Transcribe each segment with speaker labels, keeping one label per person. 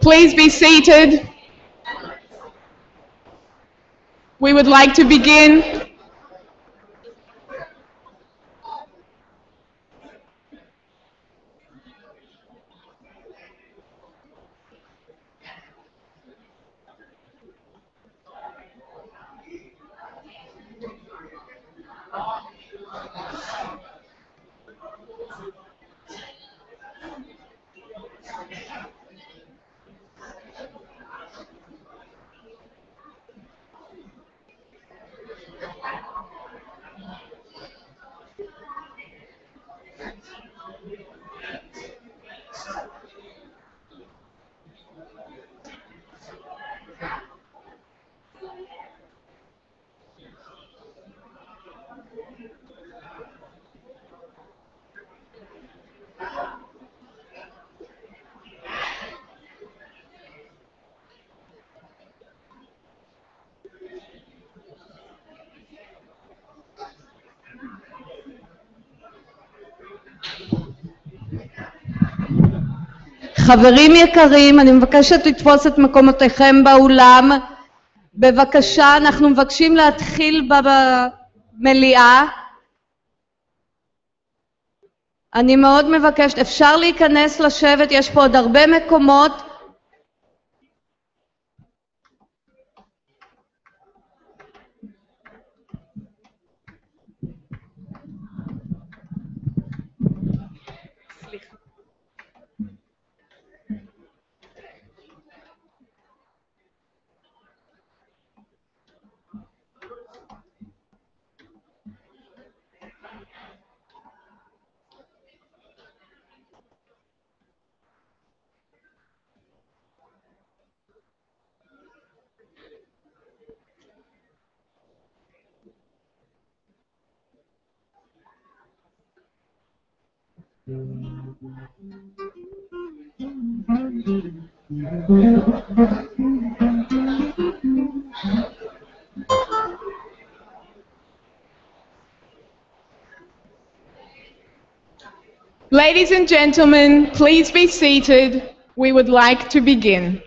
Speaker 1: Please be seated. We would like to begin.
Speaker 2: חברים יקרים, אני מבקשת לתפוס את מקומותיכם באולם. בבקשה, אנחנו מבקשים להתחיל במליאה. אני מאוד מבקשת, אפשר להיכנס לשבת, יש פה עוד הרבה מקומות.
Speaker 1: Ladies and gentlemen, please be seated. We would like to begin.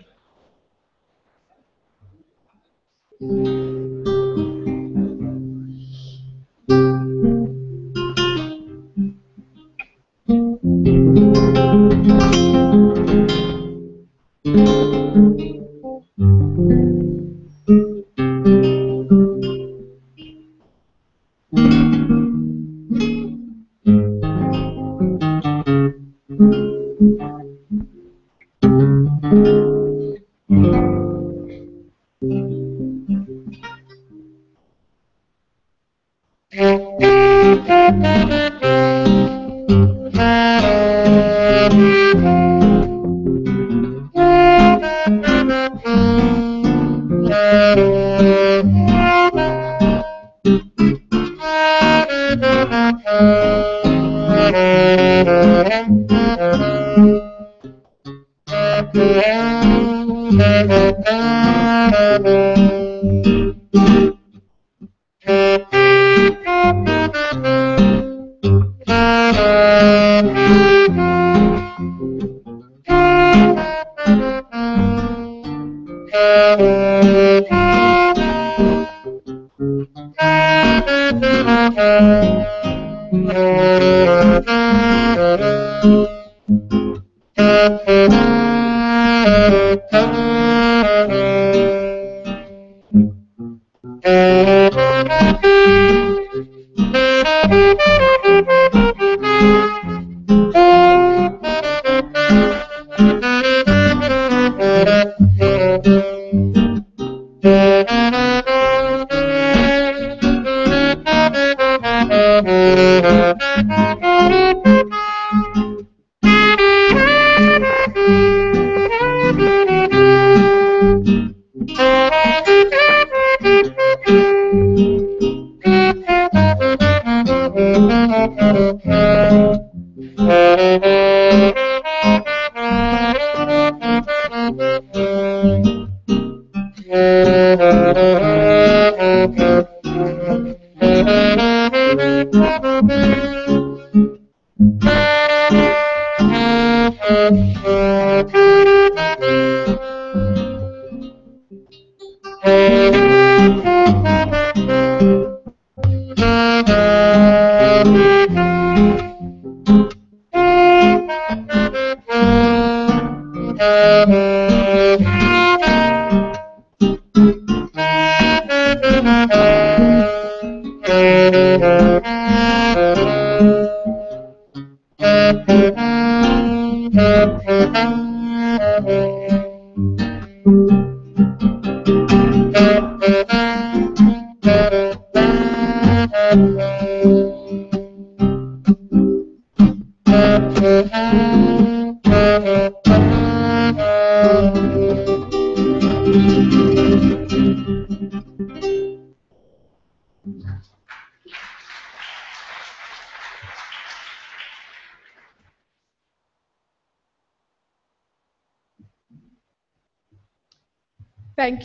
Speaker 1: Thank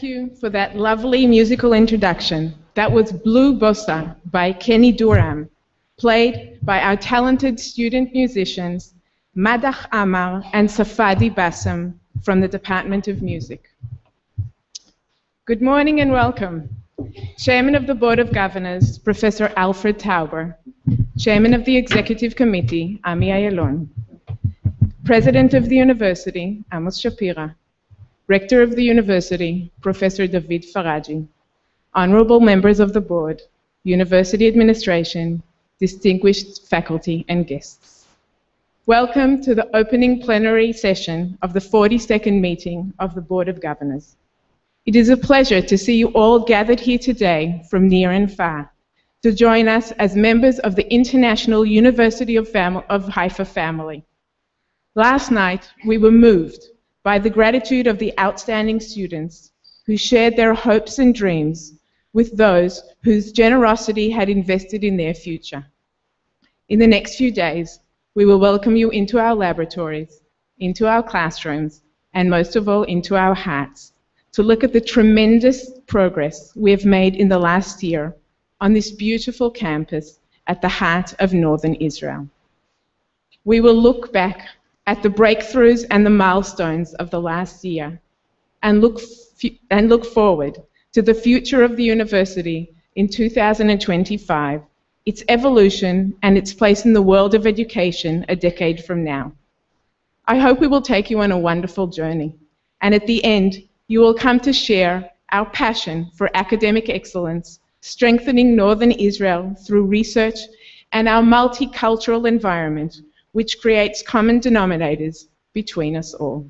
Speaker 1: you for that lovely musical introduction. That was Blue Bossa by Kenny Durham, played by our talented student musicians Madach Amar and Safadi Bassam from the Department of Music. Good morning and welcome. Chairman of the Board of Governors, Professor Alfred Tauber. Chairman of the Executive Committee, Ami Ayalon. President of the University, Amos Shapira. Rector of the University, Professor David Faraji, honorable members of the board, university administration, distinguished faculty and guests. Welcome to the opening plenary session of the 42nd meeting of the Board of Governors. It is a pleasure to see you all gathered here today from near and far to join us as members of the International University of Haifa family. Last night, we were moved by the gratitude of the outstanding students who shared their hopes and dreams with those whose generosity had invested in their future. In the next few days, we will welcome you into our laboratories, into our classrooms, and most of all, into our hearts, to look at the tremendous progress we have made in the last year on this beautiful campus at the heart of northern Israel. We will look back at the breakthroughs and the milestones of the last year, and look forward to the future of the university in 2025, its evolution and its place in the world of education a decade from now. I hope we will take you on a wonderful journey, and at the end, you will come to share our passion for academic excellence, strengthening northern Israel through research, and our multicultural environment, which creates common denominators between us all.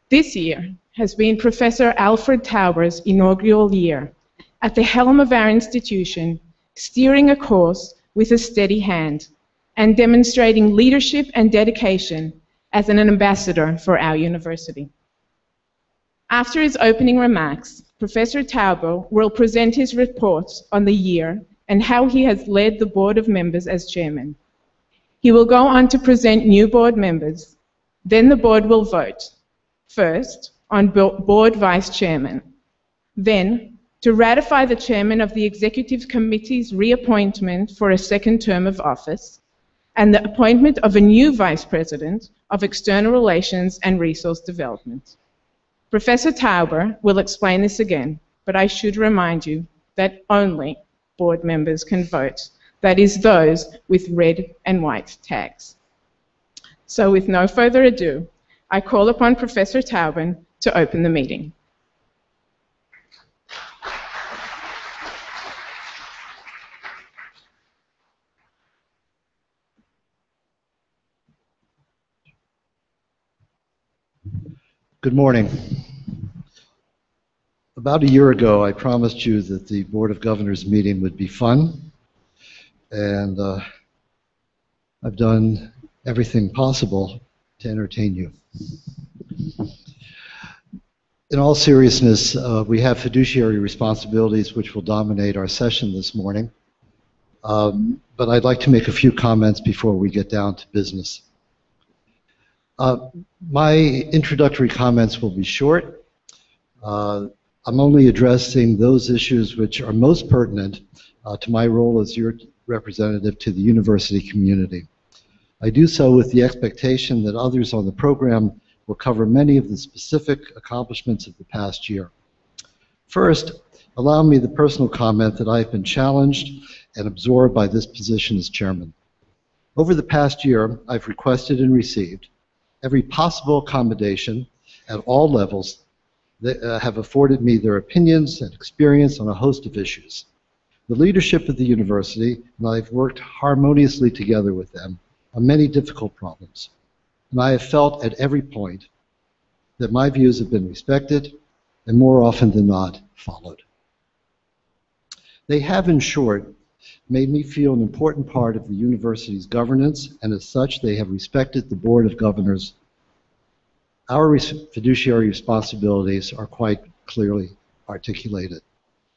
Speaker 1: This year has been Professor Alfred Tauber's inaugural year at the helm of our institution, steering a course with a steady hand and demonstrating leadership and dedication as an ambassador for our university. After his opening remarks, Professor Tauber will present his reports on the year and how he has led the board of members as chairman. He will go on to present new board members. Then the board will vote, first on board vice chairman, then to ratify the chairman of the executive committee's reappointment for a second term of office, and the appointment of a new vice president of external relations and resource development. Professor Tauber will explain this again, but I should remind you that only board members can vote. That is, those with red and white tags. So with no further ado, I call upon Professor Tauber to open the meeting.
Speaker 3: Good morning. About a year ago, I promised you that the Board of Governors meeting would be fun. And I've done everything possible to entertain you. In all seriousness, we have fiduciary responsibilities which will dominate our session this morning. But I'd like to make a few comments before we get down to business. My introductory comments will be short. I'm only addressing those issues which are most pertinent to my role as your representative to the university community. I do so with the expectation that others on the program will cover many of the specific accomplishments of the past year. First, allow me the personal comment that I have been challenged and absorbed by this position as chairman. Over the past year, I've requested and received every possible accommodation at all levels that have afforded me their opinions and experience on a host of issues. The leadership of the university and I've worked harmoniously together with them on many difficult problems. And I have felt at every point that my views have been respected and more often than not followed. They have, in short, made me feel an important part of the university's governance, and as such, they have respected the Board of Governors Our fiduciary responsibilities are quite clearly articulated,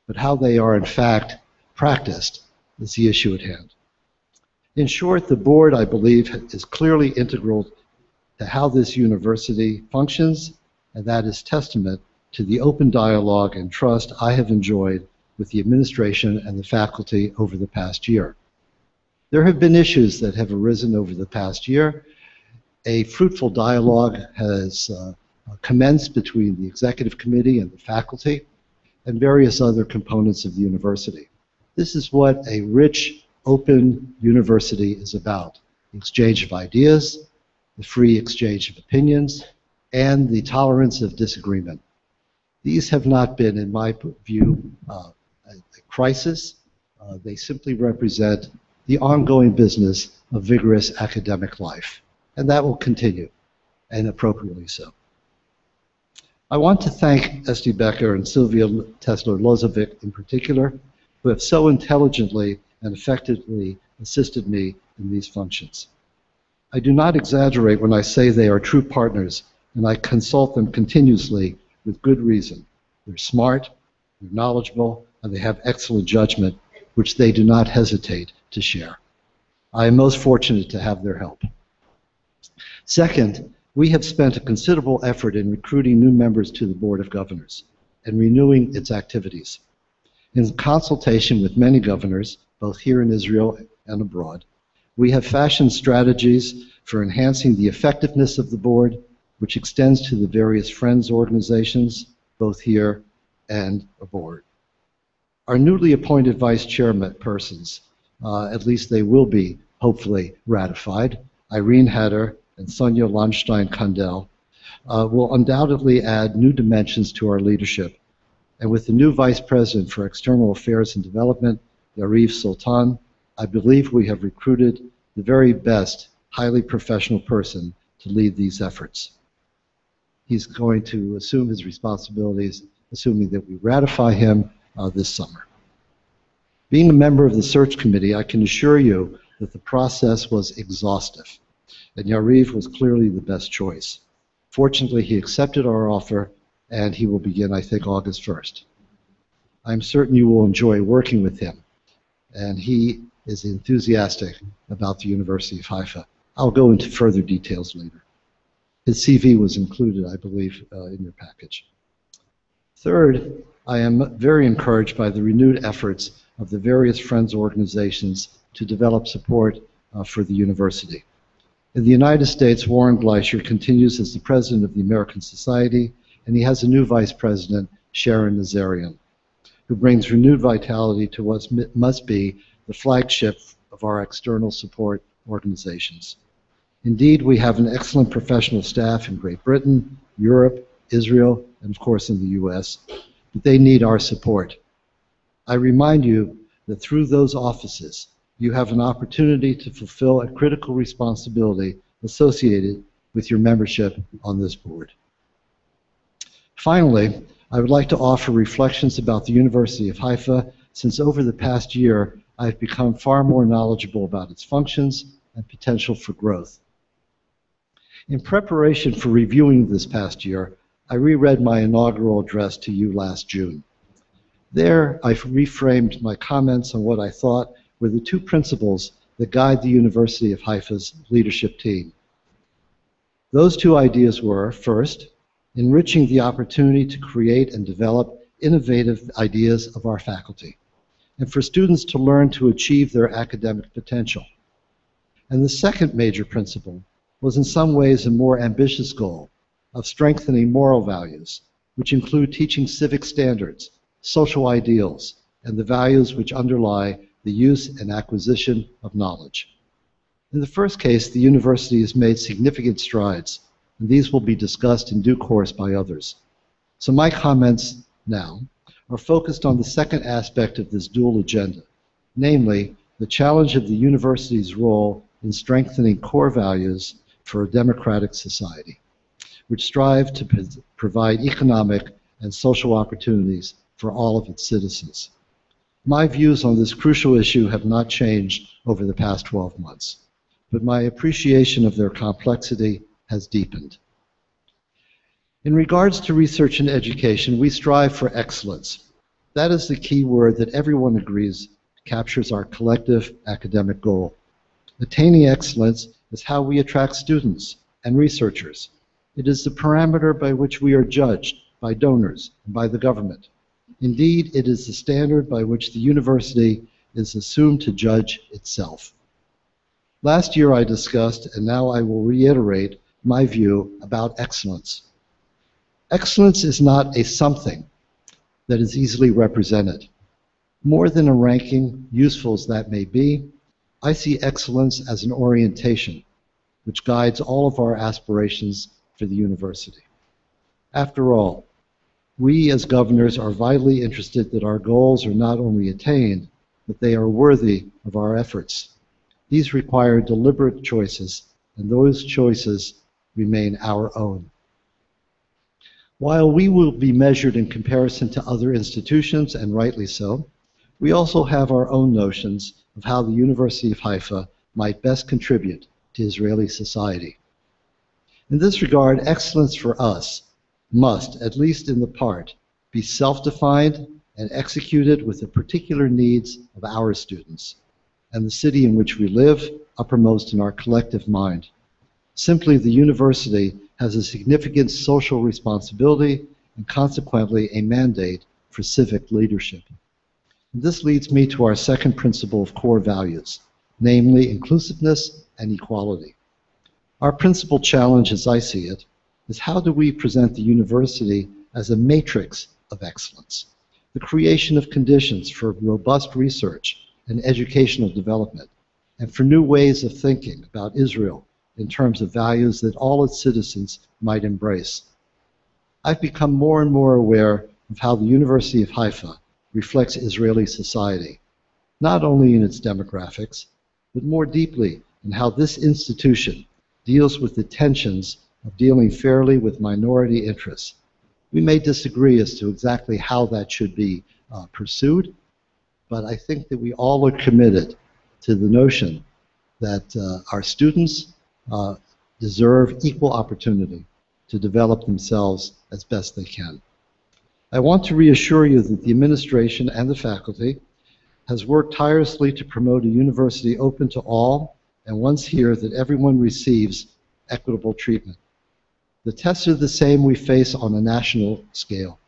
Speaker 3: but how they are in fact practiced is the issue at hand. In short, the board, I believe, is clearly integral to how this university functions, and that is testament to the open dialogue and trust I have enjoyed with the administration and the faculty over the past year. There have been issues that have arisen over the past year. A fruitful dialogue has commenced between the executive committee and the faculty and various other components of the university. This is what a rich, open university is about: the exchange of ideas, the free exchange of opinions, and the tolerance of disagreement. These have not been, in my view, a crisis. They simply represent the ongoing business of vigorous academic life, and that will continue, and appropriately so. I want to thank Esti Becker and Sylvia Tesler-Lozovic in particular, who have so intelligently and effectively assisted me in these functions. I do not exaggerate when I say they are true partners, and I consult them continuously with good reason. They're smart, they're knowledgeable, and they have excellent judgment, which they do not hesitate to share. I am most fortunate to have their help. Second, we have spent a considerable effort in recruiting new members to the Board of Governors and renewing its activities. In consultation with many governors, both here in Israel and abroad, we have fashioned strategies for enhancing the effectiveness of the board, which extends to the various Friends organizations, both here and abroad. Our newly appointed vice chairman persons, at least they will be hopefully ratified, Irene Hatter and Sonia Landstein-Kandel, will undoubtedly add new dimensions to our leadership. And with the new Vice President for External Affairs and Development, Yariv Sultan, I believe we have recruited the very best, highly professional person to lead these efforts. He's going to assume his responsibilities, assuming that we ratify him this summer. Being a member of the search committee, I can assure you that the process was exhaustive, and Yariv was clearly the best choice. Fortunately, he accepted our offer, and he will begin, I think, August 1st. I'm certain you will enjoy working with him, and he is enthusiastic about the University of Haifa. I'll go into further details later. His CV was included, I believe, in your package. Third, I am very encouraged by the renewed efforts of the various Friends organizations to develop support for the university. In the United States, Warren Gleischer continues as the president of the American Society, and he has a new vice president, Sharon Nazarian, who brings renewed vitality to what must be the flagship of our external support organizations. Indeed, we have an excellent professional staff in Great Britain, Europe, Israel, and of course in the US, but they need our support. I remind you that through those offices, you have an opportunity to fulfill a critical responsibility associated with your membership on this board. Finally, I would like to offer reflections about the University of Haifa, since over the past year, I've become far more knowledgeable about its functions and potential for growth. In preparation for reviewing this past year, I reread my inaugural address to you last June. There, I reframed my comments on what I thought were the two principles that guide the University of Haifa's leadership team. Those two ideas were, first, enriching the opportunity to create and develop innovative ideas of our faculty, and for students to learn to achieve their academic potential. And the second major principle was in some ways a more ambitious goal of strengthening moral values, which include teaching civic standards, social ideals, and the values which underlie the use and acquisition of knowledge. In the first case, the university has made significant strides, and these will be discussed in due course by others. So my comments now are focused on the second aspect of this dual agenda, namely the challenge of the university's role in strengthening core values for a democratic society, which strive to provide economic and social opportunities for all of its citizens. My views on this crucial issue have not changed over the past 12 months, but my appreciation of their complexity has deepened. In regards to research and education, we strive for excellence. That is the key word that everyone agrees captures our collective academic goal. Attaining excellence is how we attract students and researchers. It is the parameter by which we are judged by donors and by the government. Indeed, it is the standard by which the university is assumed to judge itself. Last year I discussed, and now I will reiterate, my view about excellence. Excellence is not a something that is easily represented. More than a ranking, useful as that may be, I see excellence as an orientation which guides all of our aspirations for the university. After all, we as governors are vitally interested that our goals are not only attained, but they are worthy of our efforts. These require deliberate choices, and those choices remain our own. While we will be measured in comparison to other institutions, and rightly so, we also have our own notions of how the University of Haifa might best contribute to Israeli society. In this regard, excellence for us must, at least in the part, be self-defined and executed with the particular needs of our students and the city in which we live uppermost in our collective mind. Simply, the university has a significant social responsibility and consequently a mandate for civic leadership. And this leads me to our second principle of core values, namely inclusiveness and equality. Our principal challenge, as I see it, is how do we present the university as a matrix of excellence, the creation of conditions for robust research and educational development, and for new ways of thinking about Israel in terms of values that all its citizens might embrace. I've become more and more aware of how the University of Haifa reflects Israeli society, not only in its demographics, but more deeply in how this institution deals with the tensions of dealing fairly with minority interests. We may disagree as to exactly how that should be pursued, but I think that we all are committed to the notion that our students deserve equal opportunity to develop themselves as best they can. I want to reassure you that the administration and the faculty has worked tirelessly to promote a university open to all, and once here that everyone receives equitable treatment. The tests are the same we face on a national scale.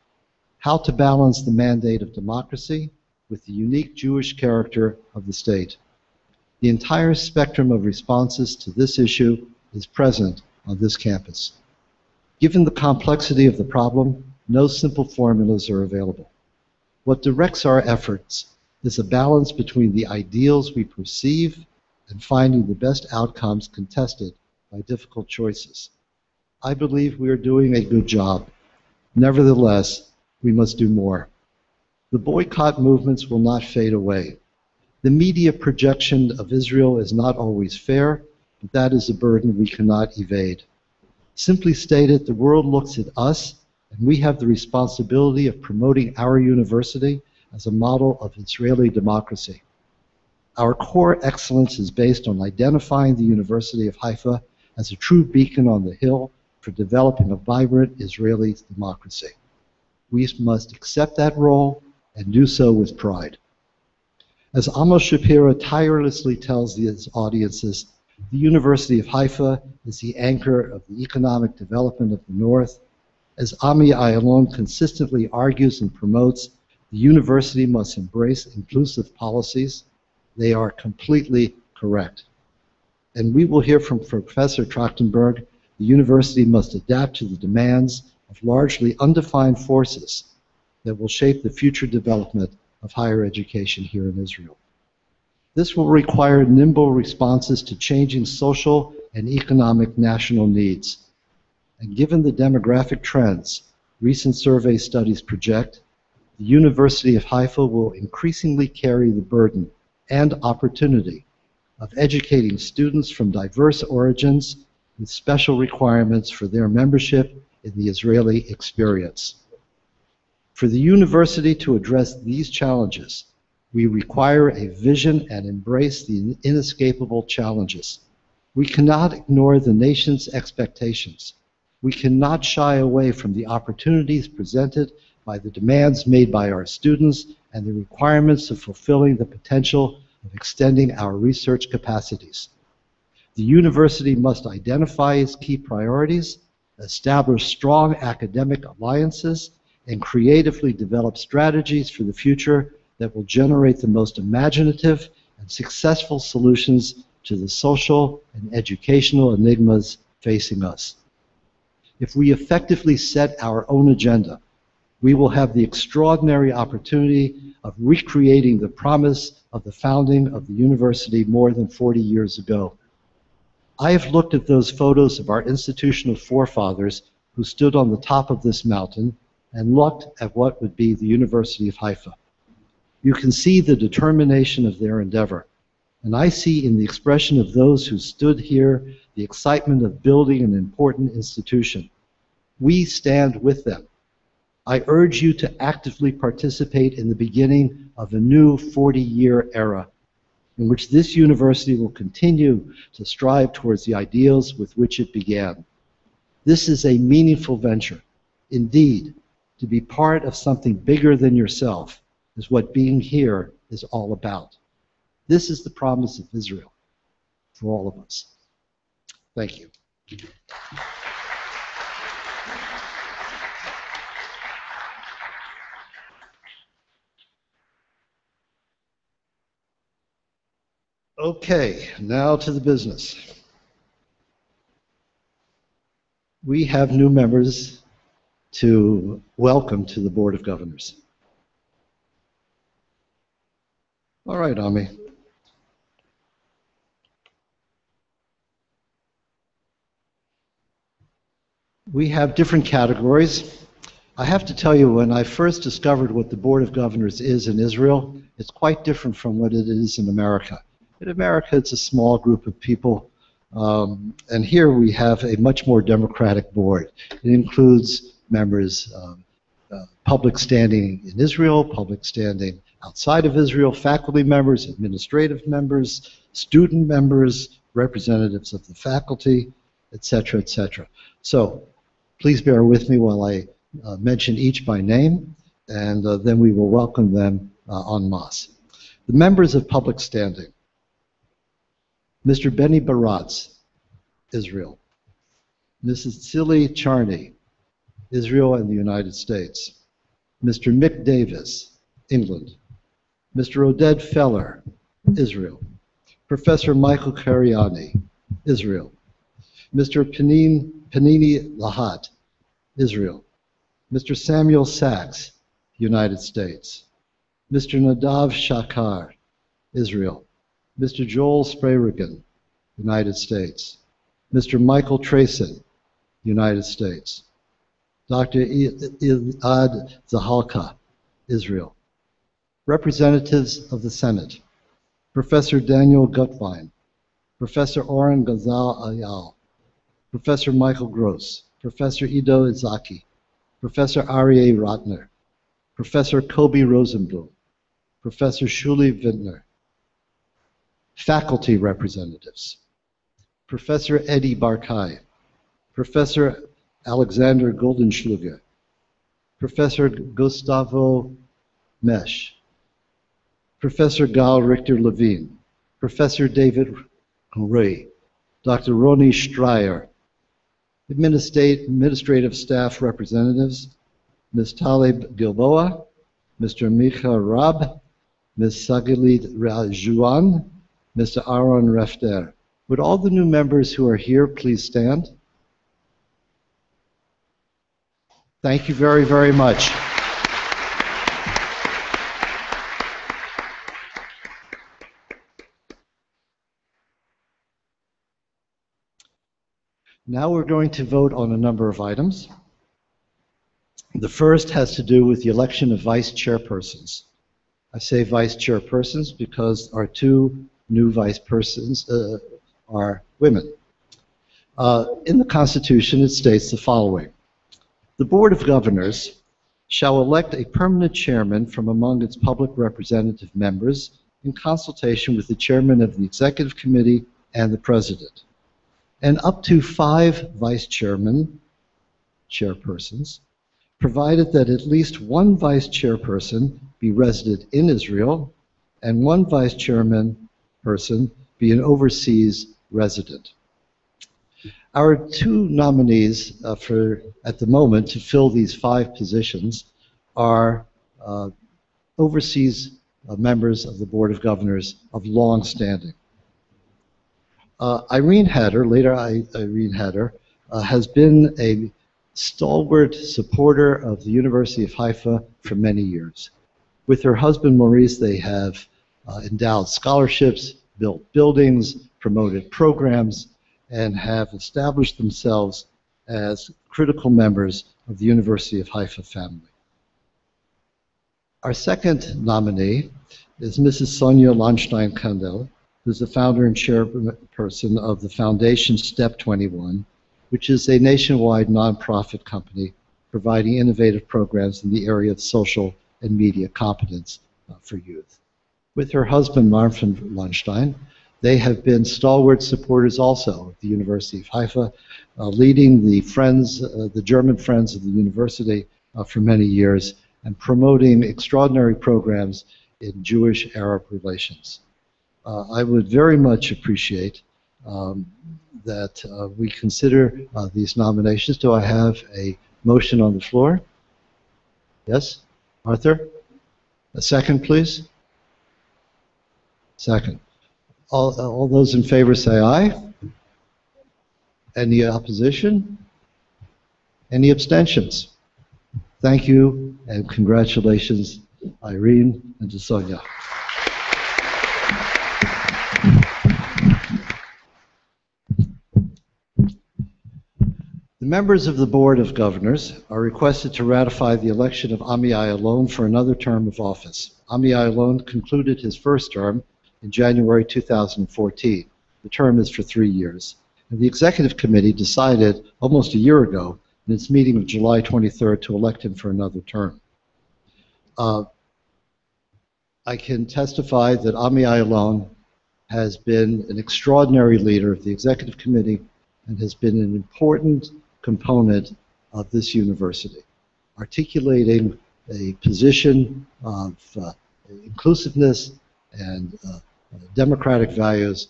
Speaker 3: How to balance the mandate of democracy with the unique Jewish character of the state. The entire spectrum of responses to this issue is present on this campus. Given the complexity of the problem, no simple formulas are available. What directs our efforts is a balance between the ideals we perceive and finding the best outcomes contested by difficult choices. I believe we are doing a good job. Nevertheless, we must do more. The boycott movements will not fade away. The media projection of Israel is not always fair, but that is a burden we cannot evade. Simply stated, the world looks at us, and we have the responsibility of promoting our university as a model of Israeli democracy. Our core excellence is based on identifying the University of Haifa as a true beacon on the hill for developing a vibrant Israeli democracy. We must accept that role and do so with pride. As Amos Shapira tirelessly tells his audiences, the University of Haifa is the anchor of the economic development of the North. As Ami Ayalon consistently argues and promotes, the university must embrace inclusive policies. They are completely correct. And we will hear from Professor Trachtenberg, the university must adapt to the demands of largely undefined forces that will shape the future development of higher education here in Israel. This will require nimble responses to changing social and economic national needs. And given the demographic trends recent survey studies project, the University of Haifa will increasingly carry the burden and opportunity of educating students from diverse origins with special requirements for their membership in the Israeli experience. For the university to address these challenges, we require a vision and embrace the inescapable challenges. We cannot ignore the nation's expectations We cannot shy away from the opportunities presented by the demands made by our students and the requirements of fulfilling the potential of extending our research capacities. The university must identify its key priorities, establish strong academic alliances, and creatively develop strategies for the future that will generate the most imaginative and successful solutions to the social and educational enigmas facing us. If we effectively set our own agenda, we will have the extraordinary opportunity of recreating the promise of the founding of the university more than 40 years ago. I have looked at those photos of our institutional forefathers who stood on the top of this mountain and looked at what would be the University of Haifa. You can see the determination of their endeavor, and I see in the expression of those who stood here the excitement of building an important institution. We stand with them. I urge you to actively participate in the beginning of a new 40-year era in which this university will continue to strive towards the ideals with which it began. This is a meaningful venture. Indeed, to be part of something bigger than yourself is what being here is all about. This is the promise of Israel for all of us. Thank you. Okay, now to the business. We have new members to welcome to the Board of Governors. All right, Ami. We have different categories. I have to tell you, when I first discovered what the Board of Governors is in Israel, it's quite different from what it is in America. In America, it's a small group of people, and here we have a much more democratic board. It includes members of public standing in Israel, public standing outside of Israel, faculty members, administrative members, student members, representatives of the faculty, etc., etc. So please bear with me while I mention each by name, and then we will welcome them en masse. The members of public standing. Mr. Benny Baratz, Israel. Mrs. Tzili Charney, Israel and the United States. Mr. Mick Davis, England. Mr. Oded Feller, Israel. Professor Michael Kariani, Israel. Mr. Panini Lahat, Israel. Mr. Samuel Sachs, United States. Mr. Nadav Shakar, Israel. Mr. Joel Sprayrigan, United States. Mr. Michael Trayson, United States. Dr. Iad Zahalka, Israel. Representatives of the Senate. Professor Daniel Gutwein, Professor Oren Gazal Ayal, Professor Michael Gross, Professor Ido Izaki, Professor Aryeh Rotner, Professor Kobe Rosenblum, Professor Shuli Vintner. Faculty representatives. Professor Eddie Barkai, Professor Alexander Goldenschluger, Professor Gustavo Mesh, Professor Gal Richter-Levine, Professor David Rui, Dr. Roni Stryer, administrative staff representatives, Ms. Talib Gilboa, Mr. Micha Rab, Ms. Sagilit Rajuan, Mr. Aaron Refter. Would all the new members who are here please stand? Thank you very, very much. Now we're going to vote on a number of items. The first has to do with the election of vice chairpersons. I say vice chairpersons because our two new vice persons are women. In the Constitution, it states the following. The Board of Governors shall elect a permanent chairman from among its public representative members in consultation with the chairman of the Executive Committee and the President, and up to 5 vice chairmen chairpersons, provided that at least one vice chairperson be resident in Israel and one vice chairman person be an overseas resident. Our two nominees at the moment to fill these 5 positions are overseas members of the Board of Governors of long standing. Irene Hatter, later Irene Hatter, has been a stalwart supporter of the University of Haifa for many years. With her husband Maurice, they have endowed scholarships, built buildings, promoted programs, and have established themselves as critical members of the University of Haifa family. Our second nominee is Mrs. Sonia Landstein-Kandel, who's the founder and chairperson of the Foundation Step 21, which is a nationwide nonprofit company providing innovative programs in the area of social and media competence for youth. With her husband, Manfred Landstein, they have been stalwart supporters also of the University of Haifa, leading the German Friends of the University for many years and promoting extraordinary programs in Jewish-Arab relations. I would very much appreciate that we consider these nominations. Do I have a motion on the floor? Yes? Arthur? A second, please? Second. All those in favor say aye. Any opposition? Any abstentions? Thank you and congratulations, Irene and to Sonia. The members of the Board of Governors are requested to ratify the election of Amiai Alon for another term of office. Amiai Alon concluded his first term in January 2014. The term is for 3 years. And the Executive Committee decided almost a year ago in its meeting of July 23rd to elect him for another term. I can testify that Amiai Alon has been an extraordinary leader of the Executive Committee and has been an important component of this university, articulating a position of inclusiveness and democratic values,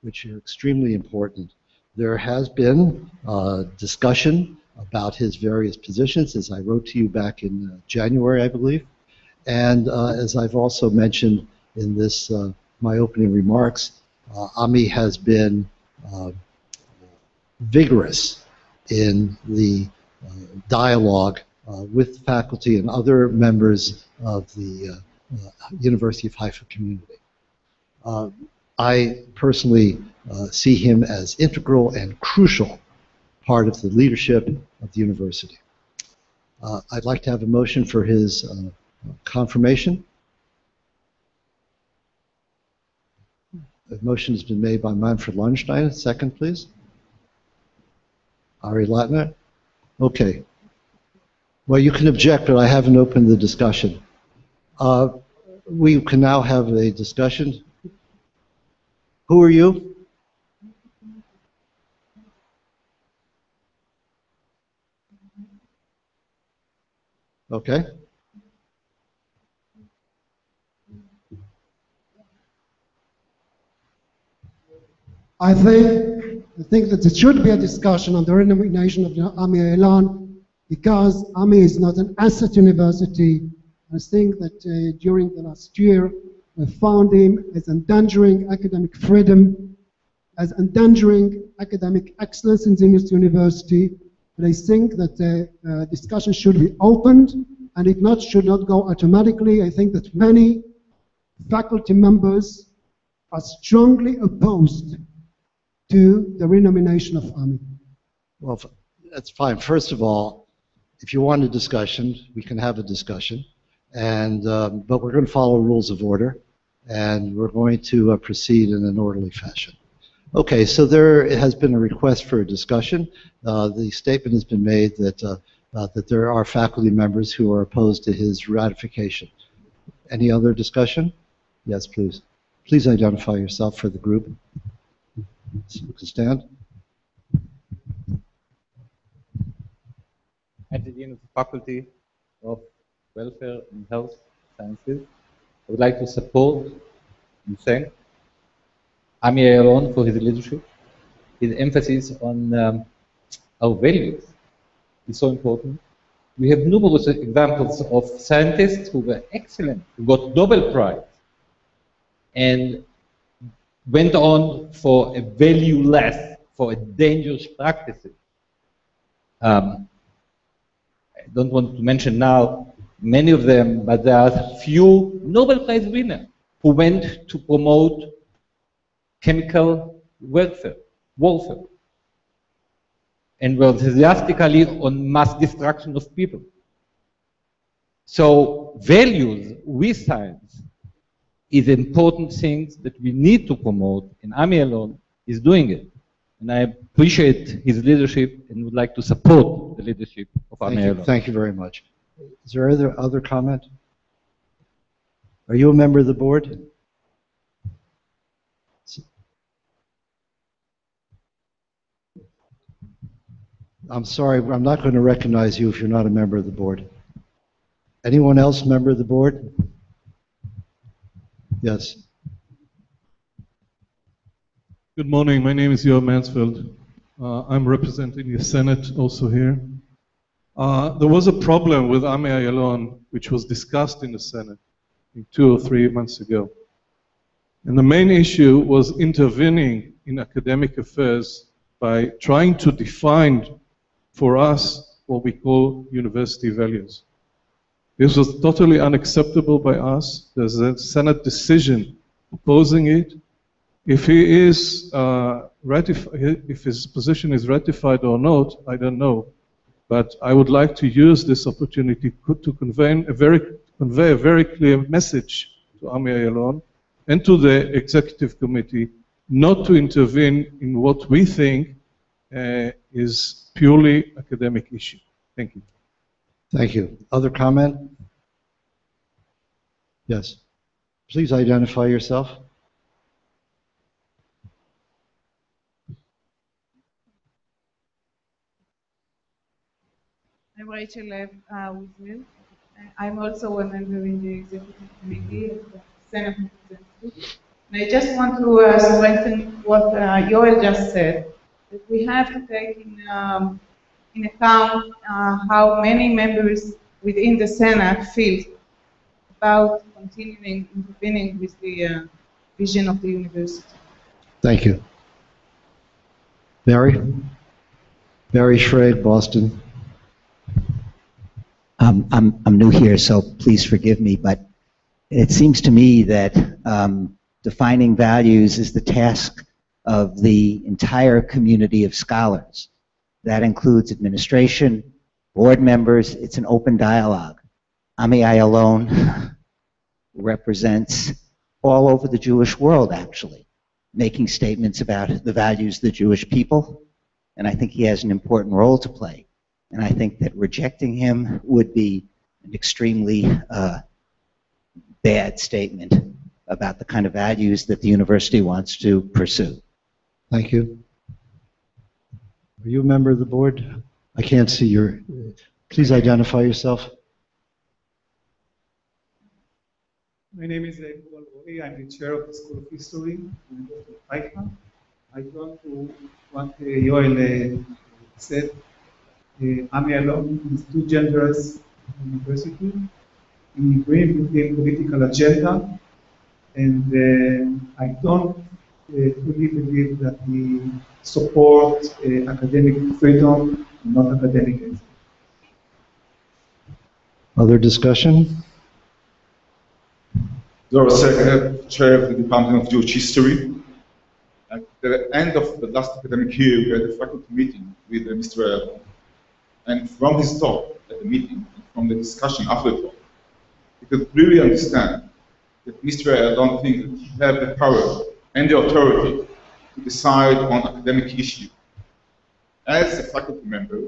Speaker 3: which are extremely important. There has been discussion about his various positions, as I wrote to you back in January, I believe, and as I've also mentioned in this my opening remarks, Ami has been vigorous in the dialogue with faculty and other members of the University of Haifa community. I personally see him as integral and crucial part of the leadership of the university. I'd like to have a motion for his confirmation. A motion has been made by Manfred Landstein. Second, please. Ari Latner. Okay. Well, you can object, but I haven't opened the discussion. We can now have a discussion. Who are you? Okay.
Speaker 4: I think that there should be a discussion on the renomination of Amiai Alon because Ami is not an asset university. I think that during the last year we found him as endangering academic freedom, as endangering academic excellence in this university. But I think that the discussion should be opened and it should not go automatically. I think that many faculty members are strongly opposed to the renomination of Ami.
Speaker 3: Well, that's fine. First of all, if you want a discussion, we can have a discussion, and but we're going to follow rules of order, and we're going to proceed in an orderly fashion. Okay, so there has been a request for a discussion. The statement has been made that that there are faculty members who are opposed to his ratification. Any other discussion? Yes, please. Please identify yourself for the group. So you can stand.
Speaker 5: I'm the Dean of the Faculty of Welfare and Health Sciences. I would like to support and thank Ami Ayalon for his leadership. His emphasis on our values is so important. We have numerous examples of scientists who were excellent, who got Nobel Prize, and went on for a valueless, for a dangerous practices. I don't want to mention now many of them, but there are few Nobel Prize winners who went to promote chemical warfare, and were enthusiastically on mass destruction of people. So values with science is important things that we need to promote, and Ami Ayalon is doing it. And I appreciate his leadership and would like to support the leadership of Ami Ayalon.
Speaker 3: Thank you very much. Is there other comment? Are you a member of the board? I'm sorry, I'm not going to recognize you if you're not a member of the board. Anyone else member of the board? Yes.
Speaker 6: Good morning. My name is Yoav Mansfield. I'm representing the Senate also here. There was a problem with Ami Ayalon, which was discussed in the Senate 2 or 3 months ago. And the main issue was intervening in academic affairs by trying to define for us what we call university values. This was totally unacceptable by us. There's a Senate decision opposing it. If he is if his position is ratified or not, I don't know. But I would like to use this opportunity to convey a very clear message to Ami Ayalon and to the executive committee not to intervene in what we think is purely academic issue. Thank you.
Speaker 3: Thank you. Other comment? Yes. Please identify yourself.
Speaker 7: I'm Rachel Lev Wizmil. I'm also a member in the executive committee of the Senate Representatives. And I just want to strengthen what Yoel just said, that we have to take in account how many members within the Senate feel about continuing intervening with the vision of the university.
Speaker 3: Thank you. Barry? Barry Schrade, Boston.
Speaker 8: I'm new here, so please forgive me, but it seems to me that defining values is the task of the entire community of scholars. That includes administration, board members. It's an open dialogue. Ami Ayalon represents all over the Jewish world, actually, making statements about the values of the Jewish people, and I think he has an important role to play. And I think that rejecting him would be an extremely bad statement about the kind of values that the university wants to pursue.
Speaker 3: Thank you. Are you a member of the board? I can't see your... Please identify yourself.
Speaker 9: My name is Yuval Roy. I'm the chair of the School of History in Haifa. I want to what Yoel said. Ami Ayalon is too generous in university. He brings with him political agenda, and I don't fully believe that he supports academic freedom, not academic excellence.
Speaker 3: Other discussion?
Speaker 10: Doris Secker, chair of the Department of Jewish History. At the end of the last academic year, we had a faculty meeting with Mr. Ayalon. And from his talk at the meeting, and from the discussion after the talk, you could clearly understand that Mr. Ayalon thinks that he has the power and the authority to decide on academic issues. As a faculty member,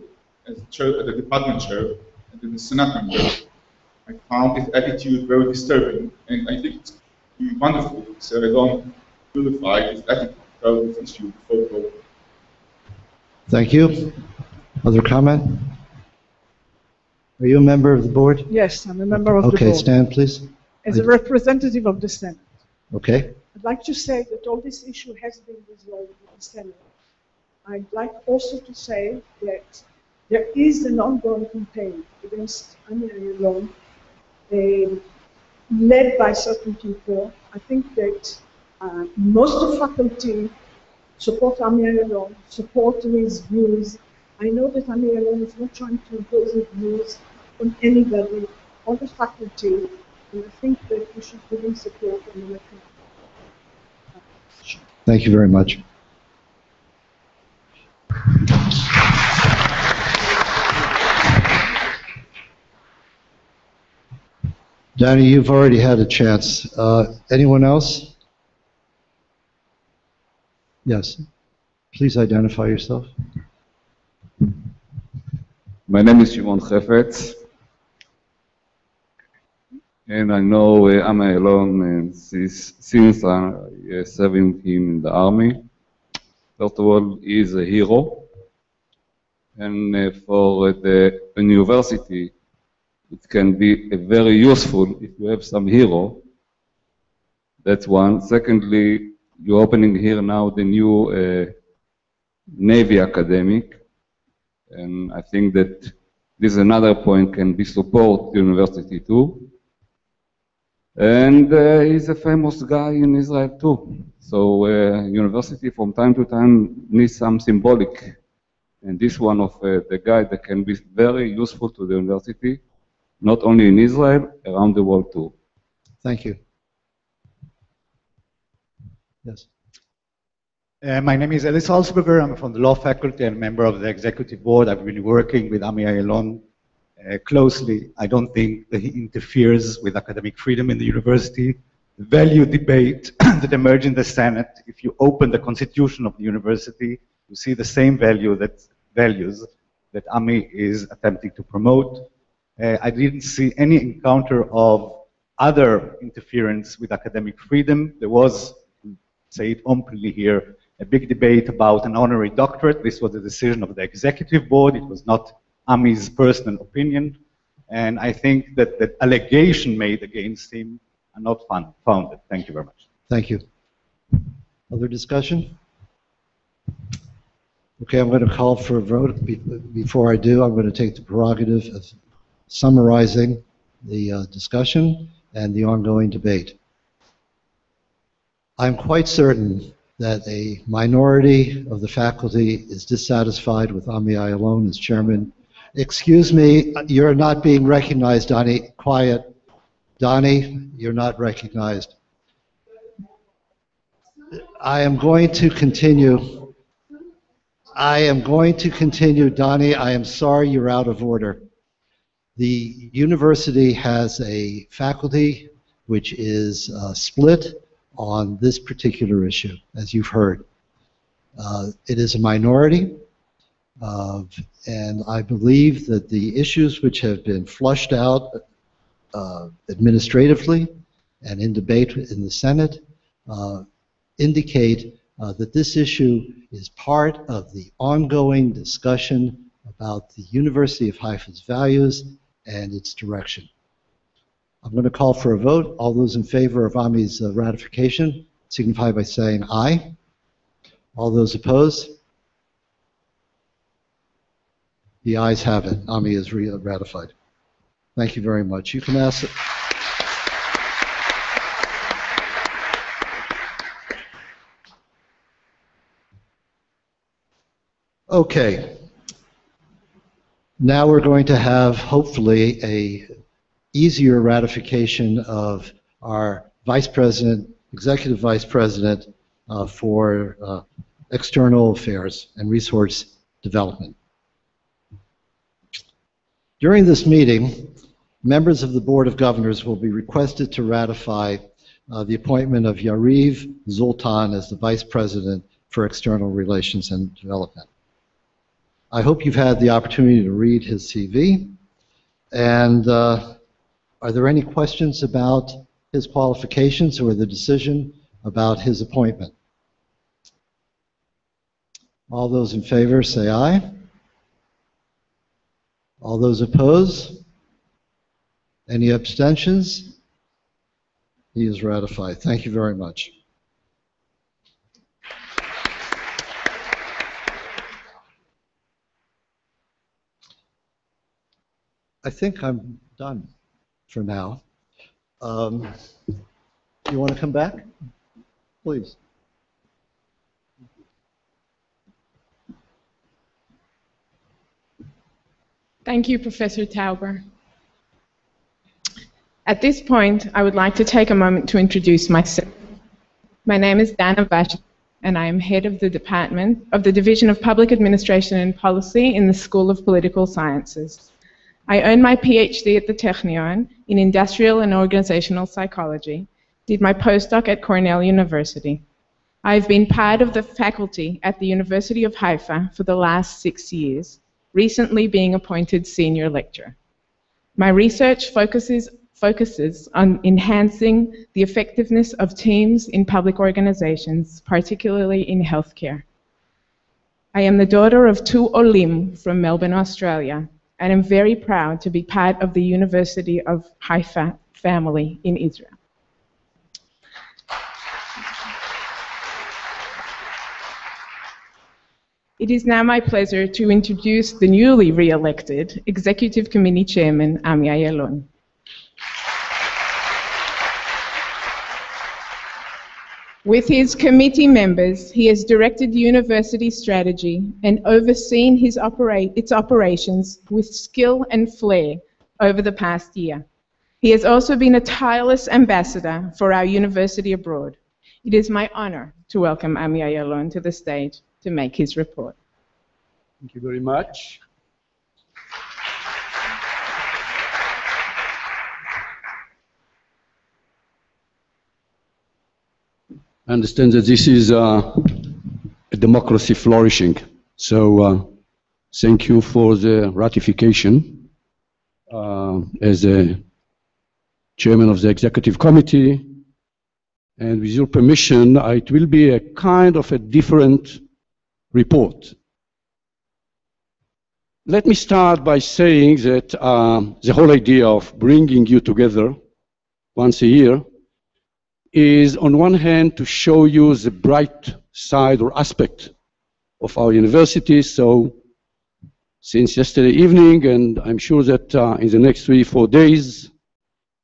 Speaker 10: as the department chair, and as a Senate member, I found his attitude very disturbing, and I think it's wonderful that Mr. Ayalon purified his attitude about this issue before voting.
Speaker 3: Thank you. Other comment? Are you a member of the board?
Speaker 11: Yes, I'm a member of the board.
Speaker 3: Okay, stand, please.
Speaker 11: As a representative of the Senate,
Speaker 3: Okay.
Speaker 11: I'd like to say that all this issue has been resolved with the Senate. I'd like also to say that there is an ongoing campaign against Ami Ayalon, led by certain people. I think that most of the faculty support Ami Ayalon, support his views. I know that Ami Ayalon is not trying to impose his views on anybody, on the faculty, and I think that we should give him support and let him.
Speaker 3: Thank you very much. Danny, you've already had a chance. Anyone else? Yes. Please identify yourself.
Speaker 12: My name is Shimon Chefetz, and I know Ami Ayalon since I serving him in the army. First of all, he is a hero, and for the university, it can be very useful if you have some hero. That's one. Secondly, you're opening here now the new Navy Academic, and I think that this is another point can be support the university too. And he's a famous guy in Israel too. So university from time to time needs some symbolic, and this one of the guy that can be very useful to the university, not only in Israel, around the world too.
Speaker 3: Thank you. Yes.
Speaker 13: My name is Eli Salzberger. I'm from the law faculty and member of the executive board. I've been working with Ami Ayalon closely. I don't think that he interferes with academic freedom in the university. The value debate that emerged in the Senate, if you open the constitution of the university, you see the same values that Ami is attempting to promote. I didn't see any encounter of other interference with academic freedom. There was, say it openly here, a big debate about an honorary doctorate. This was a decision of the executive board. It was not Ami's personal opinion. And I think that the allegation made against him are not founded. Thank you very much.
Speaker 3: Thank you. Other discussion? Okay, I'm going to call for a vote. Before I do, I'm going to take the prerogative of summarizing the discussion and the ongoing debate. I'm quite certain that a minority of the faculty is dissatisfied with Ami Ayalon as chairman. Excuse me, you're not being recognized, Donnie. Quiet. Donnie, you're not recognized. I am going to continue. Donnie, I am sorry you're out of order. The university has a faculty which is split on this particular issue, as you've heard. It is a minority, and I believe that the issues which have been flushed out administratively and in debate in the Senate indicate that this issue is part of the ongoing discussion about the University of Haifa's values and its direction. I'm going to call for a vote. All those in favor of Ami's ratification signify by saying aye. All those opposed? The ayes have it. Ami is ratified. Thank you very much. You can ask. Okay. Now we're going to have, hopefully, a easier ratification of our Vice President, Executive Vice President for External Affairs and Resource Development. During this meeting, members of the Board of Governors will be requested to ratify the appointment of Yariv Zoltan as the Vice President for External Relations and Development. I hope you've had the opportunity to read his CV, and are there any questions about his qualifications or the decision about his appointment? All those in favor say aye. All those opposed? Any abstentions? He is ratified. Thank you very much. I think I'm done for now. You want to come back? Please.
Speaker 1: Thank you, Professor Tauber. At this point, I would like to take a moment to introduce myself. My name is Dana Vash, and I am head of the Division of Public Administration and Policy in the School of Political Sciences. I earned my PhD at the Technion in Industrial and Organizational Psychology, did my postdoc at Cornell University. I've been part of the faculty at the University of Haifa for the last 6 years, recently being appointed senior lecturer. My research focuses on enhancing the effectiveness of teams in public organizations, particularly in healthcare. I am the daughter of 2 Olim from Melbourne, Australia, and am very proud to be part of the University of Haifa family in Israel. It is now my pleasure to introduce the newly re-elected Executive Committee Chairman, Ami Ayalon. With his committee members, he has directed university strategy and overseen its operations with skill and flair over the past year. He has also been a tireless ambassador for our university abroad. It is my honor to welcome Ami Ayalon to the stage to make his report.
Speaker 14: Thank you very much. I understand that this is a democracy flourishing. So thank you for the ratification. As a chairman of the executive committee, and with your permission, it will be a kind of a different report. Let me start by saying that the whole idea of bringing you together once a year is on one hand to show you the bright side or aspect of our university. So since yesterday evening, and I'm sure that in the next 3-4 days,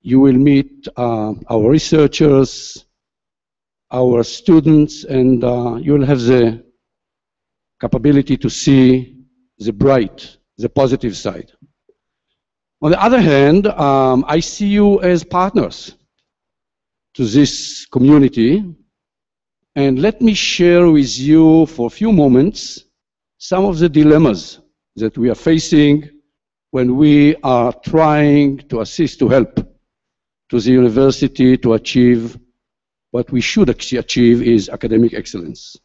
Speaker 14: you will meet our researchers, our students, and you will have the capability to see the bright, the positive side. On the other hand, I see you as partners to this community, and let me share with you for a few moments some of the dilemmas that we are facing when we are trying to assist, to help to the university to achieve what we should actually achieve is academic excellence.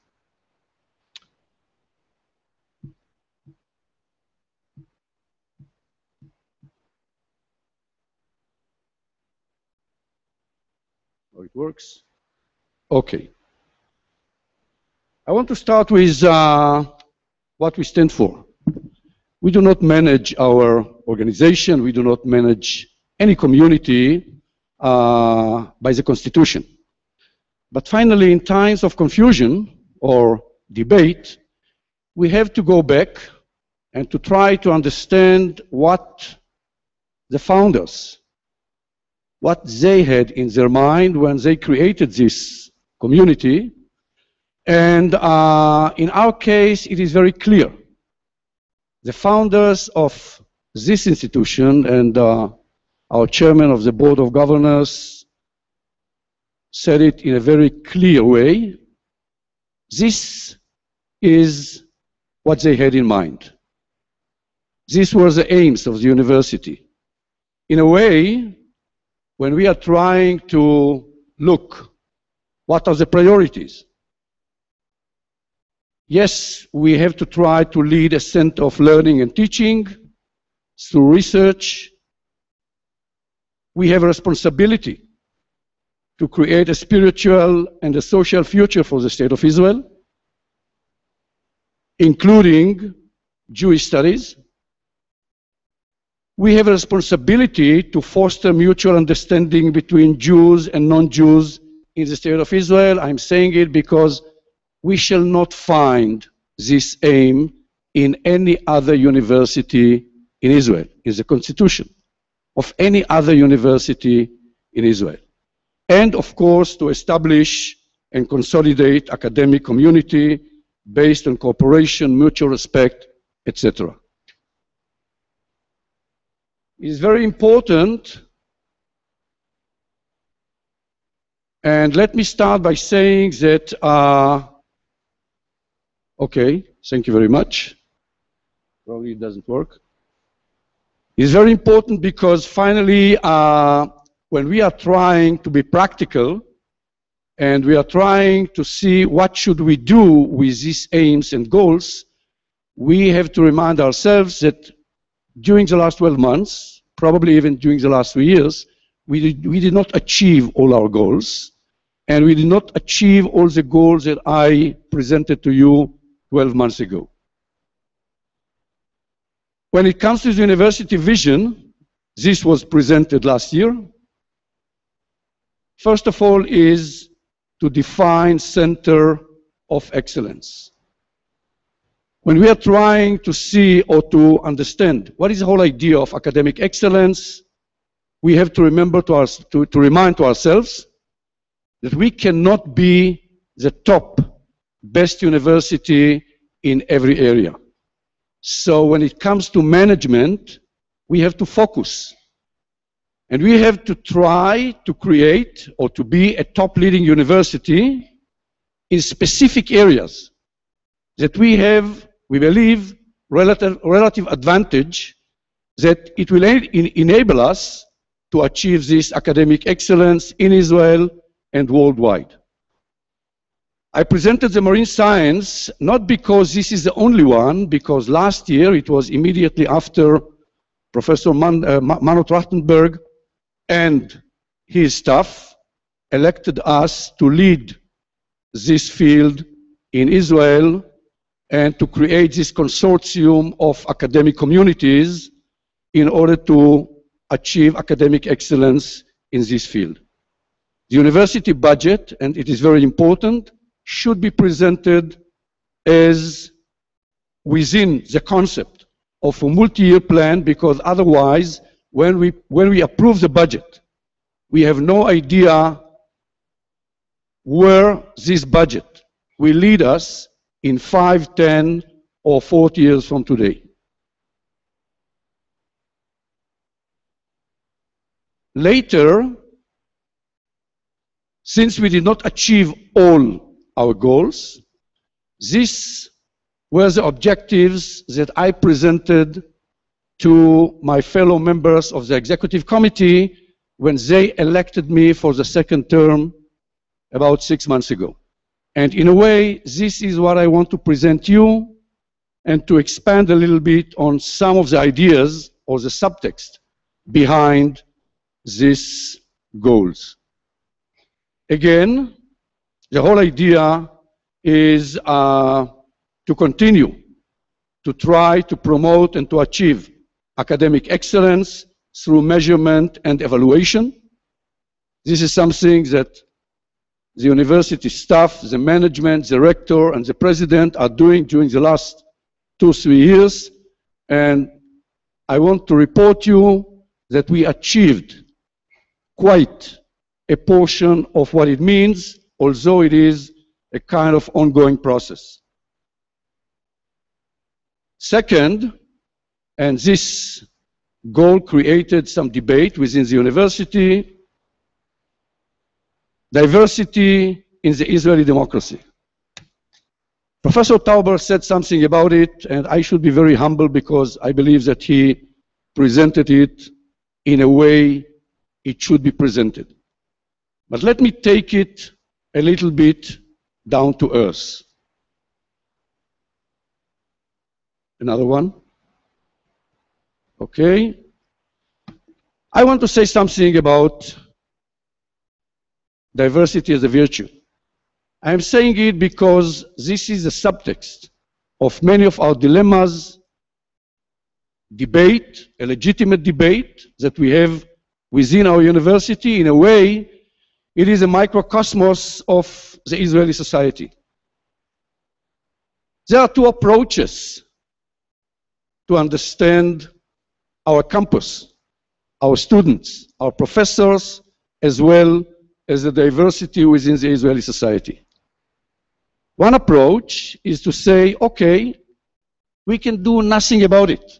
Speaker 14: Oh, it works? Okay. I want to start with what we stand for. We do not manage our organization, we do not manage any community by the Constitution. But finally, in times of confusion or debate, we have to go back and to try to understand what the founders, what they had in their mind when they created this community. And in our case, it is very clear. The founders of this institution and our chairman of the board of governors said it in a very clear way. This is what they had in mind. These were the aims of the university. In a way, when we are trying to look, what are the priorities? Yes, we have to try to lead a center of learning and teaching through research. We have a responsibility to create a spiritual and a social future for the State of Israel, including Jewish studies. we have a responsibility to foster mutual understanding between Jews and non-Jews in the state of Israel. I'm saying it because we shall not find this aim in any other university in Israel, in the constitution of any other university in Israel. And of course, to establish and consolidate academic community based on cooperation, mutual respect, etc. It is very important, and let me start by saying that, okay, thank you very much. Probably it doesn't work. It's very important because finally, when we are trying to be practical and we are trying to see what should we do with these aims and goals, we have to remind ourselves that during the last 12 months, probably even during the last 3 years, we did not achieve all our goals, and we did not achieve all the goals that I presented to you 12 months ago. When it comes to the university vision, this was presented last year. First of all is to define center of excellence. When we are trying to see or to understand what is the whole idea of academic excellence, we have to remember to remind to ourselves that we cannot be the top, best university in every area. So when it comes to management, we have to focus. And we have to try to create or to be a top leading university in specific areas that we have, we believe, relative advantage that it will enable us to achieve this academic excellence in Israel and worldwide. I presented the marine science not because this is the only one, because last year it was immediately after Professor Mano Trachtenberg and his staff elected us to lead this field in Israel and to create this consortium of academic communities in order to achieve academic excellence in this field. The university budget, and it is very important, should be presented as within the concept of a multi-year plan, because otherwise, when we approve the budget, we have no idea where this budget will lead us in 5, 10, or 40 years from today. Later, since we did not achieve all our goals, these were the objectives that I presented to my fellow members of the executive committee when they elected me for the second term about 6 months ago. And in a way, this is what I want to present you and to expand a little bit on some of the ideas or the subtext behind these goals. Again, the whole idea is to continue to try to promote and to achieve academic excellence through measurement and evaluation. This is something that the university staff, the management, the rector, and the president are doing during the last 2-3 years. And I want to report you that we achieved quite a portion of what it means, although it is a kind of ongoing process. Second, and this goal created some debate within the university, diversity in the Israeli democracy. Professor Tauber said something about it, and I should be very humble because I believe that he presented it in a way it should be presented. But let me take it a little bit down to earth. Another one. Okay. I want to say something about diversity as a virtue. I am saying it because this is the subtext of many of our dilemmas debate, a legitimate debate that we have within our university. In a way, it is a microcosmos of the Israeli society. There are two approaches to understand our campus, our students, our professors, as well as the diversity within the Israeli society. One approach is to say, okay, we can do nothing about it.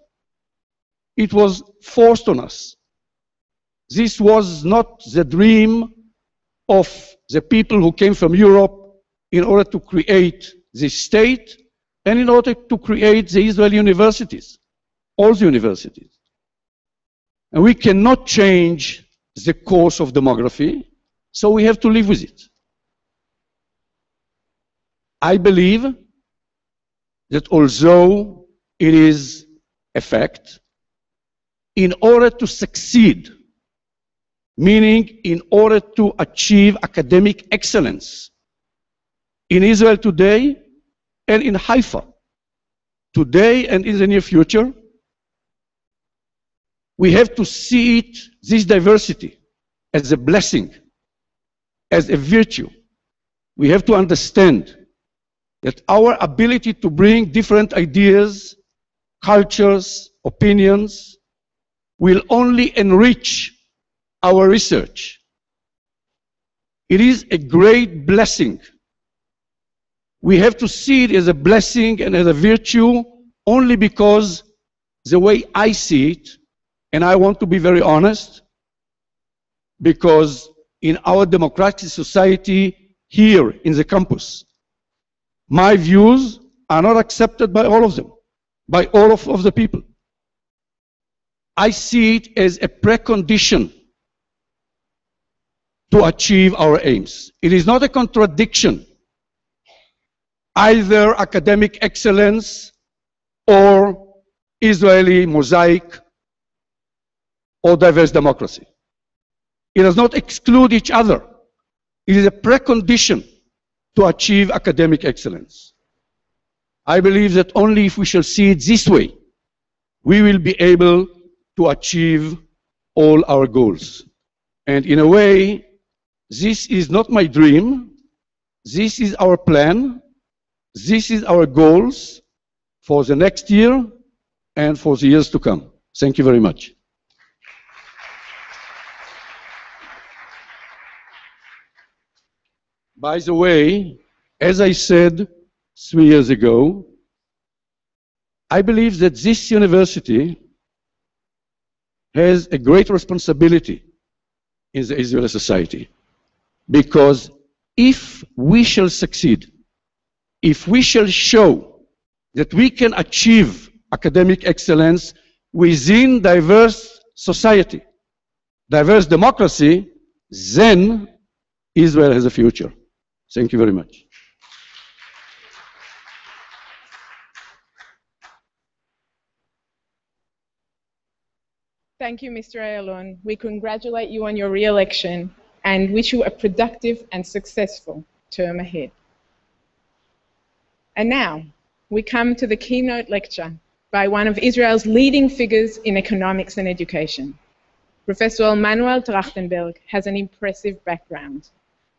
Speaker 14: It was forced on us. This was not the dream of the people who came from Europe in order to create this state and in order to create the Israeli universities, all the universities. And we cannot change the course of demography, so we have to live with it. I believe that although it is a fact, in order to succeed, meaning in order to achieve academic excellence in Israel today and in Haifa today and in the near future, we have to see it, this diversity, as a blessing, as a virtue. We have to understand that our ability to bring different ideas, cultures, opinions, will only enrich our research. It is a great blessing. We have to see it as a blessing and as a virtue only because the way I see it, and I want to be very honest, because in our democratic society here in the campus, my views are not accepted by all of them, by all of the people. I see it as a precondition to achieve our aims. It is not a contradiction, either academic excellence or Israeli mosaic or diverse democracy. It does not exclude each other. It is a precondition to achieve academic excellence. I believe that only if we shall see it this way, we will be able to achieve all our goals. And in a way, this is not my dream. This is our plan. This is our goals for the next year and for the years to come. Thank you very much. By the way, as I said 3 years ago, I believe that this university has a great responsibility in the Israeli society. Because if we shall succeed, if we shall show that we can achieve academic excellence within diverse society, diverse democracy, then Israel has a future. Thank you very much.
Speaker 1: Thank you, Mr. Ayalon. We congratulate you on your re-election and wish you a productive and successful term ahead. And now, we come to the keynote lecture by one of Israel's leading figures in economics and education. Professor Manuel Trachtenberg has an impressive background.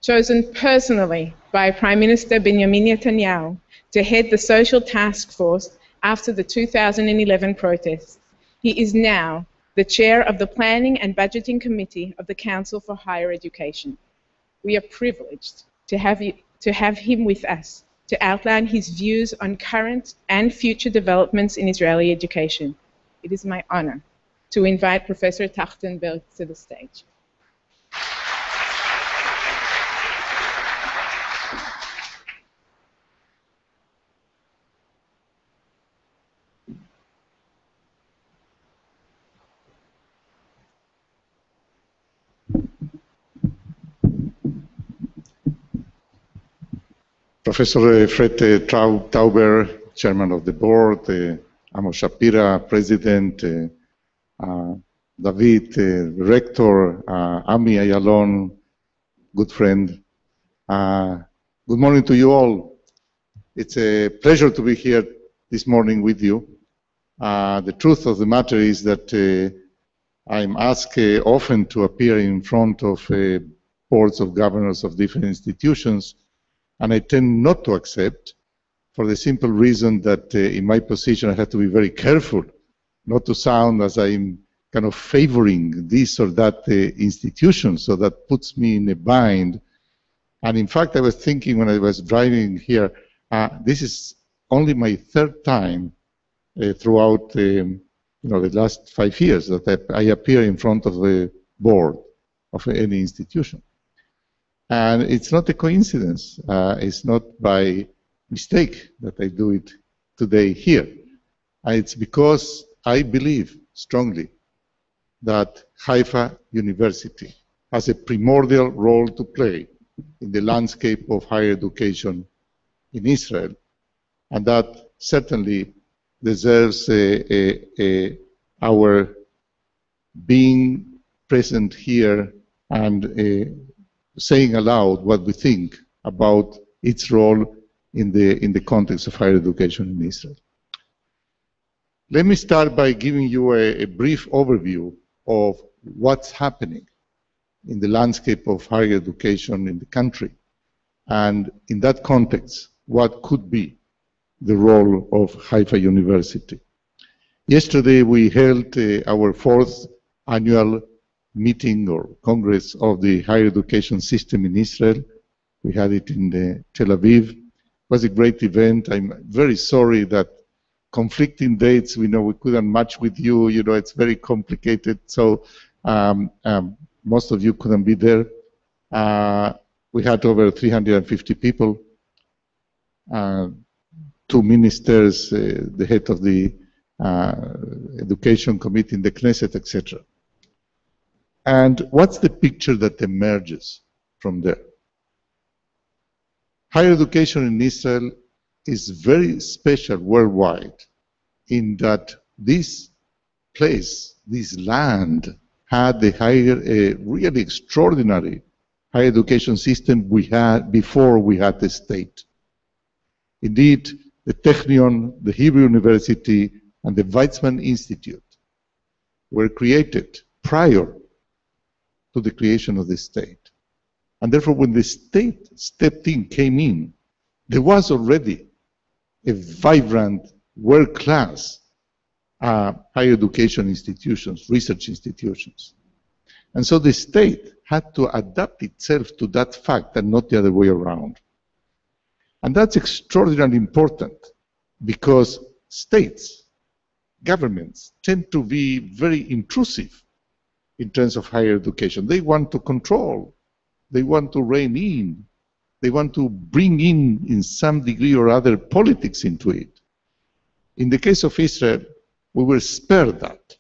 Speaker 1: Chosen personally by Prime Minister Benjamin Netanyahu to head the Social Task Force after the 2011 protests, he is now the chair of the Planning and Budgeting Committee of the Council for Higher Education. We are privileged to have him with us to outline his views on current and future developments in Israeli education. It is my honor to invite Professor Trachtenberg to the stage.
Speaker 15: Professor Fred Tauber, Chairman of the Board, Amos Shapira, President, David, Rector, Ami Ayalon, good friend. Good morning to you all. It's a pleasure to be here this morning with you. The truth of the matter is that I'm asked often to appear in front of boards of governors of different institutions, and I tend not to accept for the simple reason that in my position I have to be very careful not to sound as I'm kind of favoring this or that institution, so that puts me in a bind. And in fact, I was thinking when I was driving here, this is only my third time throughout the last 5 years that I appear in front of the board of any institution. And it's not a coincidence. It's not by mistake that I do it today here. It's because I believe strongly that Haifa University has a primordial role to play in the landscape of higher education in Israel, and that certainly deserves our being present here and saying aloud what we think about its role in the context of higher education in Israel. Let me start by giving you a brief overview of what's happening in the landscape of higher education in the country, and in that context, what could be the role of Haifa University. Yesterday we held our 4th annual meeting or Congress of the higher education system in Israel. We had it in Tel Aviv. It was a great event. I'm very sorry that conflicting dates, we couldn't match with you, it's very complicated, so most of you couldn't be there. We had over 350 people, 2 ministers, the head of the education committee in the Knesset, etc. And what's the picture that emerges from there? Higher education in Israel is very special worldwide in that this place, this land, had a really extraordinary higher education system we had before we had the state. Indeed, the Technion, the Hebrew University, and the Weizmann Institute were created prior to the creation of the state. And therefore, when the state came in, there was already a vibrant, world-class higher education institutions, research institutions. And so the state had to adapt itself to that fact and not the other way around. And that's extraordinarily important because states, governments, tend to be very intrusive in terms of higher education. They want to control, they want to rein in, they want to bring in some degree or other politics into it. In the case of Israel, we were spared that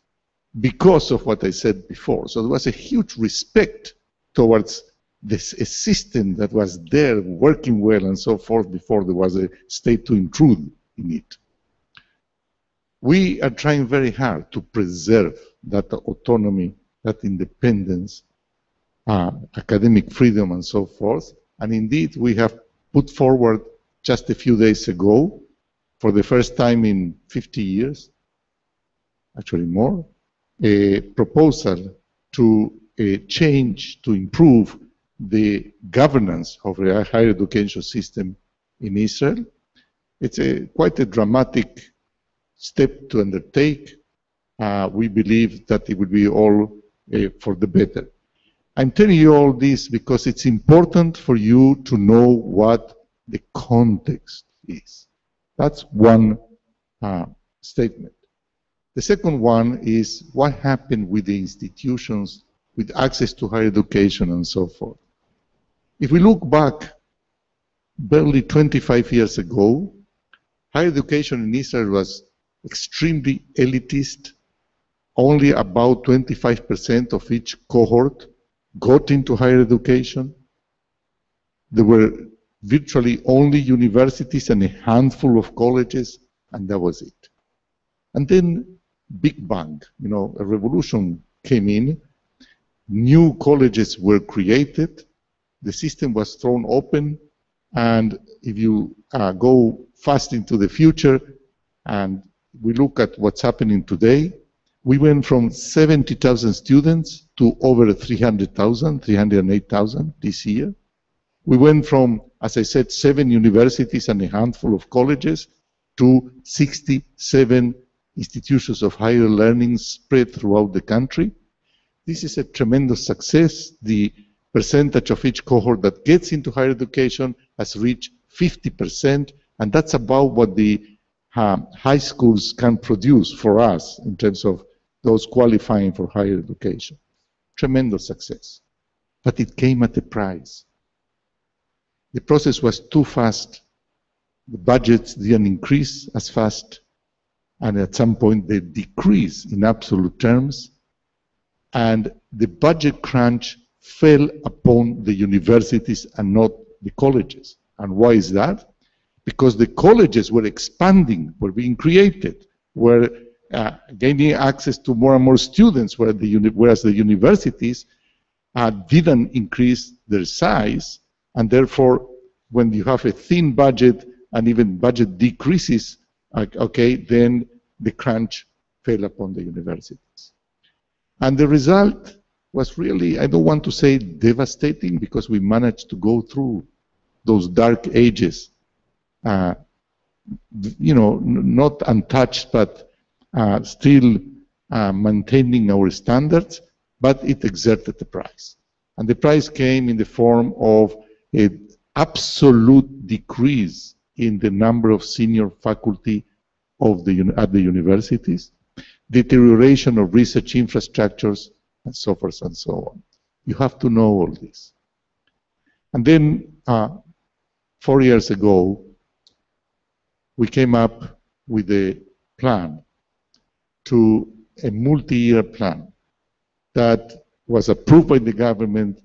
Speaker 15: because of what I said before. So there was a huge respect towards a system that was there working well and so forth before there was a state to intrude in it. We are trying very hard to preserve that autonomy, that independence, academic freedom and so forth. And indeed, we have put forward just a few days ago, for the first time in 50 years, actually more, a proposal to change, to improve the governance of the higher education system in Israel. It's quite a dramatic step to undertake. We believe that it will be all for the better. I'm telling you all this because it's important for you to know what the context is. That's one statement. The second one is what happened with the institutions, with access to higher education and so forth. If we look back barely 25 years ago, higher education in Israel was extremely elitist. Only about 25% of each cohort got into higher education. There were virtually only universities and a handful of colleges, and that was it. And then Big Bang, a revolution came in, new colleges were created, the system was thrown open, and if you go fast into the future, and we look at what's happening today, we went from 70,000 students to over 300,000, 308,000 this year. We went from, as I said, 7 universities and a handful of colleges to 67 institutions of higher learning spread throughout the country. This is a tremendous success. The percentage of each cohort that gets into higher education has reached 50%, and that's about what the high schools can produce for us in terms of those qualifying for higher education. Tremendous success. But it came at a price. The process was too fast. The budgets didn't increase as fast, and at some point they decreased in absolute terms, and the budget crunch fell upon the universities and not the colleges. And why is that? Because the colleges were expanding, were being created, were gaining access to more and more students, whereas the universities didn't increase their size, and therefore when you have a thin budget and even budget decreases, okay, then the crunch fell upon the universities. And the result was really, I don't want to say devastating, because we managed to go through those dark ages, you know, not untouched, but still maintaining our standards, but it exerted the price. And the price came in the form of an absolute decrease in the number of senior faculty of at the universities, deterioration of research infrastructures, and so forth and so on. You have to know all this. And then 4 years ago, we came up with a plan, to a multi-year plan that was approved by the government.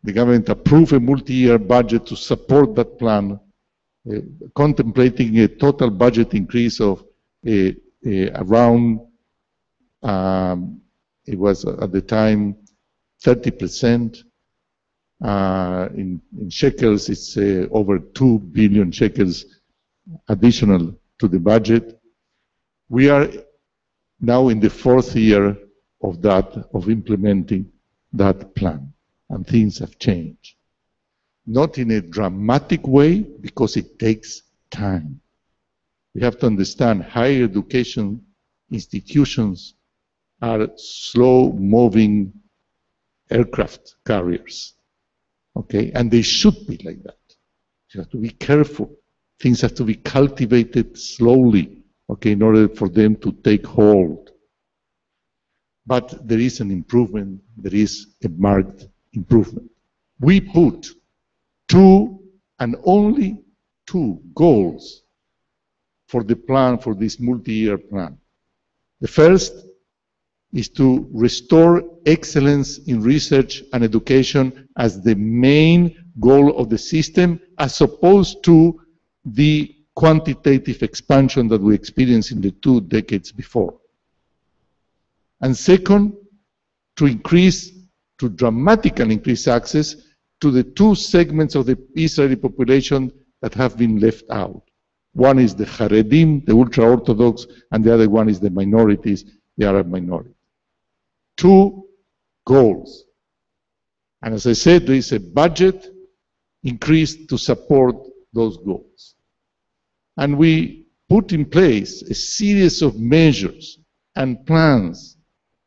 Speaker 15: The government approved a multi-year budget to support that plan, contemplating a total budget increase of around, it was at the time 30%. In shekels, it's over 2 billion shekels additional to the budget. We are now in the 4th year of that, of implementing that plan, and things have changed. Not in a dramatic way, because it takes time. We have to understand higher education institutions are slow-moving aircraft carriers, okay? And they should be like that. You have to be careful. Things have to be cultivated slowly, okay, in order for them to take hold. But there is an improvement, there is a marked improvement. We put 2 and only 2 goals for the plan, for this multi-year plan. The first is to restore excellence in research and education as the main goal of the system, as opposed to the quantitative expansion that we experienced in the 2 decades before. And second, to dramatically increase access to the 2 segments of the Israeli population that have been left out. One is the Haredim, the ultra-Orthodox, and the other one is the minorities, the Arab minority. 2 goals. And as I said, there is a budget increase to support those goals. And we put in place a series of measures and plans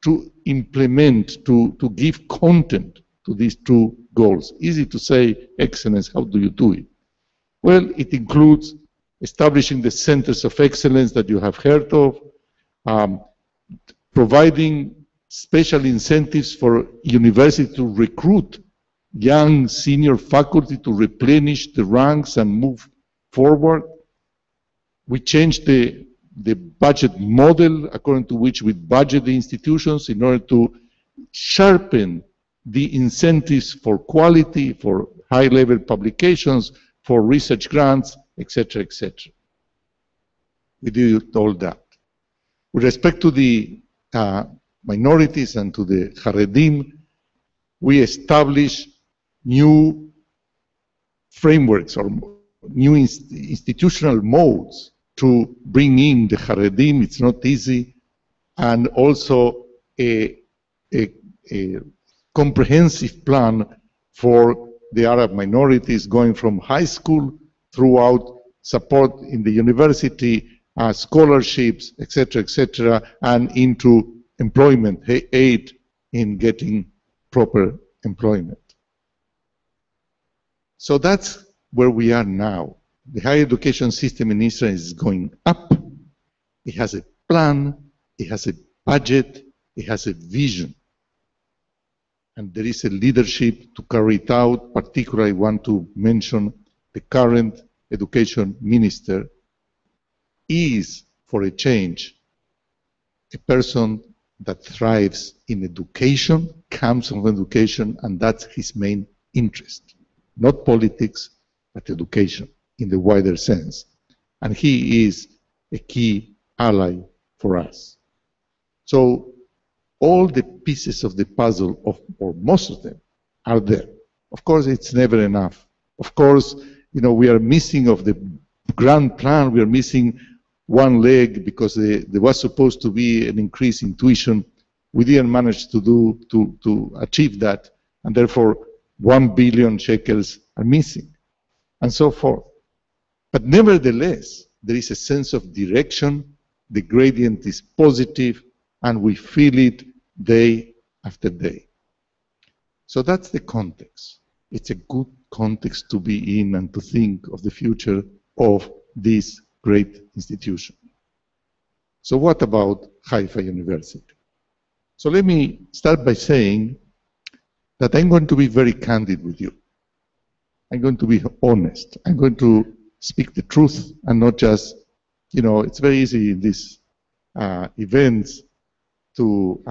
Speaker 15: to implement, to give content to these 2 goals. Easy to say, excellence, how do you do it? Well, it includes establishing the centers of excellence that you have heard of, providing special incentives for universities to recruit young senior faculty to replenish the ranks and move forward. We changed the budget model according to which we budget the institutions in order to sharpen the incentives for quality, for high-level publications, for research grants, etc., etc. We did all that. With respect to the minorities and to the Haredim, we established new frameworks or new institutional modes to bring in the Haredim. It's not easy. And also a comprehensive plan for the Arab minorities going from high school throughout support in the university, scholarships, etc., and into employment, aid in getting proper employment. So that's where we are now. The higher education system in Israel is going up. It has a plan, it has a budget, it has a vision. And there is a leadership to carry it out. Particularly, I want to mention the current education minister is, for a change, a person that thrives in education, comes from education, and that's his main interest. Not politics, but education in the wider sense. And he is a key ally for us. So all the pieces of the puzzle, or most of them, are there. Of course, it's never enough. Of course, we are missing of the grand plan, we are missing one leg because there was supposed to be an increase in tuition. We didn't manage to achieve that, and therefore 1 billion shekels are missing, and so forth. But nevertheless, there is a sense of direction, the gradient is positive, and we feel it day after day. So that's the context. It's a good context to be in and to think of the future of this great institution. So what about Haifa University? So let me start by saying that I'm going to be very candid with you. I'm going to be honest. I'm going to speak the truth and not just, it's very easy in these events to,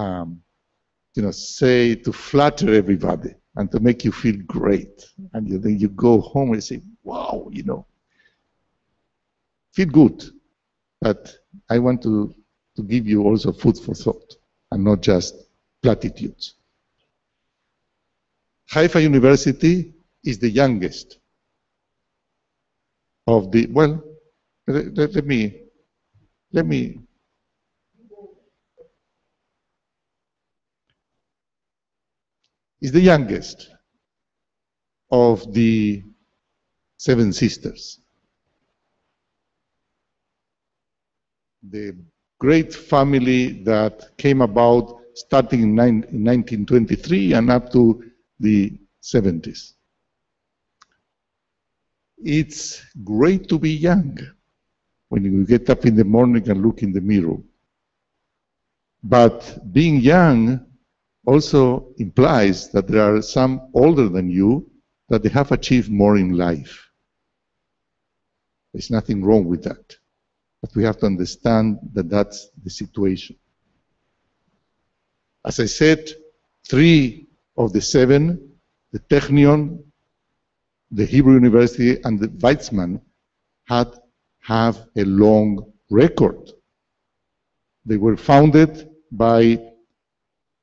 Speaker 15: say, to flatter everybody and to make you feel great. And then you go home and say, wow, feel good. But I want to give you also food for thought and not just platitudes. Haifa University is the youngest of the, well, let me, is the youngest of the 7 sisters. The great family that came about starting in 1923 and up to the 70s. It's great to be young when you get up in the morning and look in the mirror. But being young also implies that there are some older than you that they have achieved more in life. There's nothing wrong with that. But we have to understand that that's the situation. As I said, 3 of the 7, the Technion, the Hebrew University, and the Weizmann, have a long record. They were founded by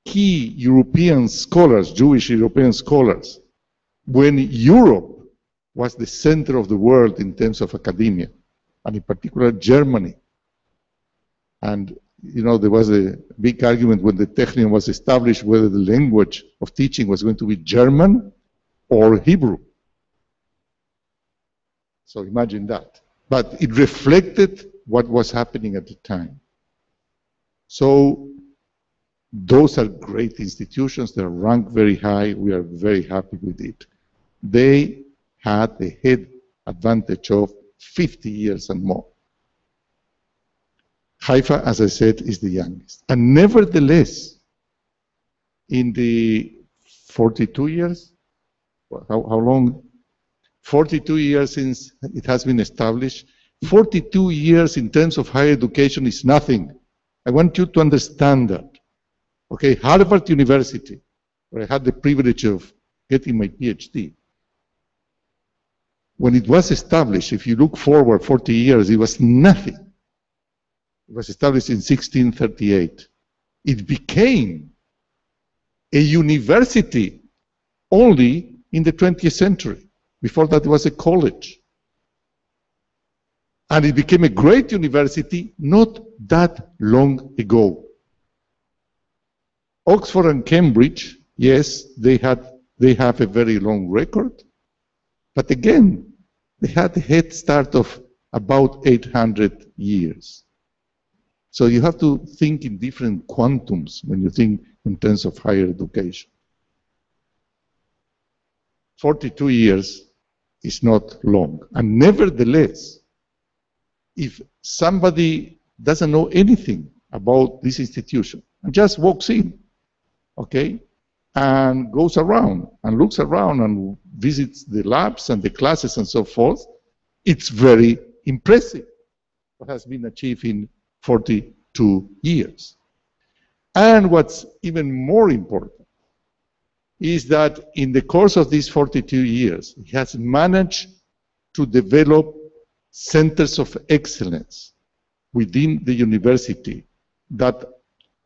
Speaker 15: key European scholars, Jewish European scholars, when Europe was the center of the world in terms of academia, and in particular Germany. And there was a big argument when the Technion was established whether the language of teaching was going to be German or Hebrew. So imagine that. But it reflected what was happening at the time. So those are great institutions. They're ranked very high. We are very happy with it. They had the head advantage of 50 years and more. Haifa, as I said, is the youngest. And nevertheless, in the 42 years, how long? 42 years since it has been established. 42 years in terms of higher education is nothing. I want you to understand that. Okay, Harvard University, where I had the privilege of getting my PhD, when it was established, if you look forward 40 years, it was nothing. It was established in 1638. It became a university only in the 20th century. Before that, it was a college. And it became a great university not that long ago. Oxford and Cambridge, yes, they have a very long record, but again, they had a head start of about 800 years. So you have to think in different quantums when you think in terms of higher education. 42 years is not long. And nevertheless, if somebody doesn't know anything about this institution and just walks in, okay, and goes around and looks around and visits the labs and the classes and so forth, it's very impressive what has been achieved in 42 years. And what's even more important is that in the course of these 42 years, he has managed to develop centers of excellence within the university that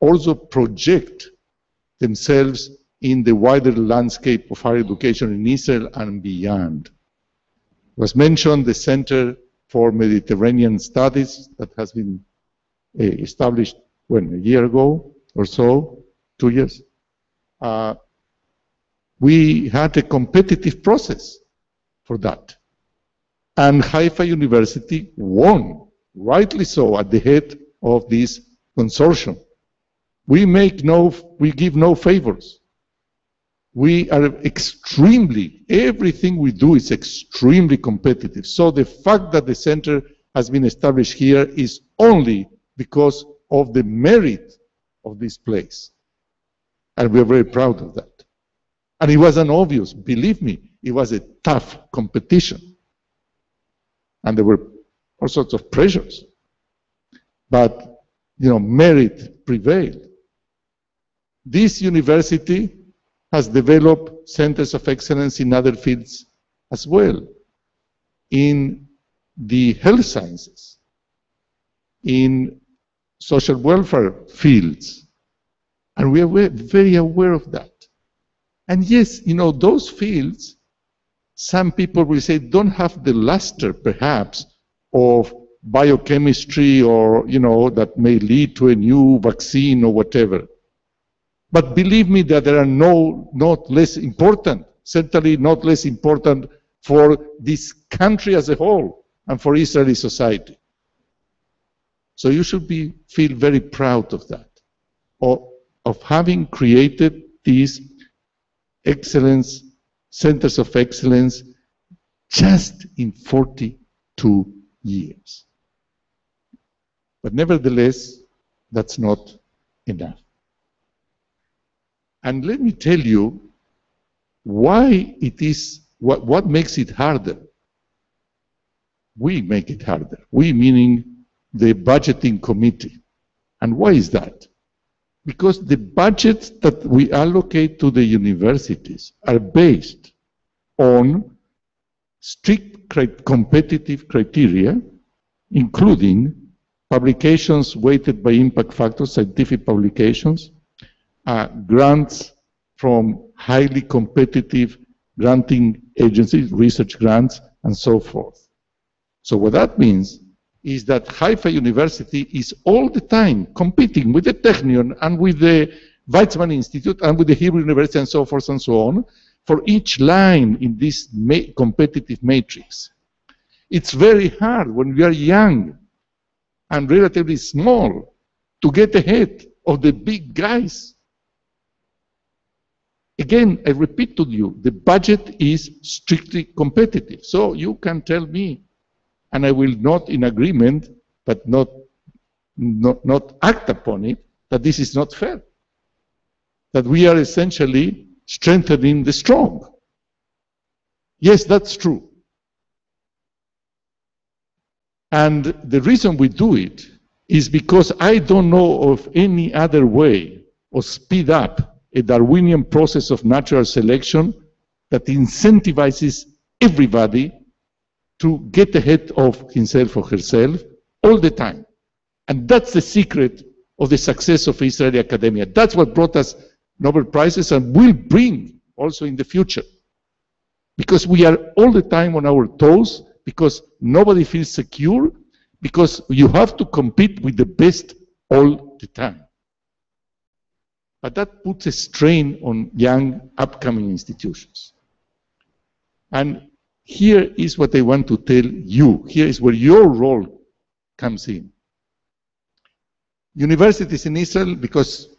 Speaker 15: also project themselves in the wider landscape of higher education in Israel and beyond. It was mentioned the Center for Mediterranean Studies that has been established, when, a year ago or so, 2 years. We had a competitive process for that. And Haifa University won, rightly so, at the head of this consortium. We give no favors. We are everything we do is extremely competitive. So the fact that the center has been established here is only because of the merit of this place. And we're very proud of that. And it wasn't obvious, believe me, it was a tough competition. And there were all sorts of pressures. But, merit prevailed. This university has developed centers of excellence in other fields as well. In the health sciences, in social welfare fields. And we are very aware of that. And yes, those fields, some people will say, don't have the luster, perhaps, of biochemistry or, that may lead to a new vaccine or whatever. But believe me that there are not less important, certainly not less important for this country as a whole and for Israeli society. So you should feel very proud of that, of having created these centers of excellence just in 42 years. But nevertheless, that's not enough. And let me tell you why it is, what makes it harder. We make it harder. We meaning the budgeting committee. And why is that? Because the budgets that we allocate to the universities are based on strict competitive criteria, including publications weighted by impact factors, scientific publications, grants from highly competitive granting agencies, research grants, and so forth. So what that means is that Haifa University is all the time competing with the Technion and with the Weizmann Institute and with the Hebrew University and so forth and so on for each line in this competitive matrix. It's very hard when we are young and relatively small to get ahead of the big guys. Again, I repeat to you, the budget is strictly competitive. So you can tell me, and I will not in agreement, but not act upon it, that this is not fair. That we are essentially strengthening the strong. Yes, that's true. And the reason we do it is because I don't know of any other way of speed up a Darwinian process of natural selection that incentivizes everybody to get ahead of himself or herself all the time. And that's the secret of the success of Israeli academia. That's what brought us Nobel Prizes and will bring also in the future. Because we are all the time on our toes, because nobody feels secure, because you have to compete with the best all the time. But that puts a strain on young, upcoming institutions. And here is what I want to tell you. Here is where your role comes in. Universities in Israel, because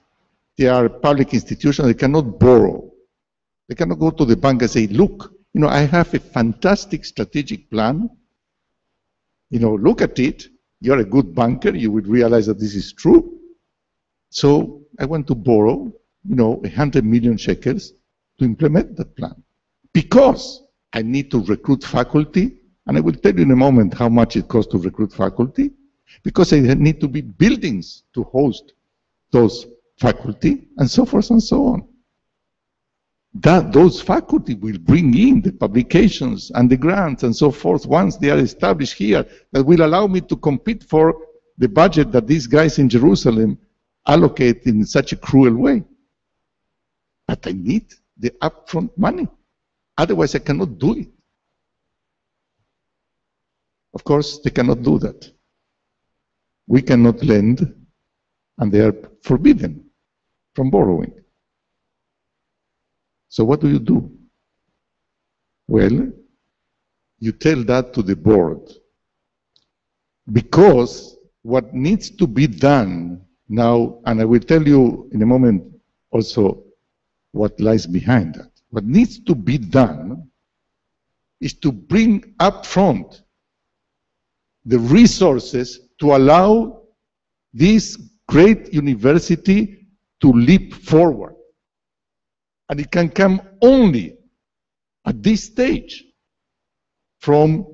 Speaker 15: they are public institutions, they cannot borrow. They cannot go to the bank and say, look, you know, I have a fantastic strategic plan. You know, look at it. You're a good banker. You would realize that this is true. So I want to borrow, you know, 100 million shekels to implement that plan. Because I need to recruit faculty, and I will tell you in a moment how much it costs to recruit faculty, because I need to be buildings to host those faculty, and so forth and so on. Those faculty will bring in the publications and the grants and so forth once they are established here, that will allow me to compete for the budget that these guys in Jerusalem allocate in such a cruel way. But I need the upfront money. Otherwise, I cannot do it. Of course, they cannot do that. We cannot lend, and they are forbidden from borrowing. So what do? Well, you tell that to the board. Because what needs to be done now, and I will tell you in a moment also what lies behind that. What needs to be done is to bring up front the resources to allow this great university to leap forward. And it can come only at this stage from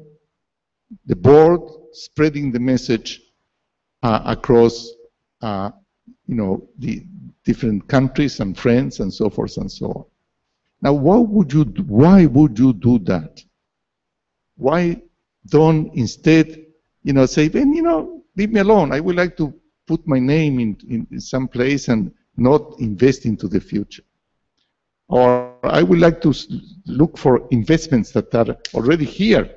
Speaker 15: the board spreading the message across you know, the different countries and friends and so forth and so on. Now, why would you do that? Why don't instead, you know, say, then, you know, leave me alone. I would like to put my name in some place and not invest into the future. Or I would like to look for investments that are already here,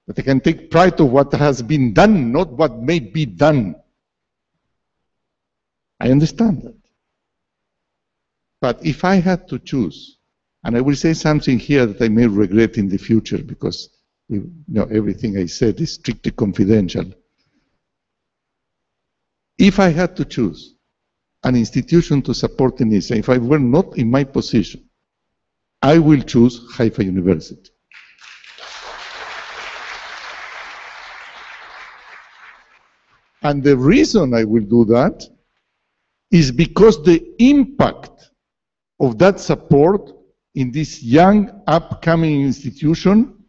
Speaker 15: that I can take pride of what has been done, not what may be done. I understand that. But if I had to choose, and I will say something here that I may regret in the future because you know, everything I said is strictly confidential. If I had to choose an institution to support in Israel, if I were not in my position, I will choose Haifa University. And the reason I will do that is because the impact of that support in this young, upcoming institution,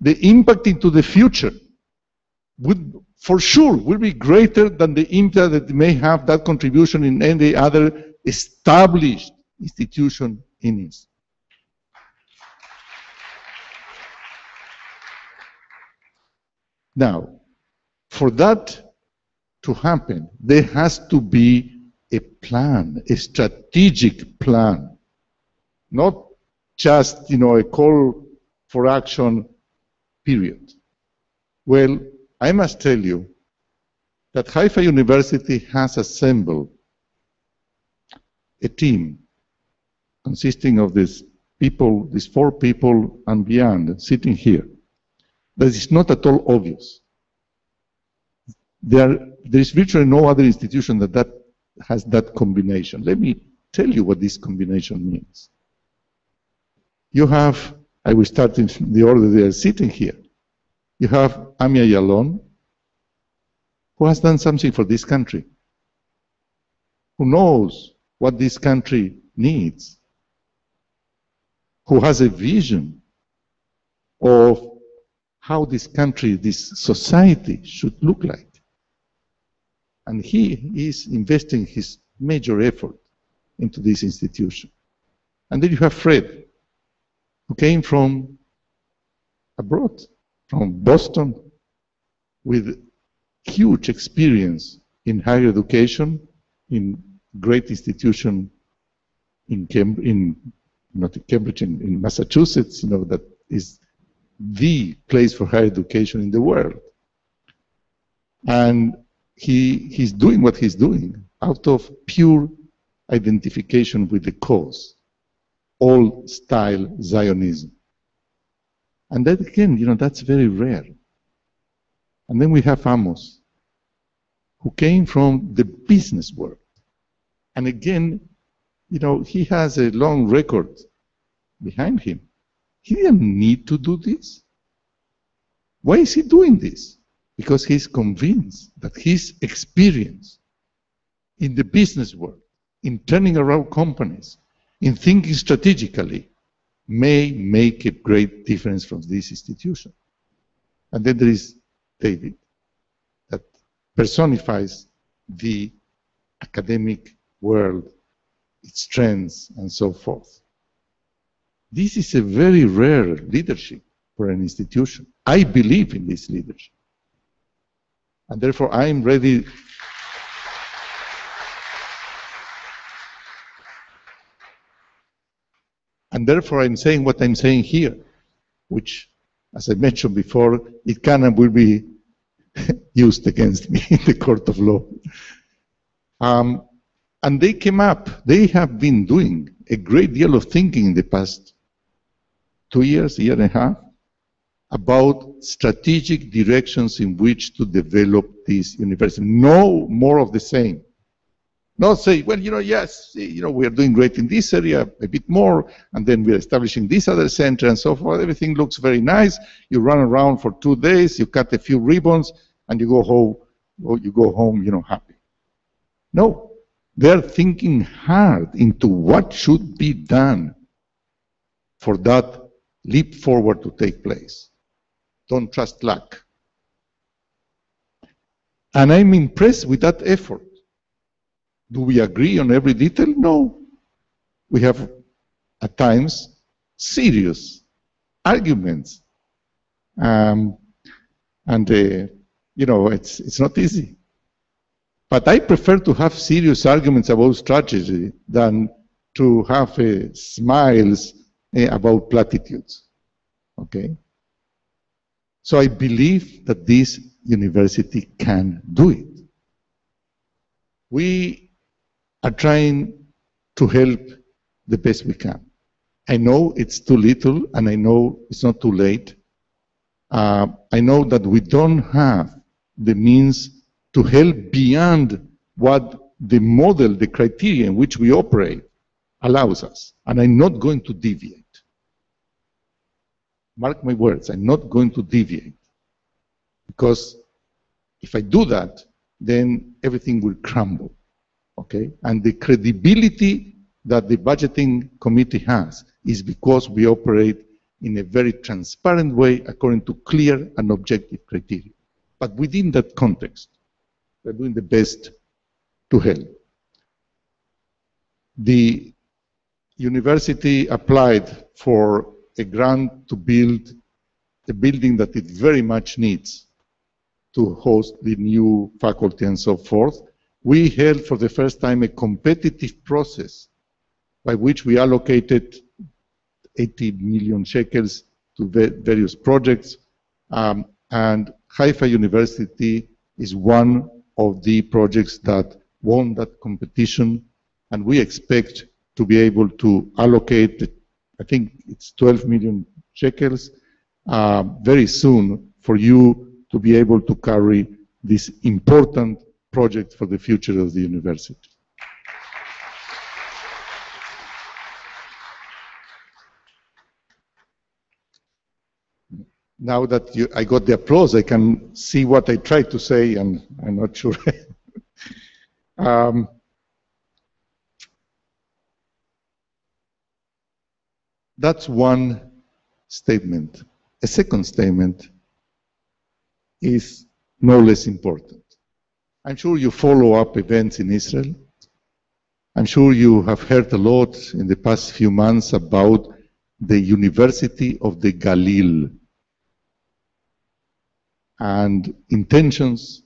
Speaker 15: the impact into the future would, for sure, will be greater than the impact that may have that contribution in any other established institution in Israel. Now, for that to happen, there has to be a plan, a strategic plan, not just, you know, a call for action, period. Well, I must tell you that Haifa University has assembled a team consisting of these people, these 4 people and beyond, sitting here. That is not at all obvious. There is virtually no other institution that has that combination. Let me tell you what this combination means. You have, I will start in the order they are sitting here. You have Ami Ayalon, who has done something for this country, who knows what this country needs, who has a vision of how this country, this society should look like. And he is investing his major effort into this institution. And then you have Fred, who came from abroad, from Boston, with huge experience in higher education, in great institution in Massachusetts, you know, that is the place for higher education in the world. And he's doing what he's doing out of pure identification with the cause, old style Zionism. And that again, that's very rare. And then we have Amos, who came from the business world. And again, he has a long record behind him. He didn't need to do this. Why is he doing this? Because he's convinced that his experience in the business world, in turning around companies, in thinking strategically, may make a great difference from this institution. And then there is David, that personifies the academic world, its trends, and so forth. This is a very rare leadership for an institution. I believe in this leadership. And therefore, I'm ready. And therefore, I'm saying what I'm saying here, which, as I mentioned before, it can and will be used against me in the court of law. And they came up, they have been doing a great deal of thinking in the past 2 years, year and a half, about strategic directions in which to develop this university. No more of the same. Not say, well, yes, we are doing great in this area, a bit more, and then we're establishing this other center and so forth. Everything looks very nice. You run around for 2 days, you cut a few ribbons, and you go home, happy. No, they're thinking hard into what should be done for that leap forward to take place. Don't trust luck. And I'm impressed with that effort. Do we agree on every detail? No. We have, at times, serious arguments. It's not easy. But I prefer to have serious arguments about strategy than to have smiles about platitudes. Okay? So I believe that this university can do it. We are trying to help the best we can. I know it's too little, and I know it's not too late. I know that we don't have the means to help beyond what the model, the criteria in which we operate allows us. And I'm not going to deviate. Mark my words, I'm not going to deviate. Because if I do that, then everything will crumble. Okay? And the credibility that the budgeting committee has is because we operate in a very transparent way according to clear and objective criteria. But within that context, we're doing the best to help. The university applied for a grant to build a building that it very much needs to host the new faculty and so forth. We held for the first time a competitive process by which we allocated 80 million shekels to various projects, and Haifa University is one of the projects that won that competition, and we expect to be able to allocate, I think it's 12 million shekels, very soon for you to be able to carry this important project for the future of the university. Now that I got the applause, I can see what I tried to say, and I'm not sure. That's one statement. A second statement is no less important. I'm sure you follow up events in Israel. I'm sure you have heard a lot in the past few months about the University of the Galil, and intentions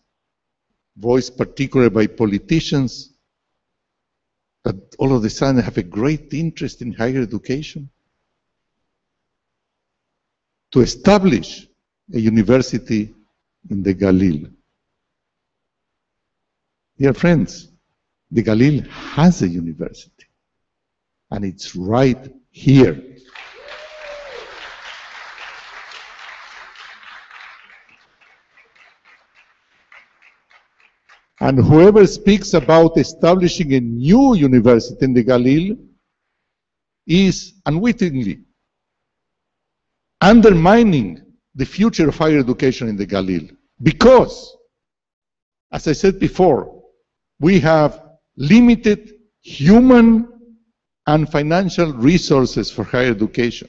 Speaker 15: voiced particularly by politicians that all of a sudden have a great interest in higher education, to establish a university in the Galil. Dear friends, the Galil has a university, and it's right here. And whoever speaks about establishing a new university in the Galil is unwittingly undermining the future of higher education in the Galil. Because, as I said before, we have limited human and financial resources for higher education.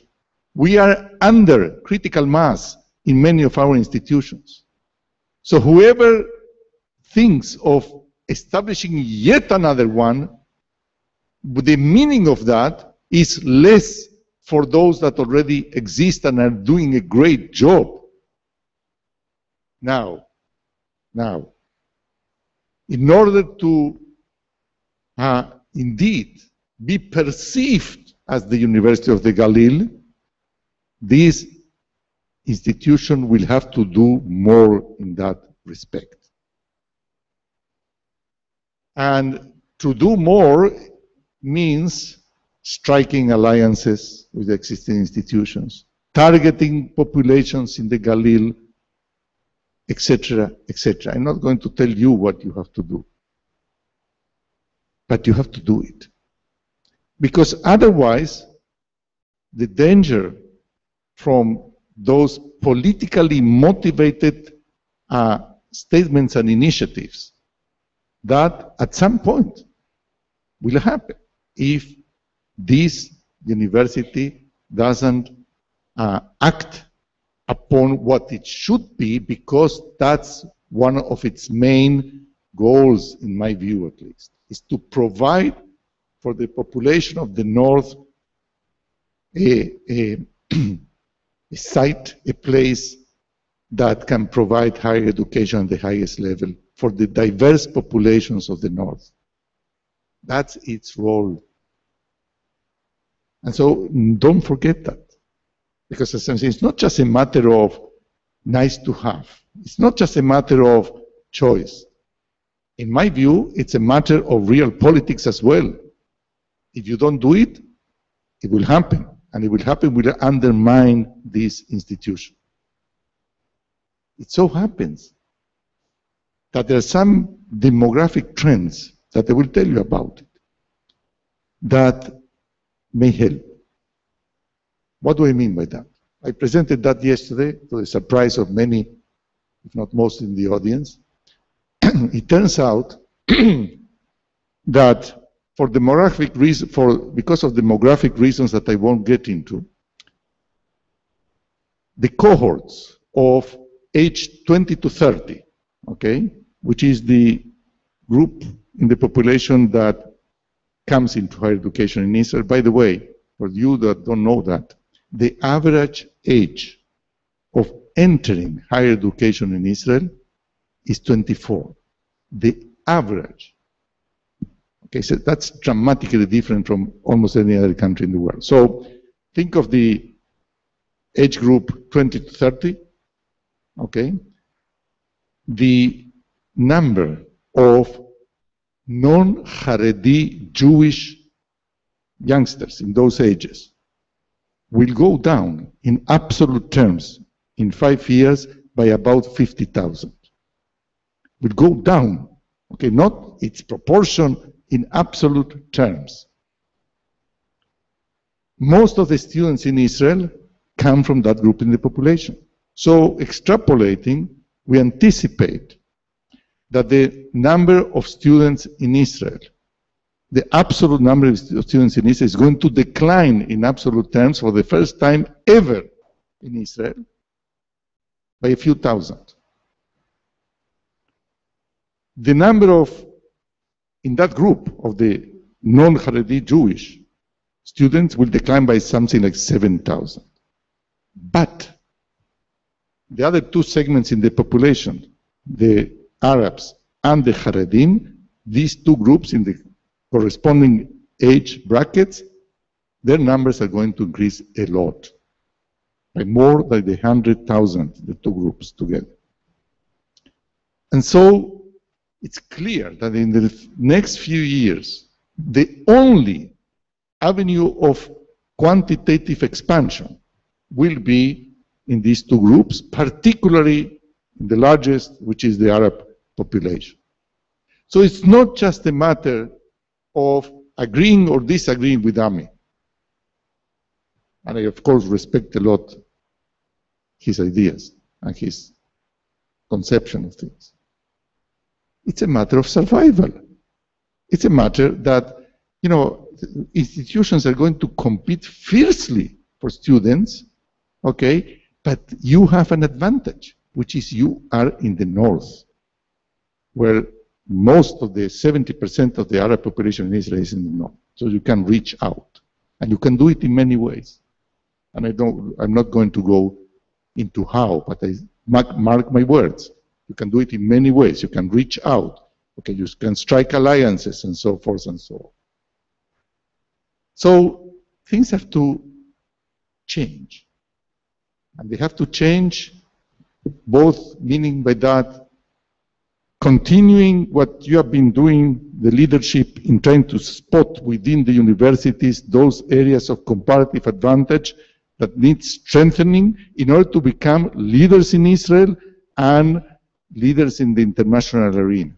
Speaker 15: We are under critical mass in many of our institutions. So whoever thinks of establishing yet another one, the meaning of that is less for those that already exist and are doing a great job. Now, in order to indeed be perceived as the University of the Galil, this institution will have to do more in that respect. And to do more means striking alliances with existing institutions, targeting populations in the Galil, etc., etc. I'm not going to tell you what you have to do, but you have to do it. Because otherwise, the danger from those politically motivated statements and initiatives that at some point will happen if this university doesn't act upon what it should be, because that's one of its main goals, in my view at least, is to provide for the population of the North a site, a place that can provide higher education at the highest level for the diverse populations of the North. That's its role. And so don't forget that. Because as I'm saying, it's not just a matter of nice to have. It's not just a matter of choice. In my view, it's a matter of real politics as well. If you don't do it, it will happen. And it will happen, will undermine this institution. It so happens that there are some demographic trends that I will tell you about it, that may help. What do I mean by that? I presented that yesterday to the surprise of many, if not most in the audience. It turns out that for demographic reasons, because of demographic reasons that I won't get into, the cohorts of age 20 to 30, okay, which is the group in the population that comes into higher education in Israel. By the way, for you that don't know that, the average age of entering higher education in Israel is 24. The average. Okay, so that's dramatically different from almost any other country in the world. So think of the age group 20 to 30, okay? The number of non-Haredi Jewish youngsters in those ages will go down in absolute terms in 5 years by about 50,000. Will go down, okay, not its proportion, in absolute terms. Most of the students in Israel come from that group in the population. So extrapolating, we anticipate that the number of students in Israel, the absolute number of students in Israel is going to decline in absolute terms for the first time ever in Israel by a few thousand. The number of, in that group of the non-Haredi Jewish students will decline by something like 7,000. But the other two segments in the population, the Arabs and the Haredim, these two groups in the corresponding age brackets, their numbers are going to increase a lot, by more than the 100,000, the two groups together. And so it's clear that in the next few years, the only avenue of quantitative expansion will be in these two groups, particularly in the largest, which is the Arab population. So it's not just a matter of agreeing or disagreeing with Ami. And I, of course, respect a lot his ideas and his conception of things. It's a matter of survival. It's a matter that, you know, institutions are going to compete fiercely for students, okay, but you have an advantage, which is you are in the north, where most of the 70% of the Arab population in Israel is in the north. So you can reach out, and you can do it in many ways. And I'm not going to go into how, but I mark my words. You can do it in many ways. You can reach out. Okay, you can strike alliances and so forth and so on. So things have to change. And they have to change both, meaning by that, continuing what you have been doing, the leadership in trying to spot within the universities those areas of comparative advantage that need strengthening in order to become leaders in Israel and leaders in the international arena.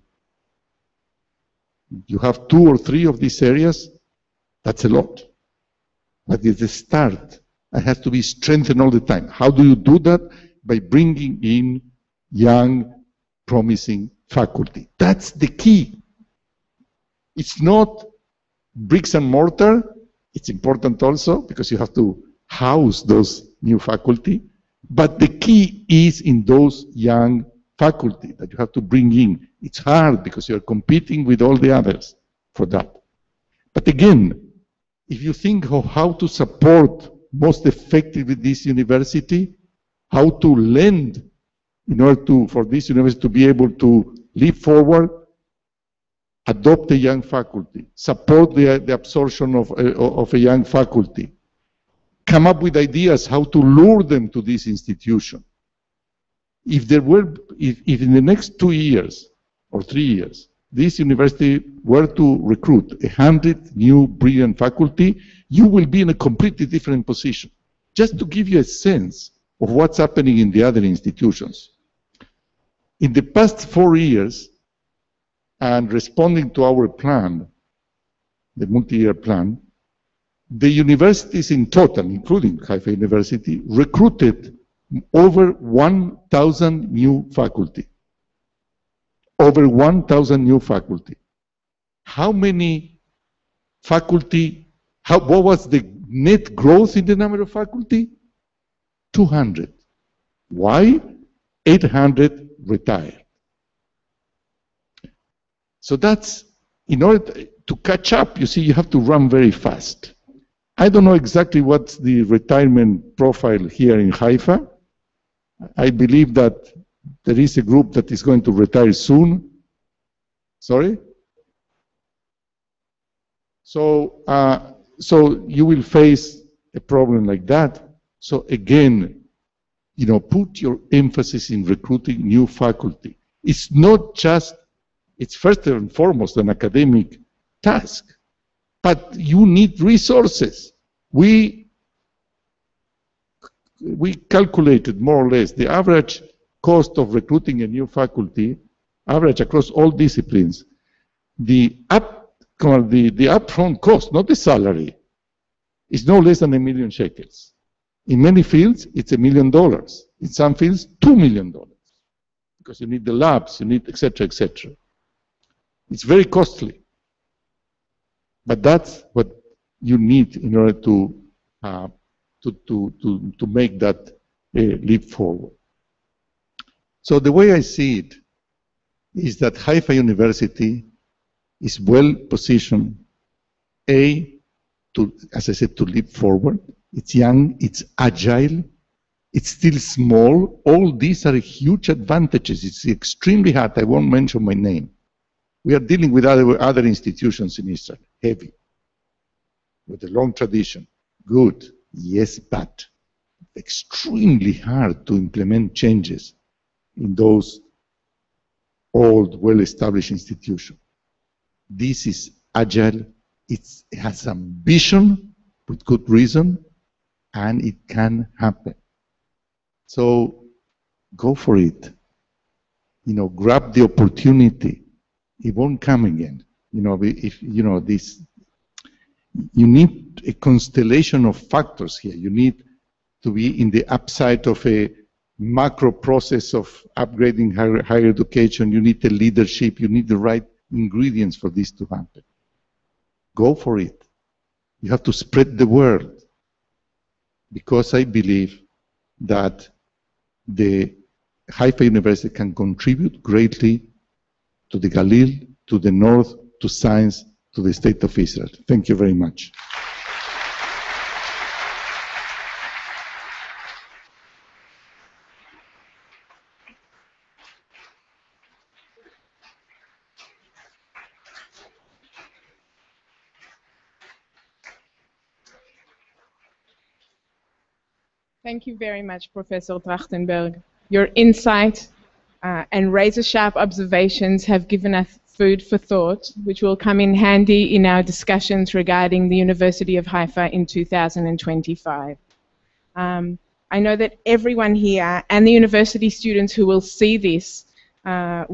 Speaker 15: You have 2 or 3 of these areas, that's a lot. But it's a start. It has to be strengthened all the time. How do you do that? By bringing in young, promising faculty. That's the key. It's not bricks and mortar. It's important also because you have to house those new faculty. But the key is in those young faculty that you have to bring in. It's hard because you're competing with all the others for that. But again, if you think of how to support most effectively this university, how to lend in order for this university to be able to leap forward, adopt a young faculty, support the absorption of a young faculty, come up with ideas how to lure them to this institution. If in the next 2 years or 3 years, this university were to recruit 100 new brilliant faculty, you will be in a completely different position. Just to give you a sense of what's happening in the other institutions. In the past 4 years, and responding to our plan, the multi-year plan, the universities in total, including Haifa University, recruited over 1,000 new faculty. Over 1,000 new faculty. How many faculty, what was the net growth in the number of faculty? 200. Why? 800 retired. So that's, in order to catch up, you see, you have to run very fast. I don't know exactly what's the retirement profile here in Haifa. I believe that there is a group that is going to retire soon. Sorry? So you will face a problem like that. So again, you know, put your emphasis in recruiting new faculty. It's not just, it's first and foremost an academic task, but you need resources. We calculated more or less the average cost of recruiting a new faculty, average across all disciplines. The upfront cost, not the salary, is no less than $1 million shekels. In many fields, it's $1 million. In some fields, $2 million. Because you need the labs, you need, etc., etc. It's very costly. But that's what you need in order to make that leap forward. So the way I see it is that Haifa University is well positioned, as I said, to leap forward. It's young, it's agile, it's still small. All these are huge advantages. It's extremely hard. I won't mention my name. We are dealing with other institutions in Israel, heavy, with a long tradition. Good, yes, but extremely hard to implement changes in those old, well-established institution. This is agile, it has ambition with good reason, and it can happen. So go for it. You know, grab the opportunity. It won't come again. You know, if you know this, you need a constellation of factors here. You need to be in the upside of a macro process of upgrading higher education. You need the leadership. You need the right ingredients for this to happen. Go for it. You have to spread the word, because I believe that the Haifa University can contribute greatly to the Galil, to the North, to science, to the State of Israel. Thank you very much.
Speaker 1: Thank you very much, Professor Trachtenberg. Your insight and razor-sharp observations have given us food for thought, which will come in handy in our discussions regarding the University of Haifa in 2025. I know that everyone here and the university students who will see this are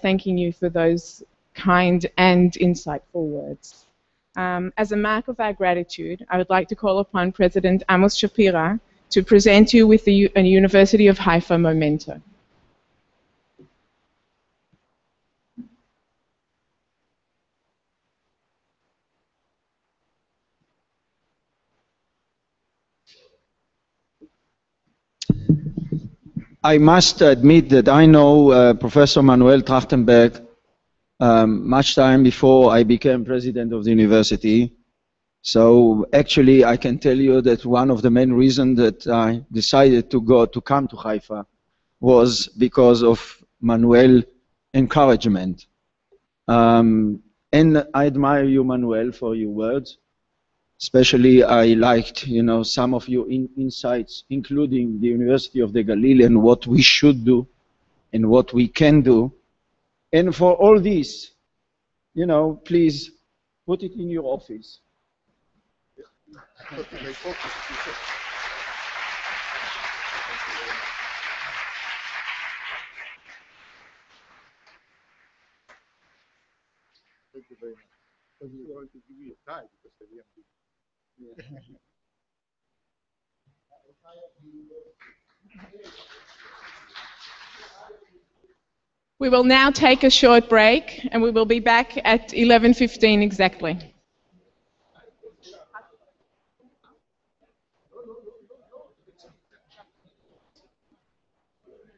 Speaker 1: thanking you for those kind and insightful words. As a mark of our gratitude, I would like to call upon President Amos Shapira to present you with a University of Haifa memento.
Speaker 16: I must admit that I know Professor Manuel Trachtenberg much time before I became president of the university. So actually I can tell you that one of the main reasons that I decided to come to Haifa was because of Manuel's encouragement. And I admire you, Manuel, for your words. Especially I liked, you know, some of your insights, including the University of the Galil and what we should do and what we can do. And for all this, you know, please put it in your office.
Speaker 15: Thank you very much. Because you want to give me a tie because I didn't.
Speaker 1: We will now take a short break and we will be back at 11:15 exactly.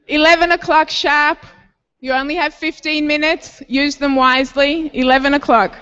Speaker 1: $11 sharp. You only have 15 minutes. Use them wisely. 11 o'clock.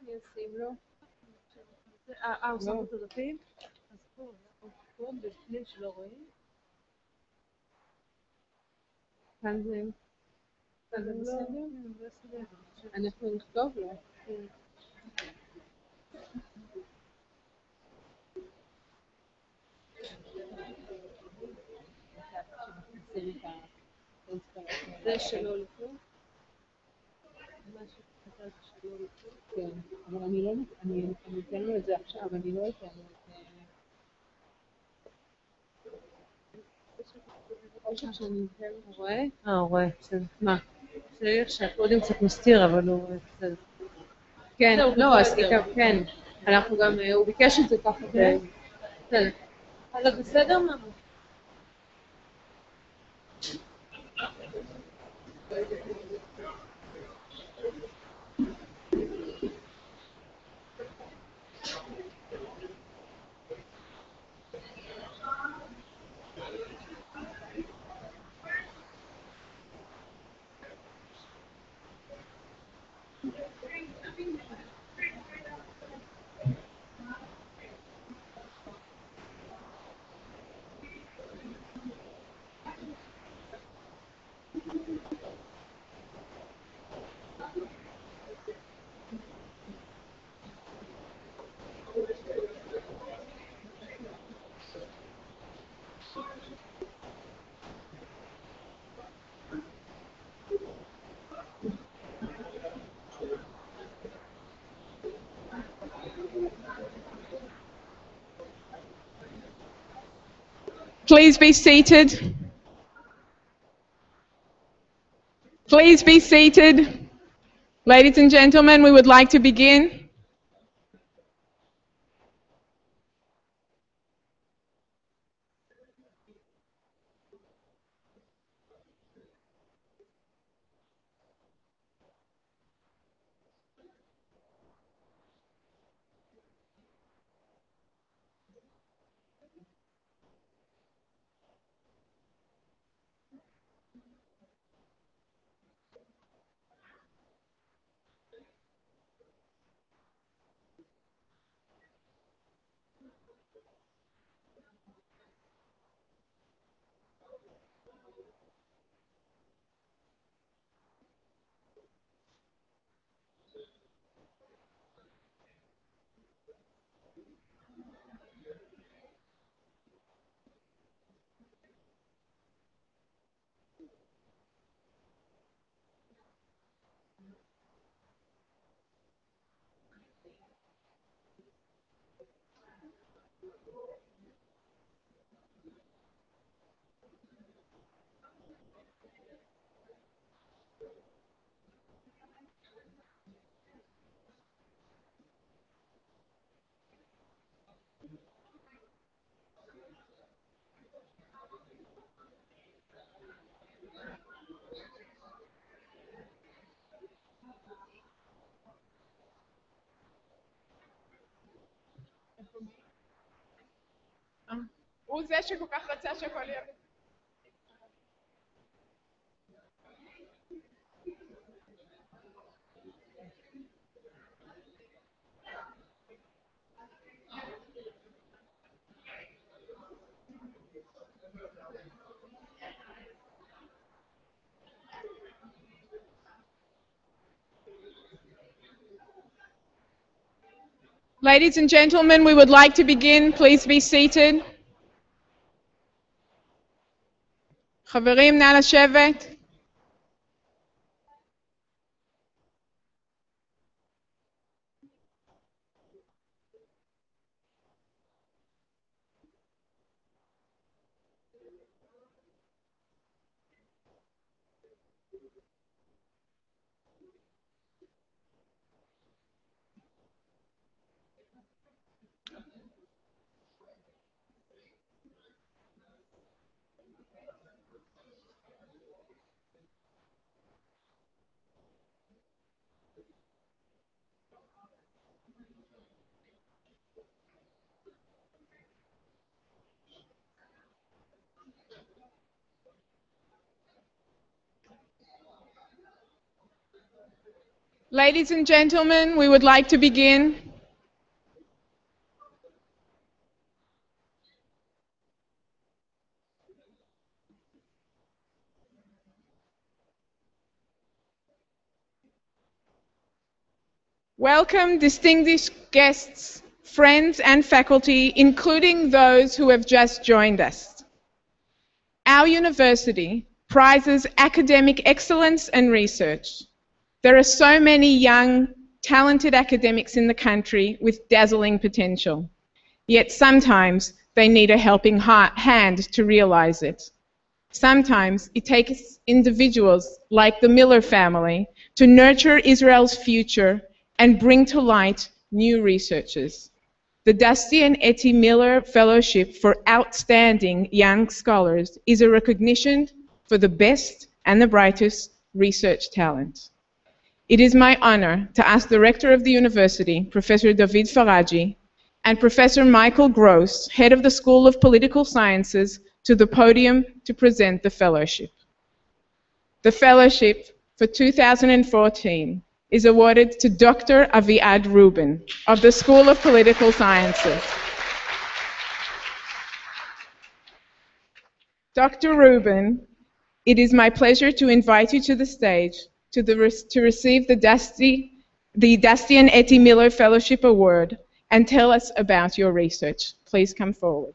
Speaker 17: אני אשים לו? הוא שם אותו דפים? אז פה בפנים שלא רואים. כאן זה בסדר? אנחנו נכתוב לו. זה שלא לפני? משהו כתב שלא לפני? כן, אבל אני לא, אני אתן לו את זה עכשיו, אני לא אתן לו את זה. שאני אתן לו, רואה? הוא רואה, בסדר. מה? צריך שהקודם קצת מסתיר, אבל הוא בסדר. כן, לא, אז כן, אנחנו גם, הוא ביקש את זה ככה. בסדר. אז בסדר מה?
Speaker 1: Please be seated. Please be seated. Ladies and gentlemen, we would like to begin. הוא זה שכל כך רצה שהכל יהיה... Ladies and gentlemen, we would like to begin. Please be seated. חברים, נא לשבת. Ladies and gentlemen, we would like to begin. Welcome, distinguished guests, friends and faculty, including those who have just joined us. Our university prizes academic excellence and research. There are so many young, talented academics in the country with dazzling potential. Yet sometimes they need a helping hand to realize it. Sometimes it takes individuals like the Miller family to nurture Israel's future and bring to light new researchers. The Dusty and Etty Miller Fellowship for Outstanding Young Scholars is a recognition for the best and the brightest research talent. It is my honor to ask the Rector of the University, Professor David Faraji, and Professor Michael Gross, Head of the School of Political Sciences, to the podium to present the fellowship. The fellowship for 2014 is awarded to Dr. Aviad Rubin of the School of Political Sciences. Dr. Rubin, it is my pleasure to invite you to the stage to receive the Dusty and Etty Miller Fellowship Award and tell us about your research. Please come forward.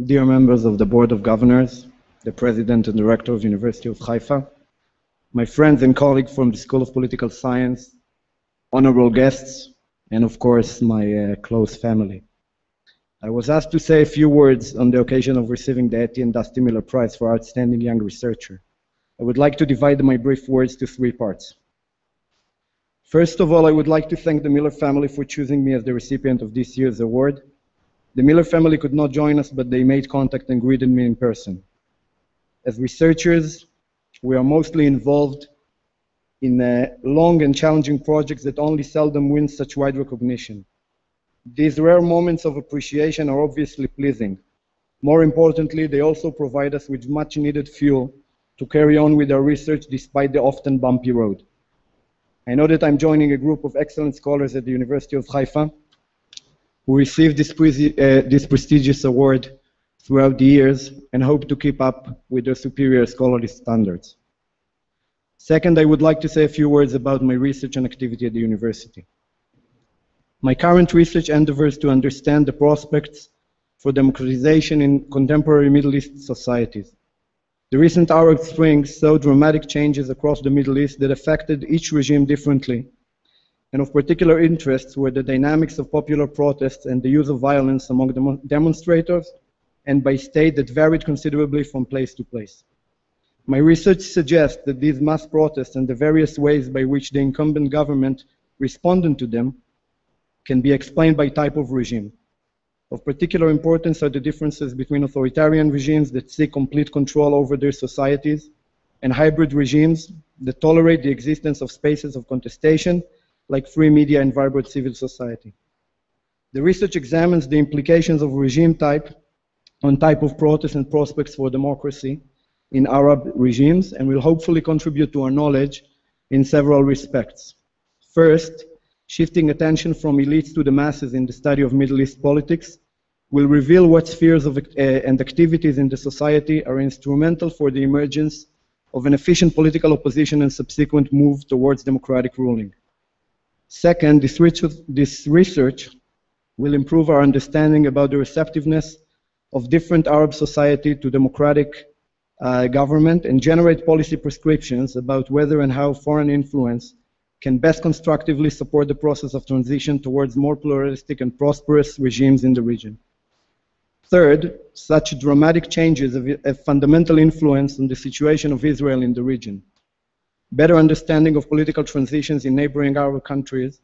Speaker 18: Dear members of the Board of Governors, the President and Director of University of Haifa, my friends and colleagues from the School of Political Science, honorable guests, and of course my close family. I was asked to say a few words on the occasion of receiving the Etty and Dusty Miller Prize for Outstanding Young Researcher. I would like to divide my brief words to three parts. First of all, I would like to thank the Miller family for choosing me as the recipient of this year's award. The Miller family could not join us, but they made contact and greeted me in person. As researchers, we are mostly involved in long and challenging projects that only seldom win such wide recognition. These rare moments of appreciation are obviously pleasing. More importantly, they also provide us with much needed fuel to carry on with our research despite the often bumpy road. I know that I'm joining a group of excellent scholars at the University of Haifa who received this prestigious award throughout the years and hope to keep up with their superior scholarly standards. Second, I would like to say a few words about my research and activity at the university. My current research endeavors to understand the prospects for democratization in contemporary Middle East societies. The recent Arab Spring saw dramatic changes across the Middle East that affected each regime differently and of particular interest were the dynamics of popular protests and the use of violence among demonstrators and by state that varied considerably from place to place. My research suggests that these mass protests and the various ways by which the incumbent government responded to them can be explained by type of regime. Of particular importance are the differences between authoritarian regimes that seek complete control over their societies and hybrid regimes that tolerate the existence of spaces of contestation like free media and vibrant civil society. The research examines the implications of regime type on type of protest and prospects for democracy in Arab regimes and will hopefully contribute to our knowledge in several respects. First, shifting attention from elites to the masses in the study of Middle East politics will reveal what spheres of, and activities in the society are instrumental for the emergence of an efficient political opposition and subsequent move towards democratic ruling. Second, this research will improve our understanding about the receptiveness of different Arab society to democratic government and generate policy prescriptions about whether and how foreign influence can best constructively support the process of transition towards more pluralistic and prosperous regimes in the region. Third, such dramatic changes have a fundamental influence on the situation of Israel in the region. Better understanding of political transitions in neighboring Arab countries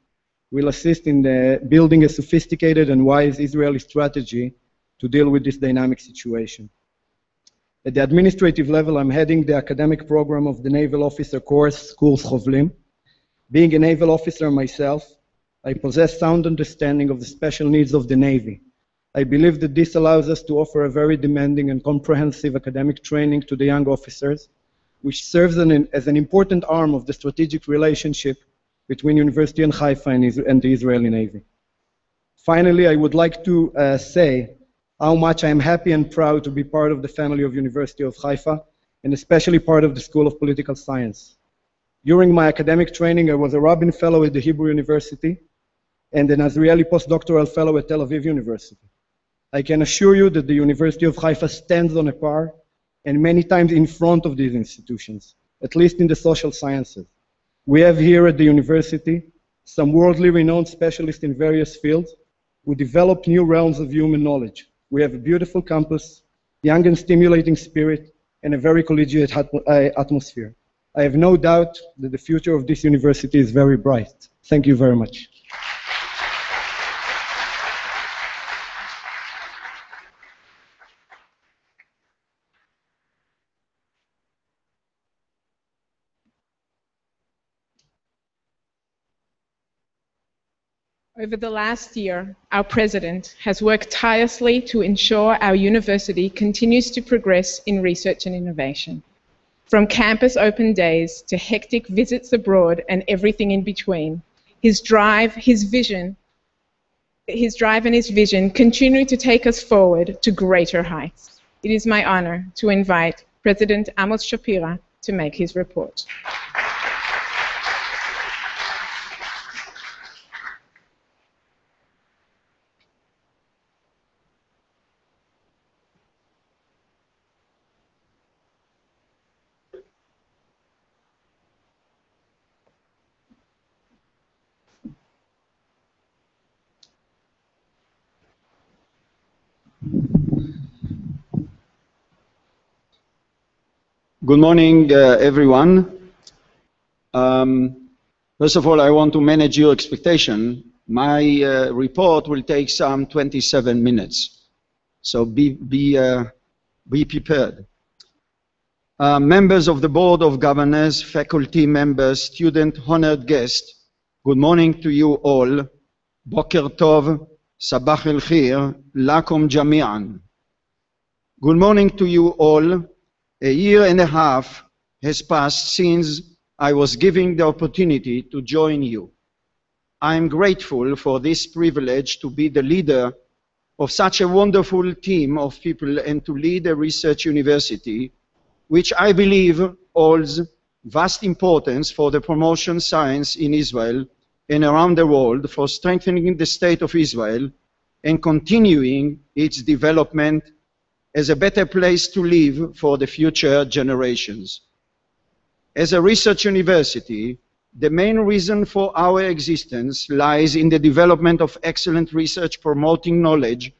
Speaker 18: will assist in building a sophisticated and wise Israeli strategy to deal with this dynamic situation. At the administrative level, I'm heading the academic program of the Naval Officer Course, Schools Chovlim. Being a naval officer myself, I possess sound understanding of the special needs of the Navy. I believe that this allows us to offer a very demanding and comprehensive academic training to the young officers, which serves as an important arm of the strategic relationship between University of Haifa and the Israeli Navy. Finally, I would like to say how much I am happy and proud to be part of the family of University of Haifa, and especially part of the School of Political Science. During my academic training, I was a Rabin Fellow at the Hebrew University and an Azrieli Postdoctoral Fellow at Tel Aviv University. I can assure you that the University of Haifa stands on a par and many times in front of these institutions, at least in the social sciences. We have here at the university some worldly renowned specialists in various fields who develop new realms of human knowledge. We have a beautiful campus, young and stimulating spirit, and a very collegiate atmosphere. I have no doubt that the future of this university is very bright. Thank you very much.
Speaker 1: Over the last year, our president has worked tirelessly to ensure our university continues to progress in research and innovation. From campus open days to hectic visits abroad and everything in between, his drive and his vision continue to take us forward to greater heights. It is my honor to invite President Amos Shapira to make his report.
Speaker 16: Good morning, everyone. First of all, I want to manage your expectation. My report will take some 27 minutes, so be prepared. Members of the Board of Governors, faculty members, student, honored guests, good morning to you all. Boker Tov, Sabah el Khir, Lakum Jami'an. Good morning to you all. A year and a half has passed since I was given the opportunity to join you. I am grateful for this privilege to be the leader of such a wonderful team of people and to lead a research university, which I believe holds vast importance for the promotion of science in Israel and around the world, for strengthening the state of Israel and continuing its development as a better place to live for the future generations. As a research university, The main reason for our existence lies in the development of excellent research promoting knowledge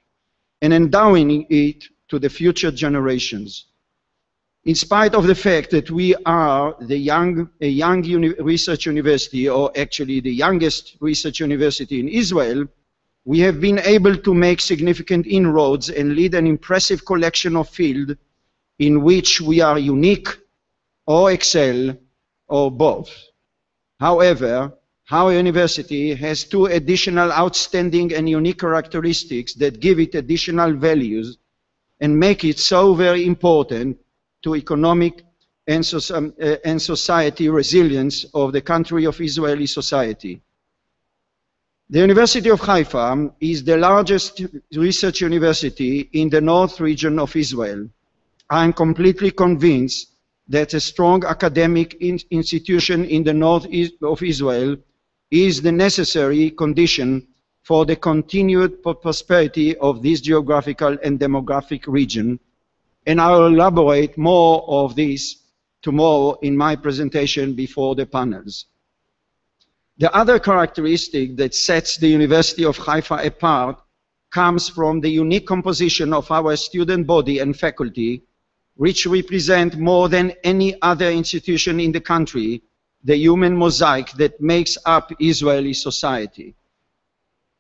Speaker 16: and endowing it to the future generations. In spite of the fact that we are a young research university, or actually the youngest research university in Israel, we have been able to make significant inroads and lead an impressive collection of fields in which we are unique or excel or both. However, our university has two additional outstanding and unique characteristics that give it additional values and make it so very important to economic and society resilience of the country of Israeli society. The University of Haifa is the largest research university in the north region of Israel. I am completely convinced that a strong academic institution in the north of Israel is the necessary condition for the continued prosperity of this geographical and demographic region, and I will elaborate more of this tomorrow in my presentation before the panels. The other characteristic that sets the University of Haifa apart comes from the unique composition of our student body and faculty, which represent more than any other institution in the country, the human mosaic that makes up Israeli society.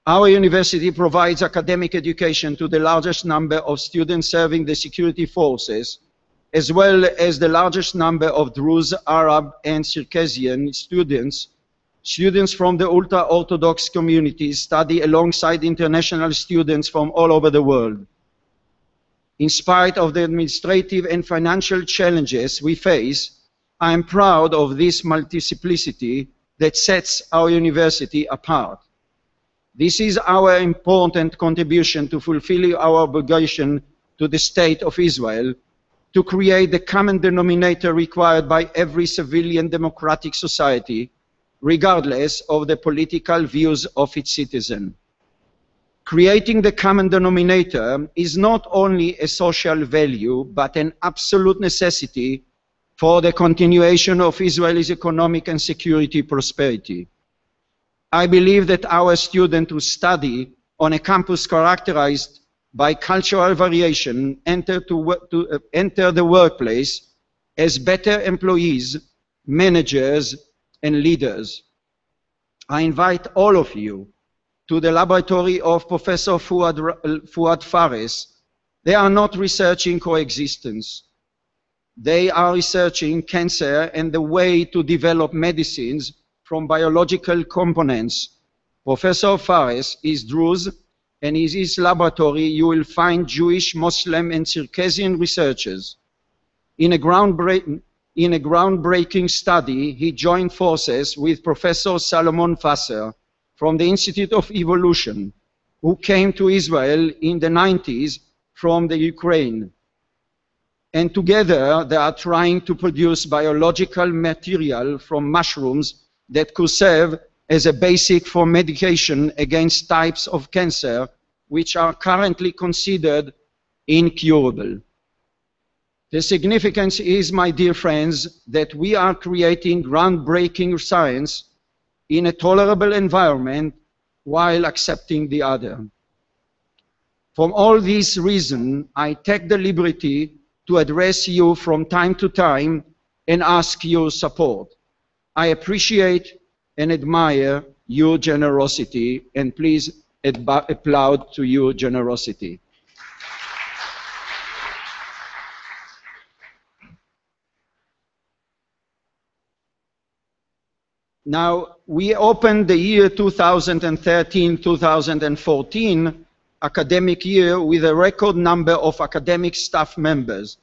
Speaker 16: Our university provides academic education to the largest number of students serving the security forces, as well as the largest number of Druze, Arab, and Circassian students. Students from the ultra-Orthodox communities study alongside international students from all over the world. In spite of the administrative and financial challenges we face, I am proud of this multiplicity that sets our university apart. This is our important contribution to fulfill our obligation to the State of Israel to create the common denominator required by every civilian democratic society, regardless of the political views of its citizens. Creating the common denominator is not only a social value, but an absolute necessity for the continuation of Israel's economic and security prosperity. I believe that our students who study on a campus characterized by cultural variation enter the workplace as better employees, managers, and leaders. I invite all of you to the laboratory of Professor Fouad Fares. They are not researching coexistence. They are researching cancer and the way to develop medicines from biological components. Professor Fares is Druze, and in his laboratory you will find Jewish, Muslim, and Circassian researchers. In a groundbreaking study, he joined forces with Professor Salomon Fasser from the Institute of Evolution, who came to Israel in the 90s from the Ukraine. And together they are trying to produce biological material from mushrooms that could serve as a basic for medication against types of cancer which are currently considered incurable. The significance is, my dear friends, that we are creating groundbreaking science in a tolerable environment while accepting the other. For all these reasons, I take the liberty to address you from time to time and ask your support. I appreciate and admire your generosity, and please applaud to your generosity. Now, we opened the year 2013-2014 academic year with a record number of academic staff members.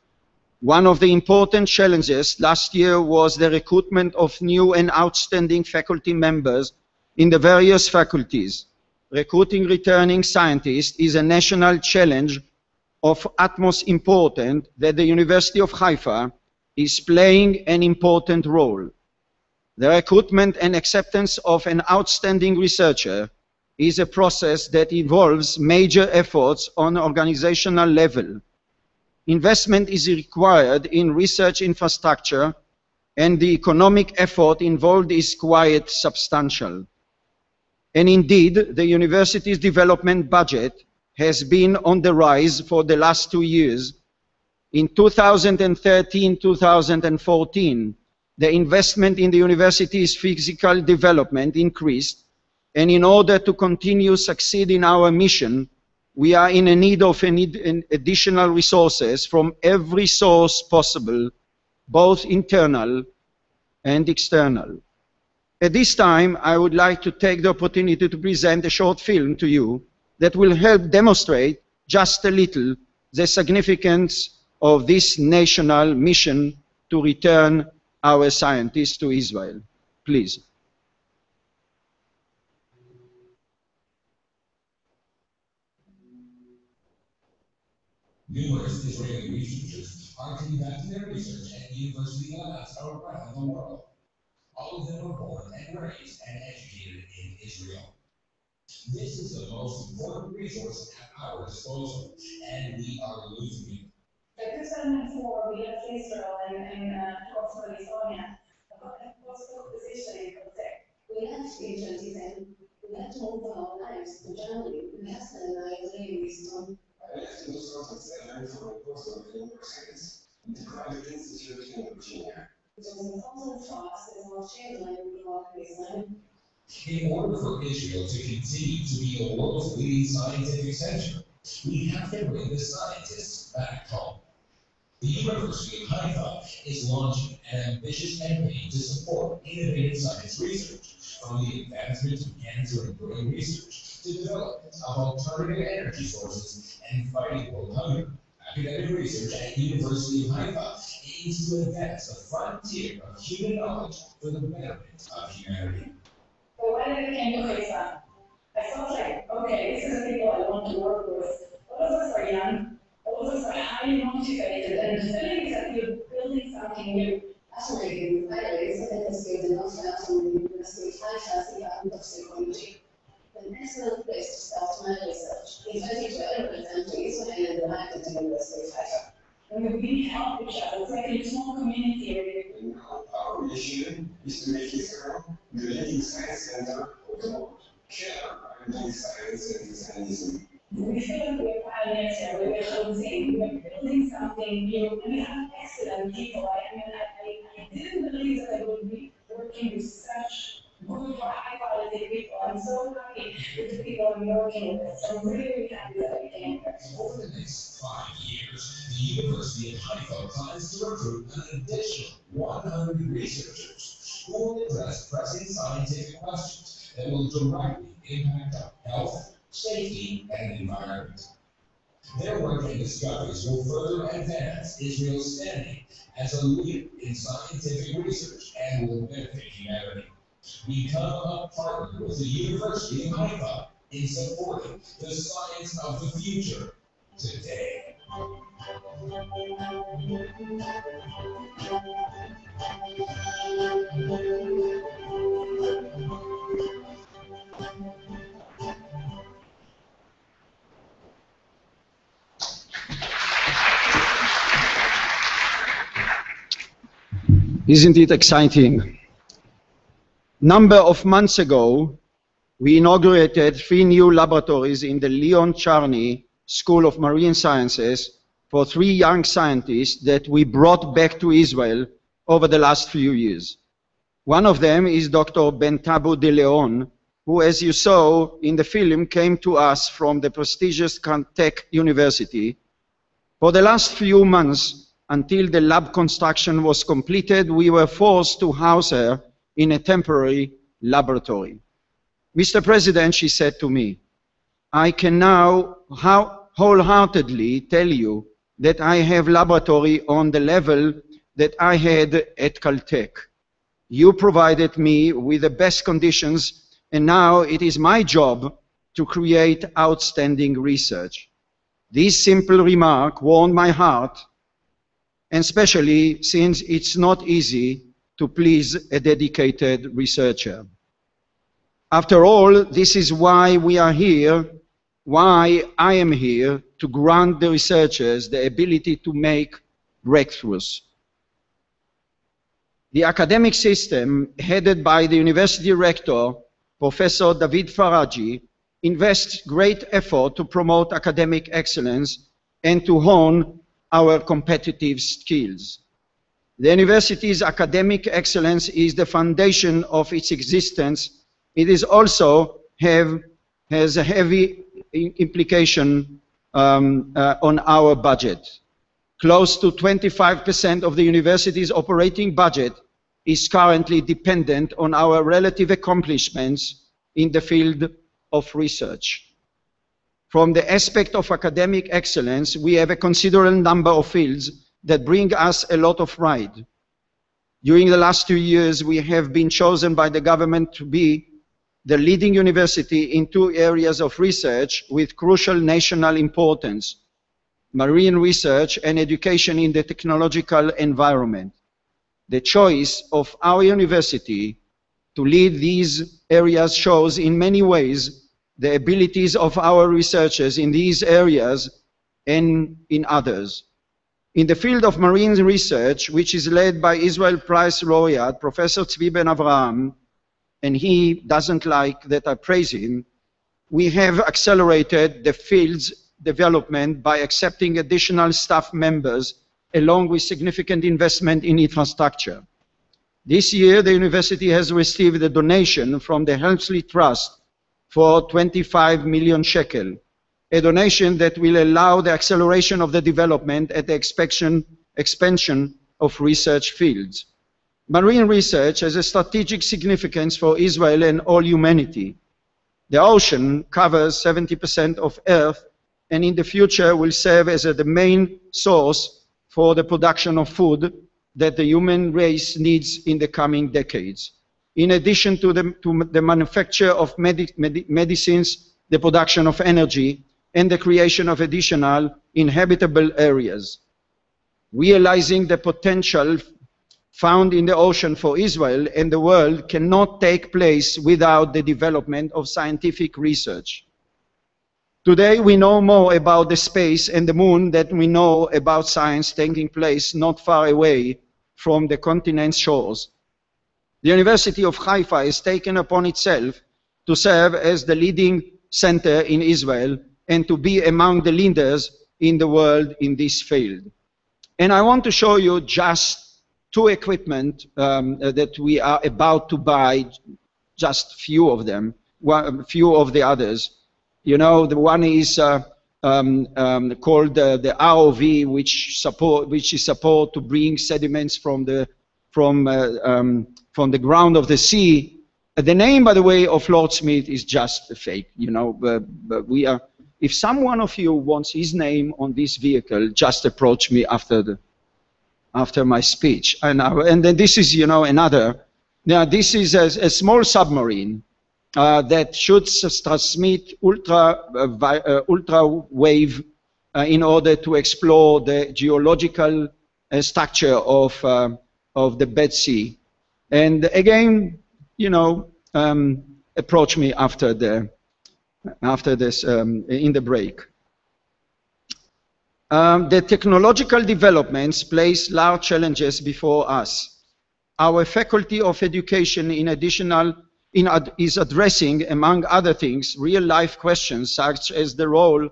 Speaker 16: One of the important challenges last year was the recruitment of new and outstanding faculty members in the various faculties. Recruiting returning scientists is a national challenge of utmost importance that the University of Haifa is playing an important role. The recruitment and acceptance of an outstanding researcher is a process that involves major efforts on an organizational level. Investment is required in research infrastructure, and the economic effort involved is quite substantial. And indeed, the university's development budget has been on the rise for the last 2 years. In 2013-2014, the investment in the university's physical development increased, and in order to continue succeed in our mission, we are in need of additional resources from every source possible, both internal and external. At this time, I would like to take the opportunity to present a short film to you that will help demonstrate just a little the significance of this national mission to return our scientists to Israel. Please.
Speaker 19: Numerous Israeli researchers are conducting their research at university labs around the world. All of them were born and raised and educated in Israel. This is the most important resource at our disposal, and we are losing it.
Speaker 20: In 2004, we left Israel and crossed California. What's the position in Caltech? We left in 2010. We had to move our lives to Germany. My husband and I live in Easton.
Speaker 19: I left in 2007 for a postdoc in science in the private institute in Virginia.
Speaker 20: It was important for us as our children grew up in Israel.
Speaker 19: In order for Israel to continue to be the world's leading scientific center, we have to bring the scientists back home. The University of Haifa is launching an ambitious campaign to support innovative science research, from the advancement of cancer and brain research to development of alternative energy sources and fighting world hunger. Academic research at University of Haifa aims to advance the frontier of human knowledge for the betterment of humanity.
Speaker 20: But when I came to Haifa, I felt like, okay, this is the people I want to work with. All of us are young, all of us are highly motivated, and the feeling is that you're building something new. Fascinating. By the way, second escape did not fly from the University of Haifa's Department of Psychology. An excellent place to start my research. In 2012, I returned to Israel and arrived at the University of Haifa. And we really help each other. It's like a small community area.
Speaker 19: Our mission is to make Israel the leading science center of the world. Share R&D science and scientism.
Speaker 20: We feel like we're pioneers here. We're closing, we're building something new, and we have excellent people. I didn't believe that I would be working with such good, high quality people. I'm so happy with the people I'm working with. So I'm really happy that I came here.
Speaker 19: Over the next 5 years, the University of Haifa plans to recruit an additional 100 researchers who will address pressing scientific questions that will directly impact our health, safety, and environment. Their work and discoveries will further advance Israel's standing as a leader in scientific research and will benefit humanity. Become a partner with the University of Haifa in supporting the science of the future today.
Speaker 16: Isn't it exciting? Number of months ago, we inaugurated 3 new laboratories in the Leon Charney School of Marine Sciences for 3 young scientists that we brought back to Israel over the last few years. One of them is Dr. Bentabu de Leon, who, as you saw in the film, came to us from the prestigious Caltech University. For the last few months, until the lab construction was completed, we were forced to house her in a temporary laboratory. Mr. President, she said to me, I can now wholeheartedly tell you that I have laboratory on the level that I had at Caltech. You provided me with the best conditions, and now it is my job to create outstanding research. This simple remark warmed my heart, and especially since it's not easy to please a dedicated researcher. After all, this is why we are here, why I am here, to grant the researchers the ability to make breakthroughs. The academic system, headed by the university rector, Professor David Faraji, invests great effort to promote academic excellence and to hone our competitive skills. The university's academic excellence is the foundation of its existence. It is also has a heavy implication on our budget. Close to 25% of the university's operating budget is currently dependent on our relative accomplishments in the field of research. From the aspect of academic excellence, we have a considerable number of fields that bring us a lot of pride. During the last 2 years, we have been chosen by the government to be the leading university in 2 areas of research with crucial national importance: marine research and education in the technological environment. The choice of our university to lead these areas shows in many ways the abilities of our researchers in these areas and in others. In the field of marine research, which is led by Israel Prize laureate Professor Tzvi Ben-Avraham, and he doesn't like that I praise him, we have accelerated the field's development by accepting additional staff members along with significant investment in infrastructure. This year, the university has received a donation from the Helmsley Trust for 25 million shekel, a donation that will allow the acceleration of the development and the expansion of research fields. Marine research has a strategic significance for Israel and all humanity. The ocean covers 70% of Earth and in the future will serve as the main source for the production of food that the human race needs in the coming decades. In addition to the manufacture of medicines, the production of energy, and the creation of additional inhabitable areas. Realizing the potential found in the ocean for Israel and the world cannot take place without the development of scientific research. Today we know more about the space and the moon than we know about science taking place not far away from the continent's shores. The University of Haifa has taken upon itself to serve as the leading center in Israel and to be among the leaders in the world in this field. And I want to show you just 2 equipment that we are about to buy, just few of them, few of the others. You know, the one is called the ROV, which is support to bring sediments from the ground of the sea. The name, by the way, of Lord Smith is just a fake. You know, but we are. If someone of you wants his name on this vehicle, just approach me after my speech. And then this is, you know, another. Now this is a small submarine that should transmit ultra wave in order to explore the geological structure of the Dead Sea. And again, you know, approach me after this in the break. The technological developments place large challenges before us. Our Faculty of Education is addressing, among other things, real-life questions such as the role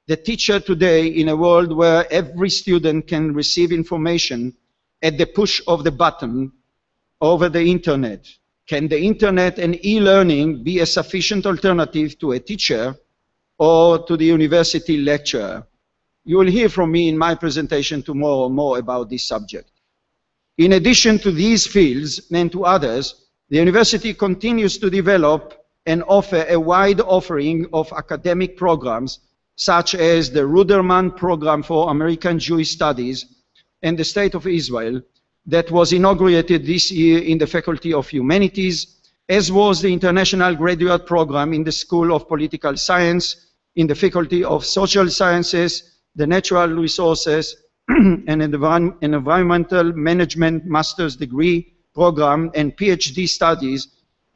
Speaker 16: the teacher today in a world where every student can receive information at the push of the button over the internet. Can the internet and e-learning be a sufficient alternative to a teacher or to the university lecturer? You will hear from me in my presentation tomorrow more about this subject. In addition to these fields and to others, the university continues to develop and offer a wide offering of academic programs such as the Ruderman Program for American Jewish Studies and the State of Israel that was inaugurated this year in the Faculty of Humanities, as was the International Graduate Program in the School of Political Science, in the Faculty of Social Sciences, the Natural Resources, and an Environmental Management Master's Degree Program and PhD studies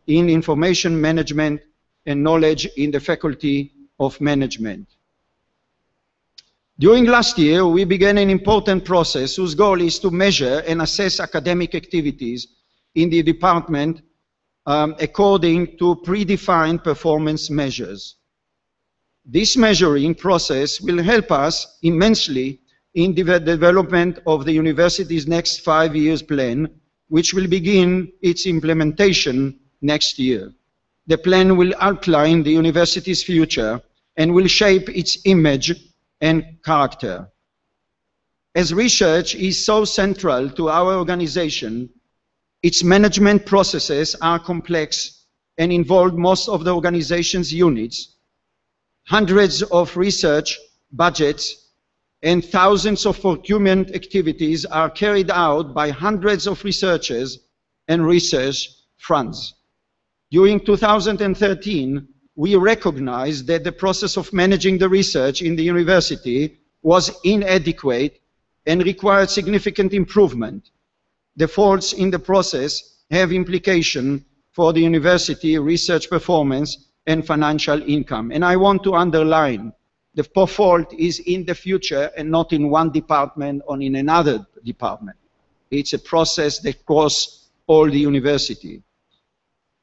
Speaker 16: in Information Management and Knowledge in the Faculty of Management. During last year, we began an important process whose goal is to measure and assess academic activities in the department according to predefined performance measures. This measuring process will help us immensely in the development of the university's next 5 years plan, which will begin its implementation next year. The plan will outline the university's future and will shape its image and character. As research is so central to our organization, its management processes are complex and involve most of the organization's units. Hundreds of research budgets and thousands of procurement activities are carried out by hundreds of researchers and research funds. During 2013, we recognized that the process of managing the research in the university was inadequate and required significant improvement. The faults in the process have implications for the university research performance and financial income. And I want to underline, the fault is in the future and not in one department or in another department. It's a process that crosses all the university.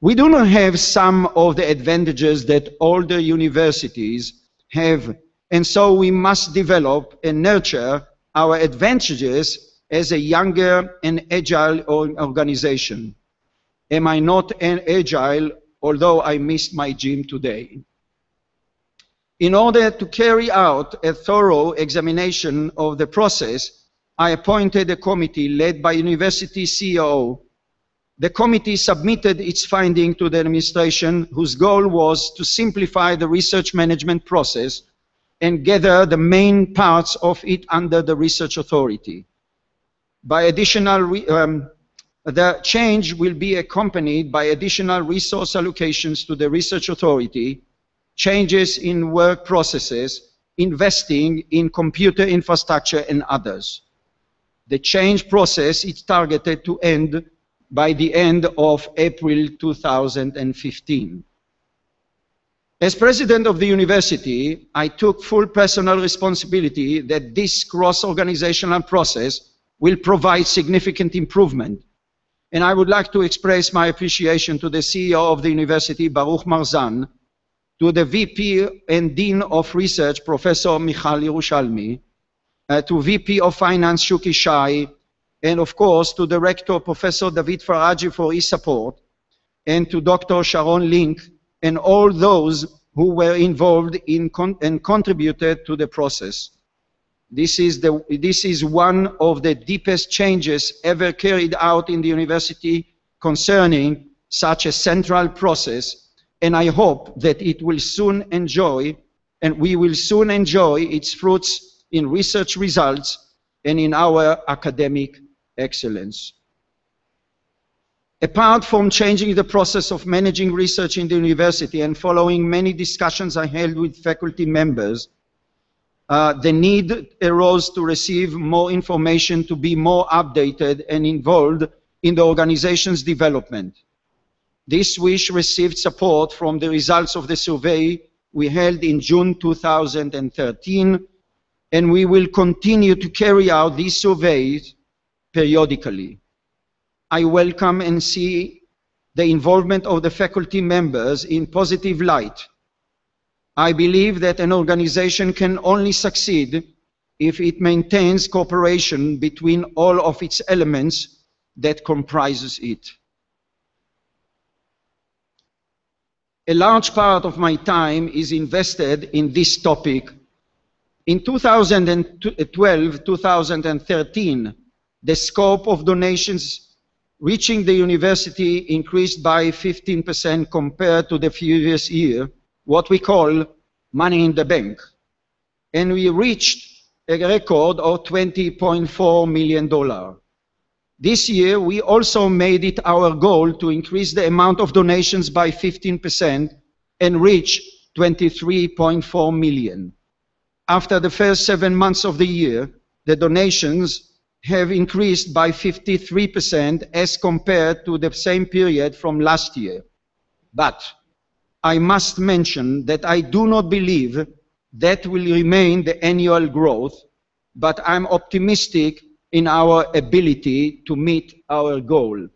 Speaker 16: We do not have some of the advantages that older universities have, and so we must develop and nurture our advantages as a younger and agile organization. Am I not an agile, although I missed my gym today? In order to carry out a thorough examination of the process, I appointed a committee led by University CEO. The committee submitted its finding to the administration, whose goal was to simplify the research management process and gather the main parts of it under the research authority. By additional, the change will be accompanied by additional resource allocations to the research authority, changes in work processes, investing in computer infrastructure and others. The change process is targeted to end by the end of April 2015. As president of the university, I took full personal responsibility that this cross-organizational process will provide significant improvement. And I would like to express my appreciation to the CEO of the university, Baruch Marzan, to the VP and Dean of Research, Professor Michal Yerushalmi, to VP of Finance, Shuki Shai, and of course to the Rector, Professor David Faraji, for his support, and to Dr. Sharon Link, and all those who were involved in and contributed to the process. This is one of the deepest changes ever carried out in the university concerning such a central process, and I hope that it will soon enjoy, and we will soon enjoy its fruits in research results and in our academic excellence. Apart from changing the process of managing research in the university and following many discussions I held with faculty members, the need arose to receive more information, to be more updated and involved in the organization's development. This wish received support from the results of the survey we held in June 2013, and we will continue to carry out these surveys periodically. I welcome and see the involvement of the faculty members in positive light. I believe that an organization can only succeed if it maintains cooperation between all of its elements that comprises it. A large part of my time is invested in this topic. In 2012-2013, the scope of donations reaching the university increased by 15% compared to the previous year, what we call money in the bank. And we reached a record of $20.4 million. This year, we also made it our goal to increase the amount of donations by 15% and reach $23.4 million. After the first 7 months of the year, the donations have increased by 53% as compared to the same period from last year. But I must mention that I do not believe that will remain the annual growth, but I'm optimistic in our ability to meet our goal.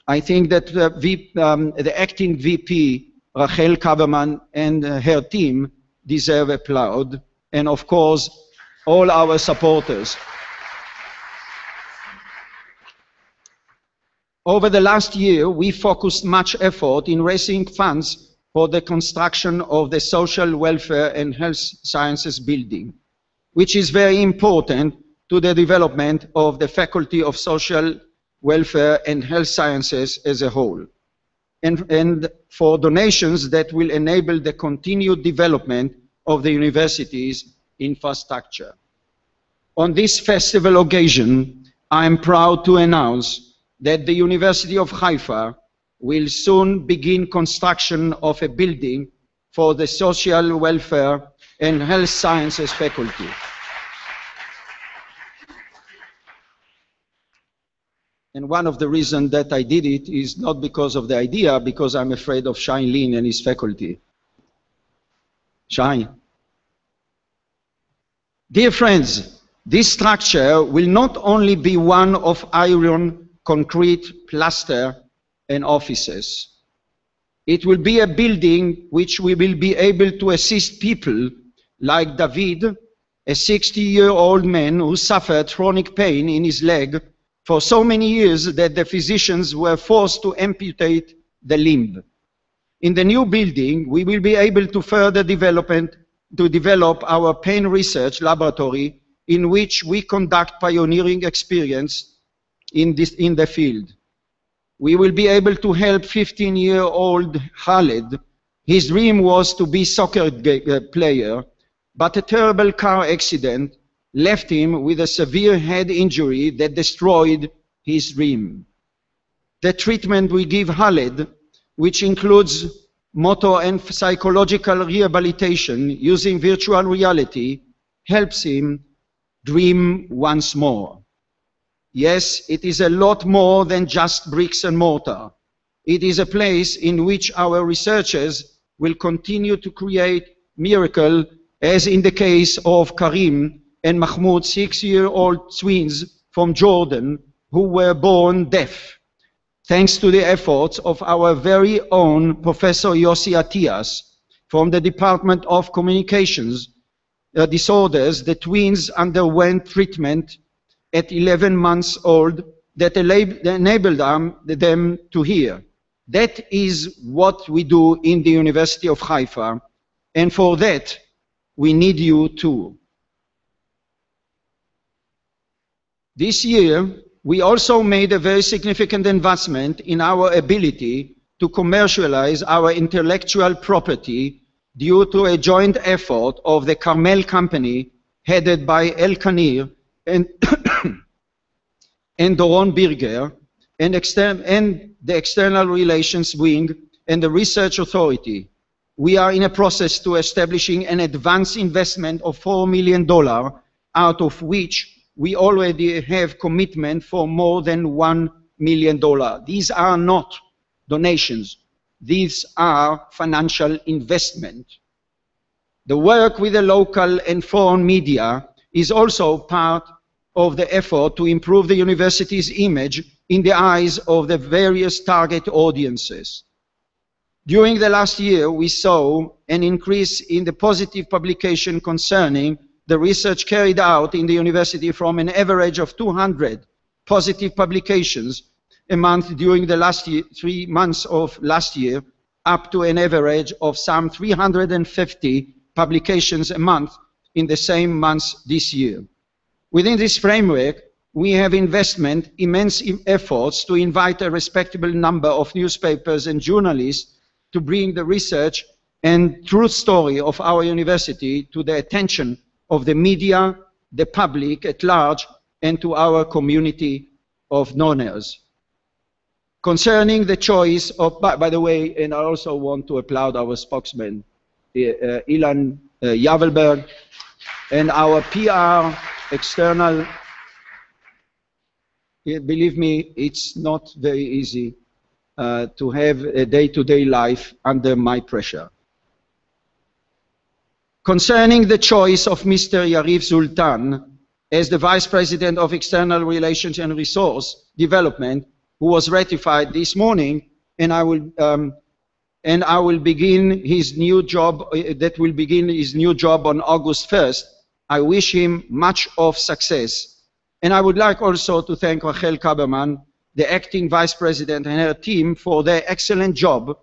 Speaker 16: I think that the acting VP, Rachel Kaverman, and her team deserve applaud, and of course, all our supporters. Over the last year, we focused much effort in raising funds for the construction of the Social Welfare and Health Sciences building, which is very important to the development of the Faculty of Social Welfare and Health Sciences as a whole, and for donations that will enable the continued development of the university's infrastructure. On this festival occasion, I am proud to announce that the University of Haifa will soon begin construction of a building for the Social Welfare and Health Sciences faculty. And one of the reasons that I did it is not because of the idea, because I'm afraid of Shine Lin and his faculty. Shine. Dear friends, this structure will not only be one of iron, concrete, plaster, and offices. It will be a building which we will be able to assist people like David, a 60-year-old man who suffered chronic pain in his leg for so many years that the physicians were forced to amputate the limb. In the new building, we will be able to further develop our pain research laboratory in which we conduct pioneering experience in the field. We will be able to help 15-year-old Khaled. His dream was to be a soccer player, but a terrible car accident left him with a severe head injury that destroyed his dream. The treatment we give Khaled, which includes motor and psychological rehabilitation using virtual reality, helps him dream once more. Yes, it is a lot more than just bricks and mortar. It is a place in which our researchers will continue to create miracles, as in the case of Karim and Mahmoud, 6-year-old twins from Jordan who were born deaf. Thanks to the efforts of our very own Professor Yossi Attias from the Department of Communications Disorders, the twins underwent treatment at 11 months old that enabled them to hear. That is what we do in the University of Haifa, and for that we need you too. This year, we also made a very significant investment in our ability to commercialize our intellectual property due to a joint effort of the Carmel Company, headed by El Kanir and, and Doron Birger, and the External Relations Wing and the Research Authority. We are in a process to establishing an advance investment of $4 million, out of which we already have commitment for more than $1 million. These are not donations. These are financial investment. The work with the local and foreign media is also part of the effort to improve the university's image in the eyes of the various target audiences. During the last year, we saw an increase in the positive publication concerning the research carried out in the university from an average of 200 positive publications a month during the last 3 months of last year, up to an average of some 350 publications a month in the same months this year. Within this framework, we have immense efforts to invite a respectable number of newspapers and journalists to bring the research and truth story of our university to the attention of the media, the public at large, and to our community of donors. Concerning the choice of, by the way, and I also want to applaud our spokesman, Ilan Yavelberg, and our PR external. Believe me, it's not very easy to have a day-to-day life under my pressure. Concerning the choice of Mr. Yariv Zultan as the Vice President of External Relations and Resource Development, who was ratified this morning, and I will begin his new job, on August 1st. I wish him much of success. And I would like also to thank Rachel Kaberman, the acting Vice President, and her team for their excellent job,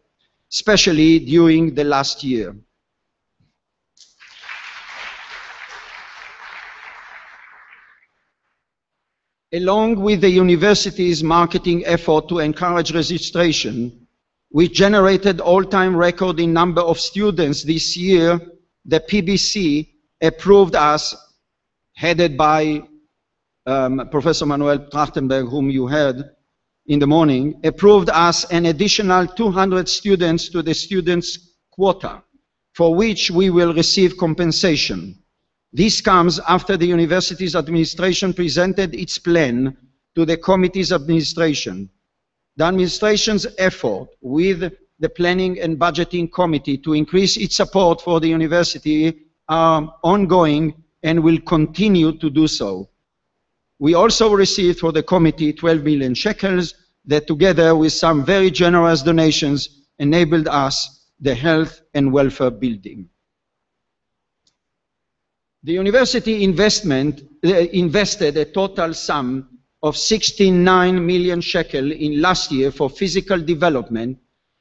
Speaker 16: especially during the last year. Along with the university's marketing effort to encourage registration, which generated all-time record in number of students this year, the PBC approved us, headed by Professor Manuel Trachtenberg, whom you heard in the morning, approved us an additional 200 students to the students' quota, for which we will receive compensation. This comes after the university's administration presented its plan to the committee's administration. The administration's effort with the Planning and Budgeting Committee to increase its support for the university are ongoing and will continue to do so. We also received for the committee 12 million shekels that, together with some very generous donations, enabled us the health and welfare building. The university invested a total sum of 69 million shekel in last year for physical development,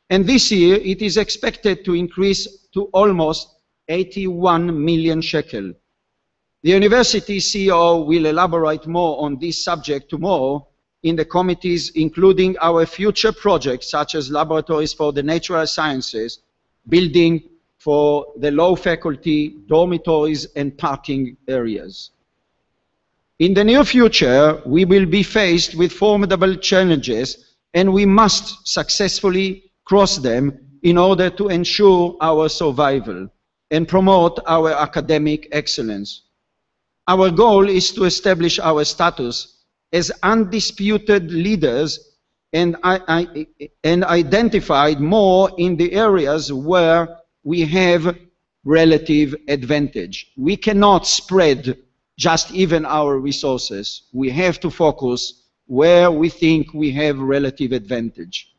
Speaker 16: and this year it is expected to increase to almost 81 million shekel. The university CEO will elaborate more on this subject tomorrow in the committees, including our future projects such as laboratories for the natural sciences, building for the law faculty, dormitories, and parking areas. In the near future, we will be faced with formidable challenges, and we must successfully cross them in order to ensure our survival and promote our academic excellence. Our goal is to establish our status as undisputed leaders and identified more in the areas where we have relative advantage. We cannot spread just even our resources. We have to focus where we think we have relative advantage.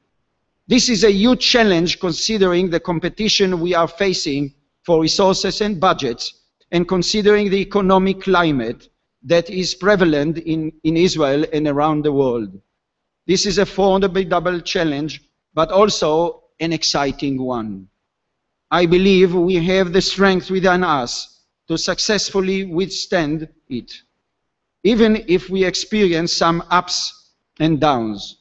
Speaker 16: This is a huge challenge considering the competition we are facing for resources and budgets, and considering the economic climate that is prevalent in Israel and around the world. This is a formidable challenge, but also an exciting one. I believe we have the strength within us to successfully withstand it, even if we experience some ups and downs.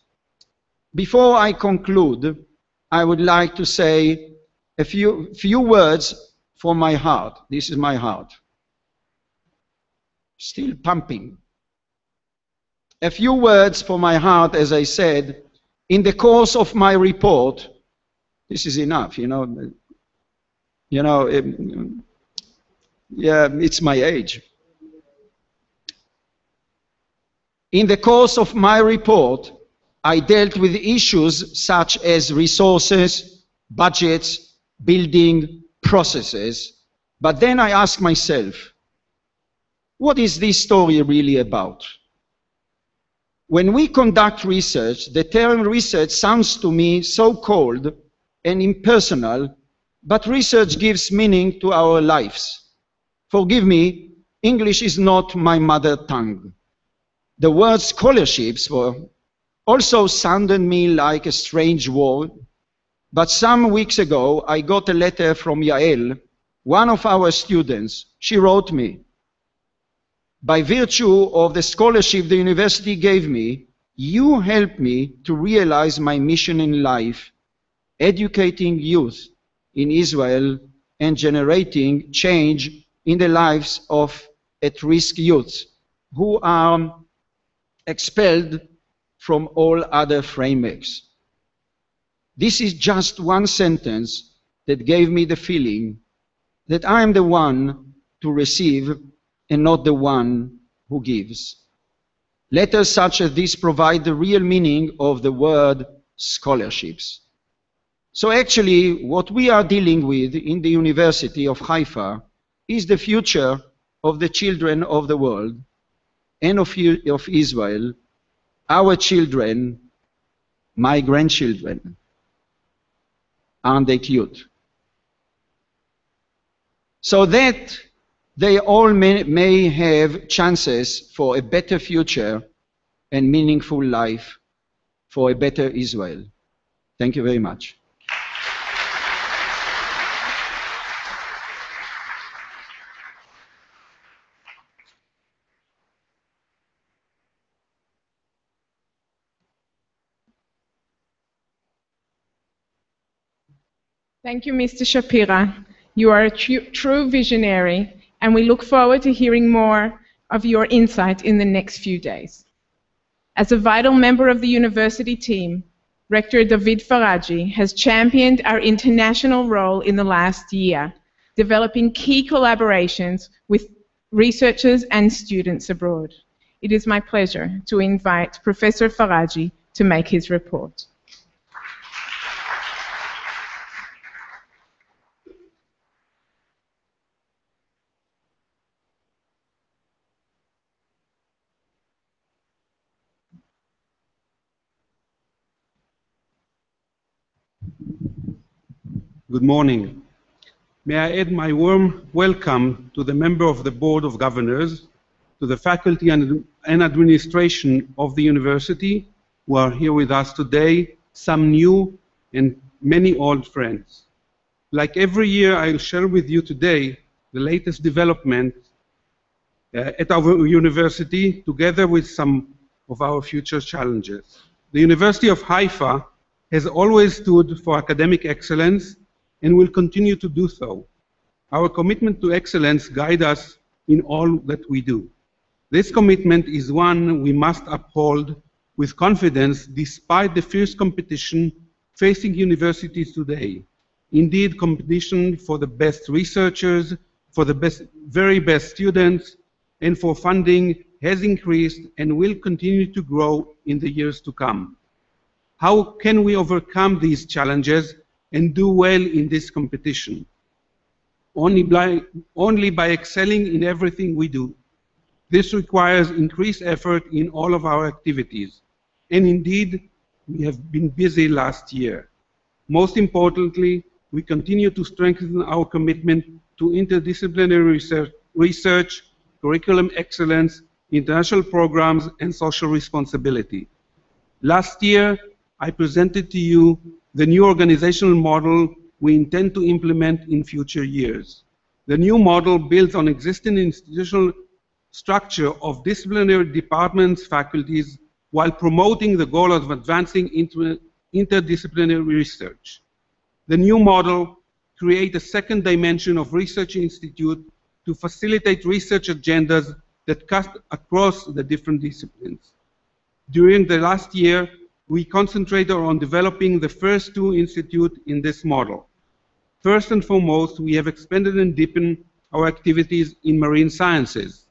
Speaker 16: Before I conclude, I would like to say a few words from my heart. This is my heart. Still pumping. A few words from my heart, as I said, in the course of my report. This is enough, yeah, it's my age. In the course of my report, I dealt with issues such as resources, budgets, building, processes, but then I asked myself, what is this story really about? When we conduct research, the term research sounds to me so cold and impersonal, but research gives meaning to our lives. Forgive me, English is not my mother tongue. The word scholarships also sounded me like a strange word, but some weeks ago I got a letter from Yael, one of our students. She wrote me, by virtue of the scholarship the university gave me, you helped me to realize my mission in life, educating youth in Israel and generating change in the lives of at-risk youth who are expelled from all other frameworks. This is just one sentence that gave me the feeling that I am the one to receive and not the one who gives. Letters such as this provide the real meaning of the word scholarships. So actually, what we are dealing with in the University of Haifa is the future of the children of the world and of Israel, our children, my grandchildren. Aren't they cute? So that they all may have chances for a better future and meaningful life for a better Israel. Thank you very much.
Speaker 1: Thank you, Mr. Shapira. You are a true visionary, and we look forward to hearing more of your insight in the next few days. As a vital member of the university team, Rector David Faraji has championed our international role in the last year, developing key collaborations with researchers and students abroad. It is my pleasure to invite Professor Faraji to make his report.
Speaker 21: Good morning. May I add my warm welcome to the member of the Board of Governors, to the faculty and administration of the university who are here with us today, some new and many old friends. Like every year, I'll share with you today the latest development at our university, together with some of our future challenges. The University of Haifa has always stood for academic excellence and will continue to do so. Our commitment to excellence guides us in all that we do. This commitment is one we must uphold with confidence despite the fierce competition facing universities today. Indeed, competition for the best researchers, for the very best students, and for funding has increased and will continue to grow in the years to come. How can we overcome these challenges and do well in this competition? Only by excelling in everything we do. This requires increased effort in all of our activities. And indeed, we have been busy last year. Most importantly, we continue to strengthen our commitment to interdisciplinary research, curriculum excellence, international programs, and social responsibility. Last year, I presented to you the new organizational model we intend to implement in future years. The new model builds on existing institutional structure of disciplinary departments, faculties, while promoting the goal of advancing interdisciplinary research. The new model creates a second dimension of research institute to facilitate research agendas that cut across the different disciplines. During the last year, we concentrated on developing the first two institutes in this model. First and foremost, we have expanded and deepened our activities in marine sciences.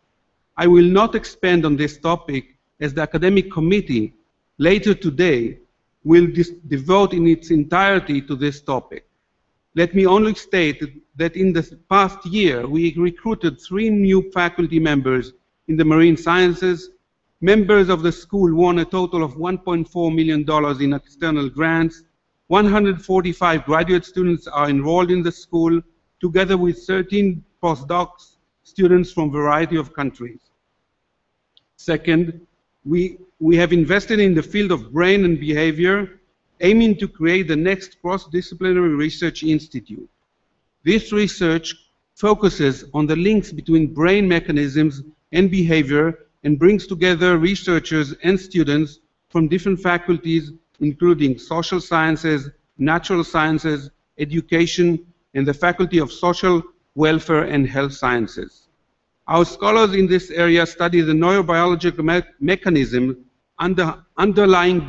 Speaker 21: I will not expand on this topic as the academic committee later today will devote in its entirety to this topic. Let me only state that in the past year, we recruited 3 new faculty members in the marine sciences. Members of the school won a total of $1.4 million in external grants. 145 graduate students are enrolled in the school, together with 13 postdocs students from a variety of countries. Second, we have invested in the field of brain and behavior, aiming to create the next cross-disciplinary research institute. This research focuses on the links between brain mechanisms and behavior and brings together researchers and students from different faculties, including social sciences, natural sciences, education, and the Faculty of Social Welfare and Health Sciences. Our scholars in this area study the neurobiological mechanism underlying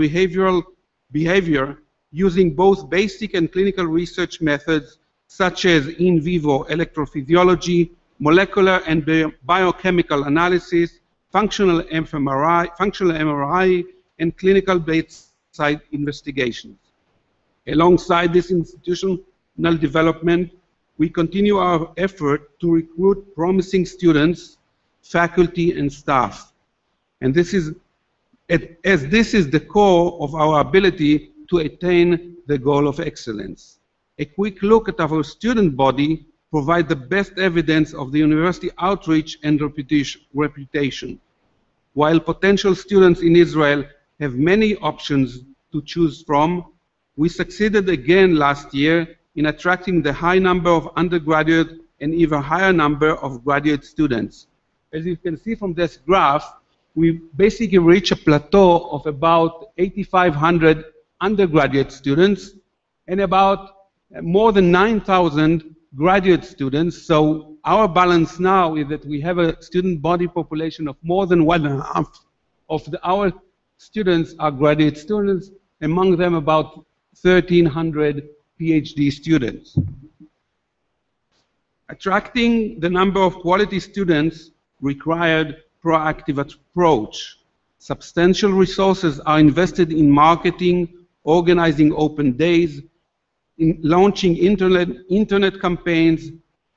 Speaker 21: behavior using both basic and clinical research methods such as in vivo electrophysiology, molecular and biochemical analysis, functional MRI, and clinical bedside investigations. Alongside this institutional development, we continue our effort to recruit promising students, faculty, and staff. And this is, as this is the core of our ability to attain the goal of excellence. A quick look at our student body provides the best evidence of the university outreach and reputation. While potential students in Israel have many options to choose from, we succeeded again last year in attracting the high number of undergraduate and even higher number of graduate students. As you can see from this graph, we basically reach a plateau of about 8,500 undergraduate students and about more than 9,000 graduate students. So our balance now is that we have a student body population of more than 1/2 of our students are graduate students, among them about 1,300 PhD students. Attracting the number of quality students required proactive approach. Substantial resources are invested in marketing, organizing open days, in launching internet campaigns,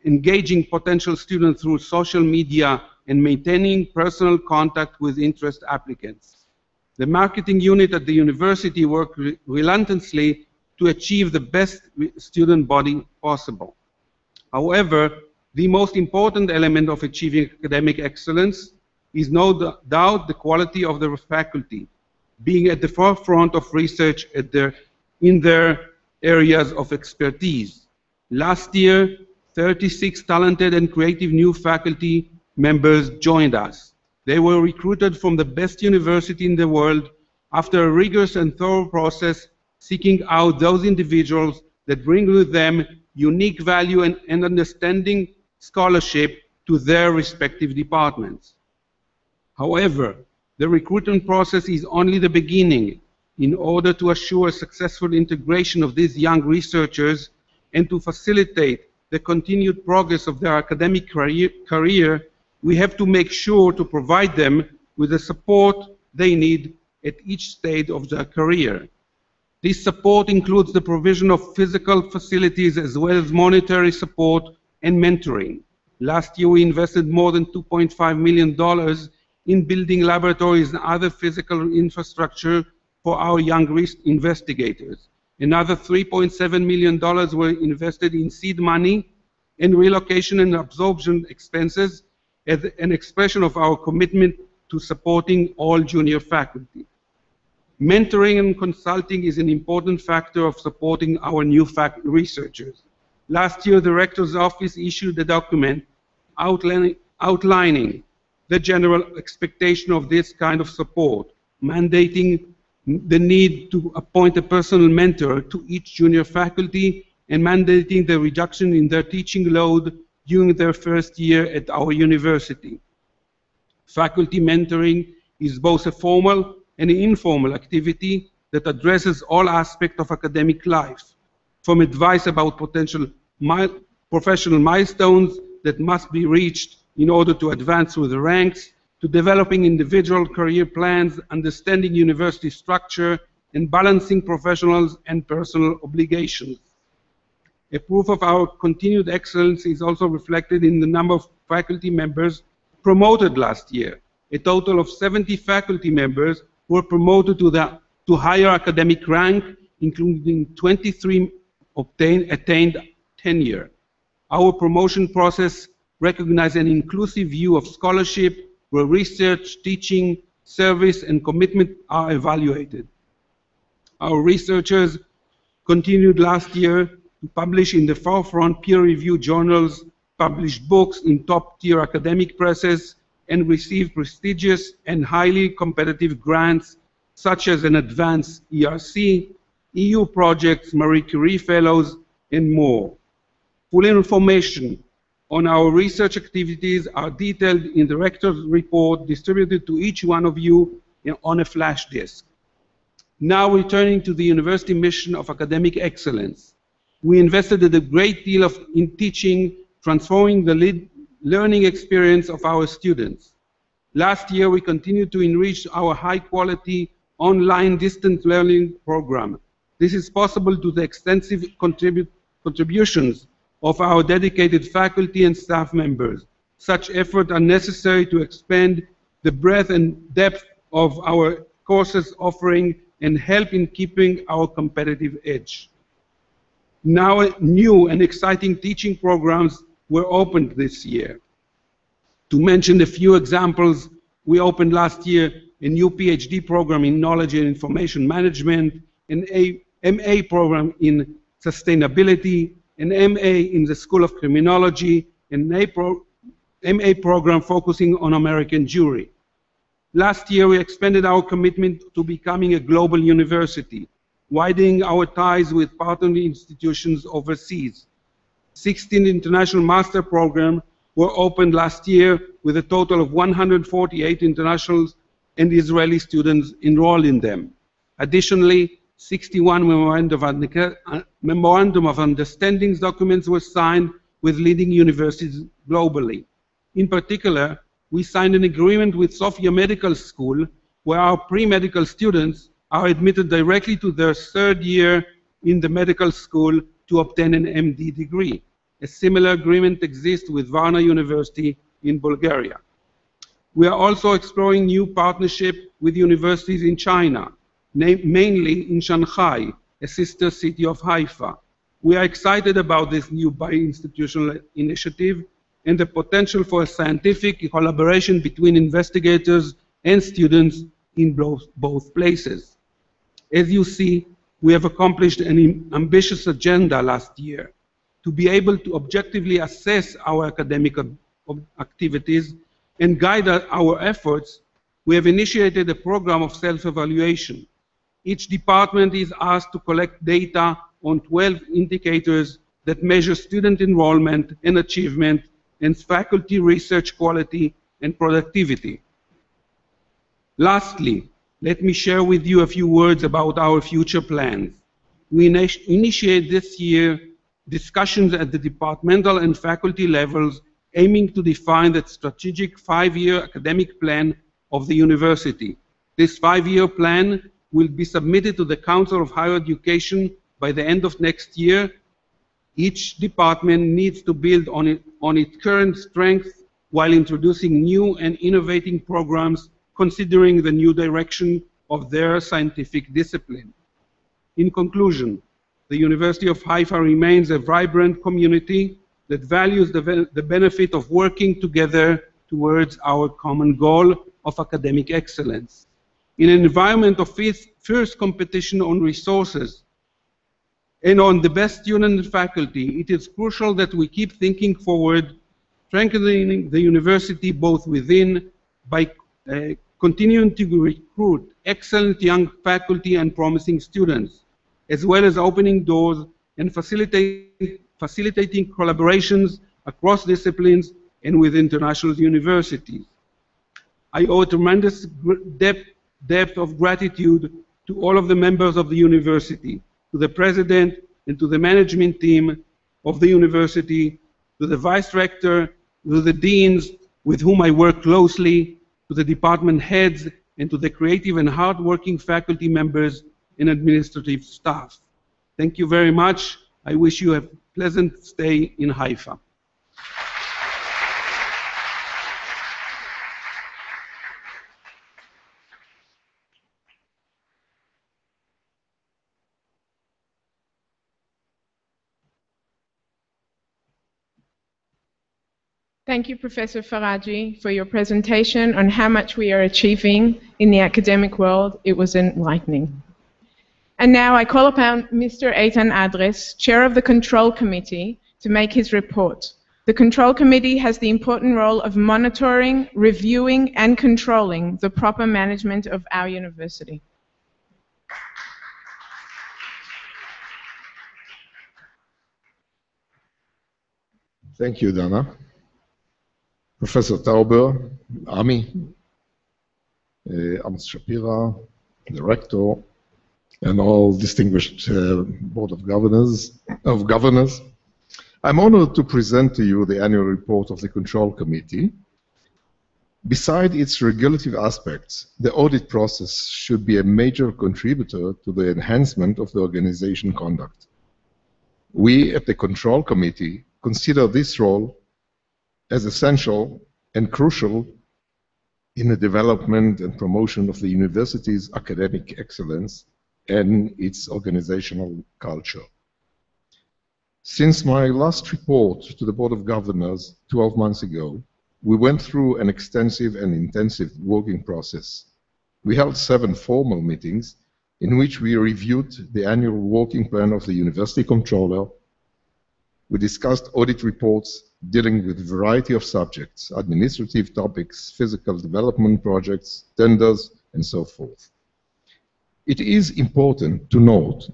Speaker 21: engaging potential students through social media, and maintaining personal contact with interest applicants. The marketing unit at the university worked relentlessly to achieve the best student body possible. However, the most important element of achieving academic excellence is no doubt the quality of the faculty, being at the forefront of research in their areas of expertise. Last year, 36 talented and creative new faculty members joined us. They were recruited from the best university in the world after a rigorous and thorough process, seeking out those individuals that bring with them unique value and understanding scholarship to their respective departments. However, the recruitment process is only the beginning. In order to assure successful integration of these young researchers and to facilitate the continued progress of their academic career, we have to make sure to provide them with the support they need at each stage of their career. This support includes the provision of physical facilities as well as monetary support and mentoring. Last year we invested more than $2.5 million in building laboratories and other physical infrastructure for our young investigators. Another $3.7 million were invested in seed money and relocation and absorption expenses as an expression of our commitment to supporting all junior faculty. Mentoring and consulting is an important factor of supporting our new researchers. Last year, the Rector's Office issued a document outlining the general expectation of this kind of support, mandating the need to appoint a personal mentor to each junior faculty and mandating the reduction in their teaching load during their first year at our university. Faculty mentoring is both a formal and an informal activity that addresses all aspects of academic life, from advice about potential professional milestones that must be reached in order to advance through the ranks, to developing individual career plans, understanding university structure, and balancing professional and personal obligations. A proof of our continued excellence is also reflected in the number of faculty members promoted last year. A total of 70 faculty members were promoted to higher academic rank, including 23 attained tenure. Our promotion process recognizes an inclusive view of scholarship, where research, teaching, service, and commitment are evaluated. Our researchers continued last year to publish in the forefront peer-reviewed journals, publish books in top-tier academic presses, and receive prestigious and highly competitive grants such as an advanced ERC, EU projects, Marie Curie Fellows, and more. Full information on our research activities are detailed in the Rector's report distributed to each one of you on a flash disk. Now returning to the university mission of academic excellence. We invested a great deal in teaching, transforming the learning experience of our students. Last year we continued to enrich our high-quality online distance learning program. This is possible to the extensive contributions of our dedicated faculty and staff members. Such efforts are necessary to expand the breadth and depth of our courses offering and help in keeping our competitive edge. Now, new and exciting teaching programs were opened this year. To mention a few examples, we opened last year a new PhD program in Knowledge and Information Management, an MA program in Sustainability, an MA in the School of Criminology, and an MA program focusing on American Jewry. Last year, we expanded our commitment to becoming a global university, widening our ties with partner institutions overseas. 16 international master programs were opened last year with a total of 148 international and Israeli students enrolled in them. Additionally, 61 memorandum of understandings documents were signed with leading universities globally. In particular, we signed an agreement with Sophia Medical School where our pre-medical students are admitted directly to their third year in the medical school to obtain an MD degree. A similar agreement exists with Varna University in Bulgaria. We are also exploring new partnerships with universities in China, mainly in Shanghai, a sister city of Haifa. We are excited about this new bi-institutional initiative and the potential for a scientific collaboration between investigators and students in both places. As you see, we have accomplished an ambitious agenda last year. To be able to objectively assess our academic activities and guide our efforts, we have initiated a program of self-evaluation. Each department is asked to collect data on 12 indicators that measure student enrollment and achievement and faculty research quality and productivity. Lastly, let me share with you a few words about our future plans. We initiate this year discussions at the departmental and faculty levels aiming to define the strategic 5-year academic plan of the university. This 5-year plan will be submitted to the Council of Higher Education by the end of next year. Each department needs to build on its current strengths while introducing new and innovating programs considering the new direction of their scientific discipline. In conclusion, the University of Haifa remains a vibrant community that values the benefit of working together towards our common goal of academic excellence. In an environment of fierce competition on resources and on the best student and faculty, it is crucial that we keep thinking forward, strengthening the university both within by continuing to recruit excellent young faculty and promising students, as well as opening doors and facilitating collaborations across disciplines and with international universities. I owe a tremendous depth of gratitude to all of the members of the university, to the president and to the management team of the university, to the vice rector, to the deans with whom I work closely, to the department heads, and to the creative and hardworking faculty members and administrative staff. Thank you very much. I wish you a pleasant stay in Haifa.
Speaker 1: Thank you, Professor Faraji, for your presentation on how much we are achieving in the academic world. It was enlightening. And now I call upon Mr. Eitan Adres, Chair of the Control Committee, to make his report. The Control Committee has the important role of monitoring, reviewing, and controlling the proper management of our university.
Speaker 2: Thank you, Dana. Professor Tauber, Ami, Amos Shapira, the Rector, and all distinguished Board of Governors. I'm honored to present to you the annual report of the Control Committee. Beside its regulative aspects, the audit process should be a major contributor to the enhancement of the organization conduct. We at the Control Committee consider this role as essential and crucial in the development and promotion of the university's academic excellence and its organizational culture. Since my last report to the Board of Governors 12 months ago, we went through an extensive and intensive working process. We held 7 formal meetings in which we reviewed the annual working plan of the University Controller. We discussed audit reports dealing with a variety of subjects, administrative topics, physical development projects, tenders, and so forth. It is important to note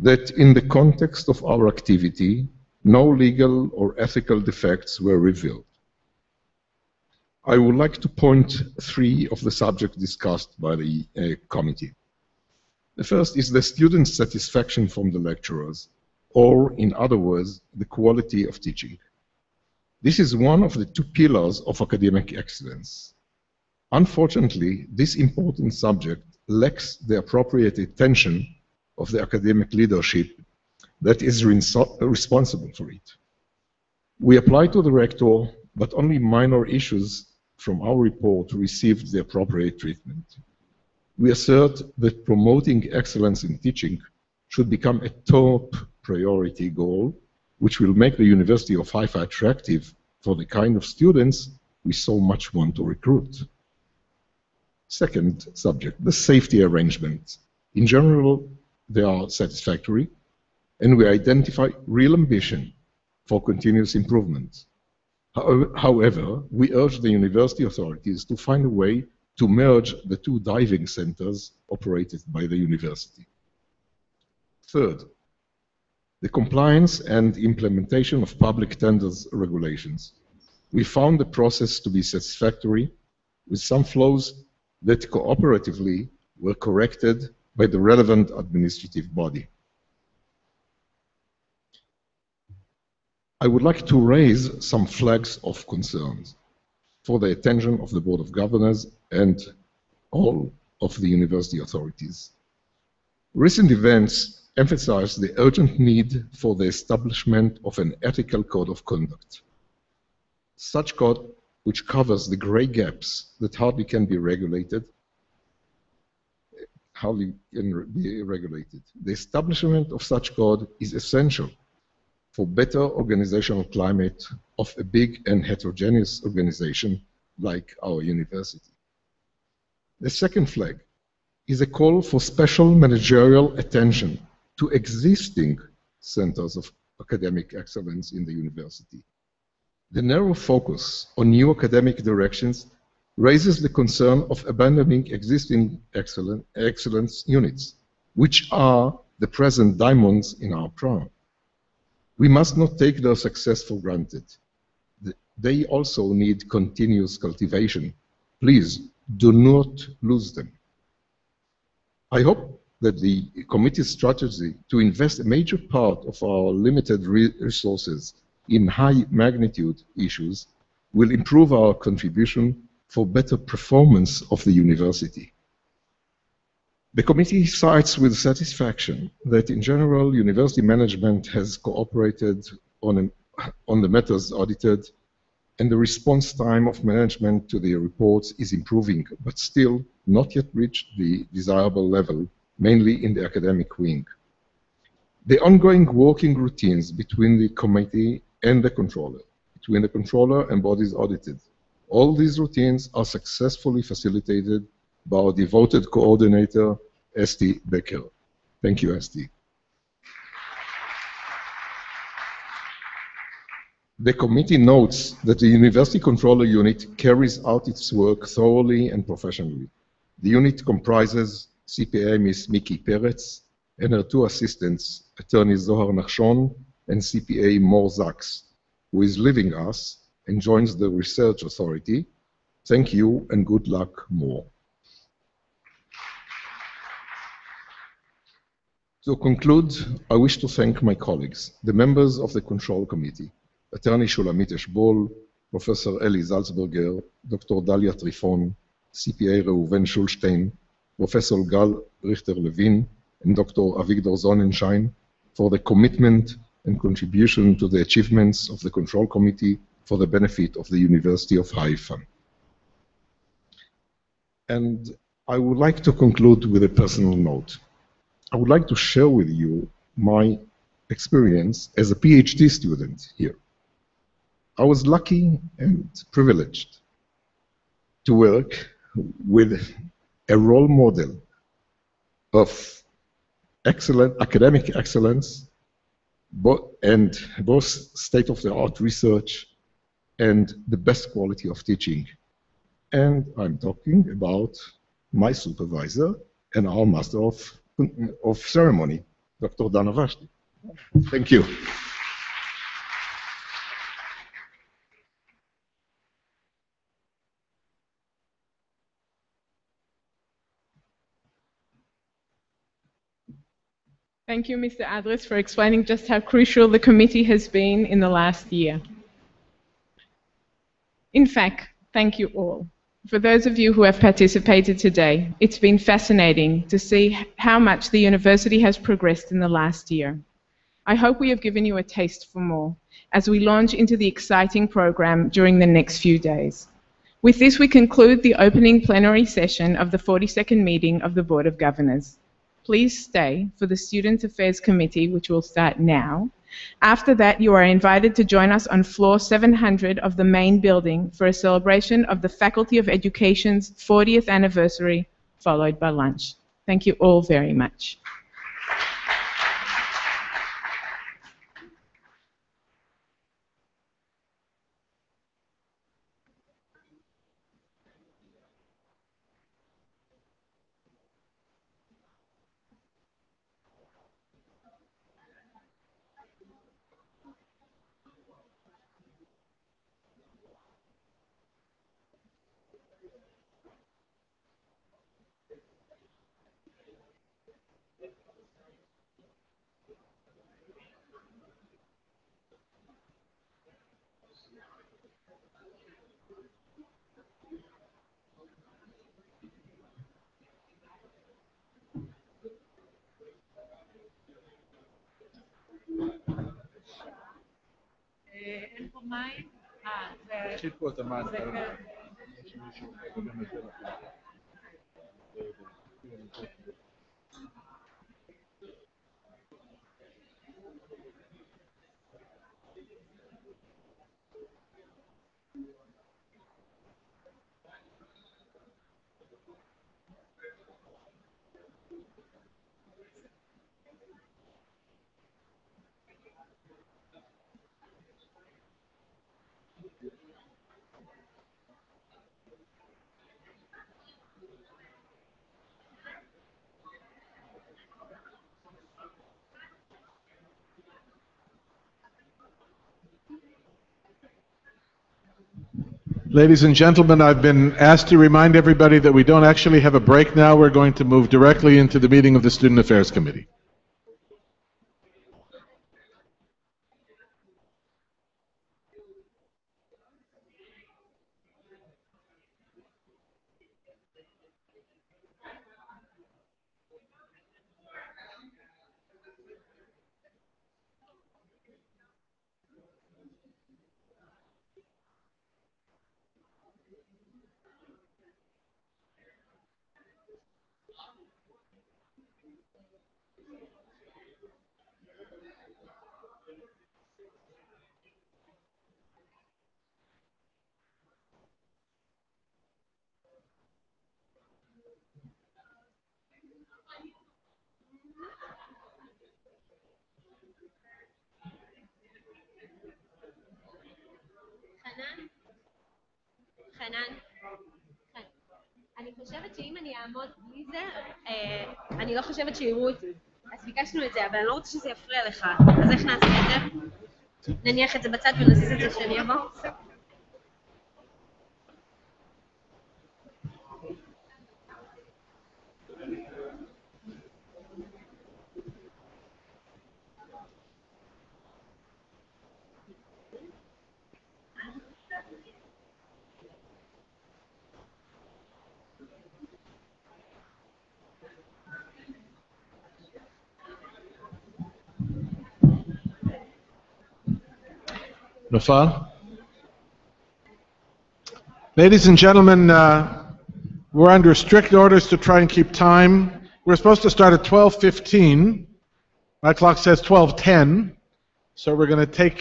Speaker 2: that in the context of our activity, no legal or ethical defects were revealed. I would like to point 3 of the subjects discussed by the committee. The first is the student satisfaction from the lecturers, or in other words, the quality of teaching. This is one of the 2 pillars of academic excellence. Unfortunately, this important subject lacks the appropriate attention of the academic leadership that is responsible for it. We applied to the rector, but only minor issues from our report received the appropriate treatment. We assert that promoting excellence in teaching should become a top priority goal, which will make the University of Haifa attractive for the kind of students we so much want to recruit. Second subject, the safety arrangements. In general, they are satisfactory, and we identify real ambition for continuous improvement. However, we urge the university authorities to find a way to merge the 2 diving centers operated by the university. Third, the compliance and implementation of public tenders regulations. We found the process to be satisfactory, with some flaws that cooperatively were corrected by the relevant administrative body. I would like to raise some flags of concerns for the attention of the Board of Governors and all of the university authorities. Recent events emphasize the urgent need for the establishment of an ethical code of conduct. Such code, which covers the gray gaps that hardly can be regulated. The establishment of such code is essential for better organizational climate of a big and heterogeneous organization like our university. The second flag is a call for special managerial attention to existing centers of academic excellence in the university. The narrow focus on new academic directions raises the concern of abandoning existing excellence units, which are the present diamonds in our crown. We must not take their success for granted. They also need continuous cultivation. Please do not lose them. I hope that the committee's strategy to invest a major part of our limited resources in high magnitude issues will improve our contribution for better performance of the university. The committee cites with satisfaction that in general university management has cooperated on the matters audited, and the response time of management to the reports is improving, but still not yet reached the desirable level, mainly in the academic wing. The ongoing working routines between the committee and the controller, between the controller and bodies audited, all these routines are successfully facilitated by our devoted coordinator, Esti Becker. Thank you, Esti. The committee notes that the University Controller Unit carries out its work thoroughly and professionally. The unit comprises CPA Ms. Miki Peretz and her 2 assistants, Attorney Zohar Nachshon and CPA Mor Zaks, who is leaving us and joins the Research Authority. Thank you and good luck, Mor. To conclude, I wish to thank my colleagues, the members of the Control Committee, Attorney Shulamit Eshbol, Professor Eli Zalzberger, Dr. Dalia Trifon, CPA Reuven Schulstein, Professor Gal Richter-Levin, and Dr. Avigdor Sonnenschein for the commitment and contribution to the achievements of the Control Committee for the benefit of the University of Haifa. And I would like to conclude with a personal note. I would like to share with you my experience as a PhD student here. I was lucky and privileged to work with a role model of excellent academic excellence and both state-of-the-art research and the best quality of teaching. And I'm talking about my supervisor and our master of ceremony, Dr. Dana Vashti. Thank you.
Speaker 1: Thank you, Mr. Adres, for explaining just how crucial the committee has been in the last year. In fact, thank you all. For those of you who have participated today, it's been fascinating to see how much the university has progressed in the last year. I hope we have given you a taste for more as we launch into the exciting program during the next few days. With this, we conclude the opening plenary session of the 42nd meeting of the Board of Governors. Please stay for the Student Affairs Committee, which will start now. After that, you are invited to join us on floor 700 of the main building for a celebration of the Faculty of Education's 40th anniversary, followed by lunch. Thank you all very much.
Speaker 17: אין פה מים?
Speaker 10: יש פה את המים.
Speaker 4: Ladies and gentlemen, I've been asked to remind everybody that we don't actually have a break now. We're going to move directly into the meeting of the Student Affairs Committee.
Speaker 22: חנן, אני חושבת שאם אני אעמוד בלי זה, אני לא חושבת שיראו אותי. אז ביקשנו את זה, אבל אני לא רוצה שזה יפריע לך. אז איך נעשה את זה? נניח את זה בצד ונזיז את זה שאני אבוא?
Speaker 4: Rafal? Ladies and gentlemen, we're under strict orders to try and keep time. We're supposed to start at 12:15. My clock says 12:10. So we're going to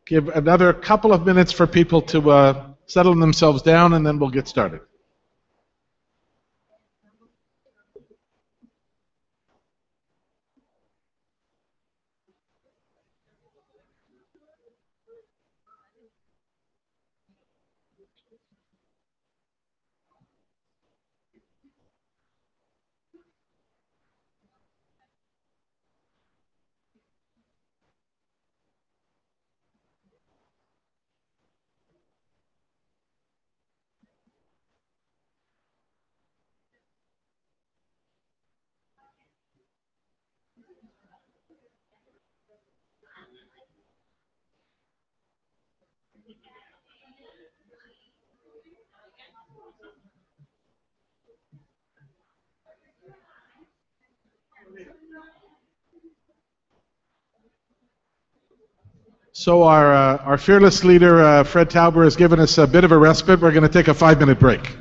Speaker 4: give another couple of minutes for people to settle themselves down, and then we'll get started. So our fearless leader, Fred Tauber, has given us a bit of a respite. We're going to take a 5-minute break.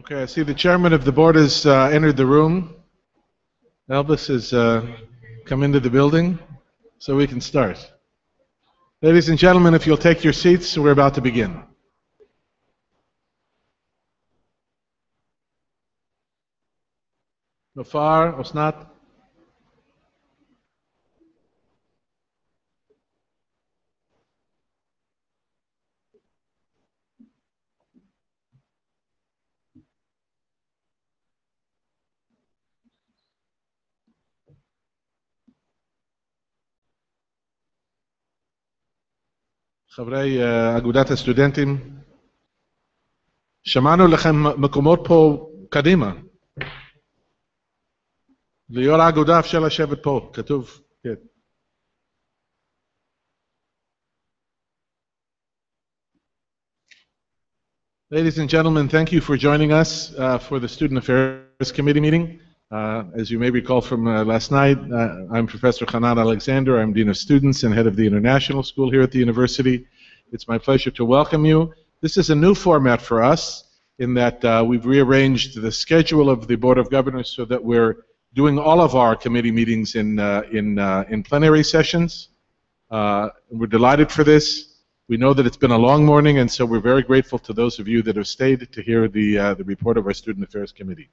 Speaker 4: Okay, I see the chairman of the board has entered the room. Elvis has come into the building, so we can start. Ladies and gentlemen, if you'll take your seats, we're about to begin. Nofar, Osnat. חברי אגודת הסטודנטים, שמענו לכם מקומות פה קדימה. ליו"ר האגודה אפשר לשבת פה, כתוב, כן. Ladies and gentlemen, thank you for joining us for the Student Affairs Committee meeting. As you may recall from last night, I'm Professor Hanan Alexander. I'm Dean of Students and Head of the International School here at the University. It's my pleasure to welcome you. This is a new format for us in that we've rearranged the schedule of the Board of Governors so that we're doing all of our committee meetings in plenary sessions. We're delighted for this. We know that it's been a long morning, and so we're very grateful to those of you that have stayed to hear the report of our Student Affairs Committee.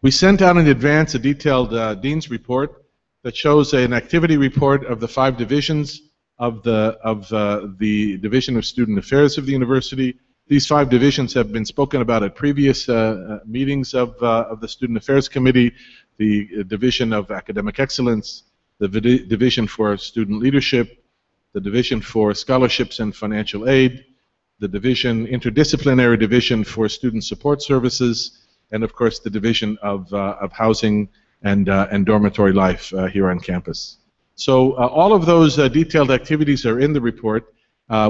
Speaker 4: We sent out in advance a detailed Dean's report that shows an activity report of the 5 divisions of the Division of Student Affairs of the University. These 5 divisions have been spoken about at previous meetings of the Student Affairs Committee: the Division of Academic Excellence, the Division for Student Leadership, the Division for Scholarships and Financial Aid, the Interdisciplinary Division for Student Support Services, and of course the Division of Housing and Dormitory Life here on campus. So all of those detailed activities are in the report.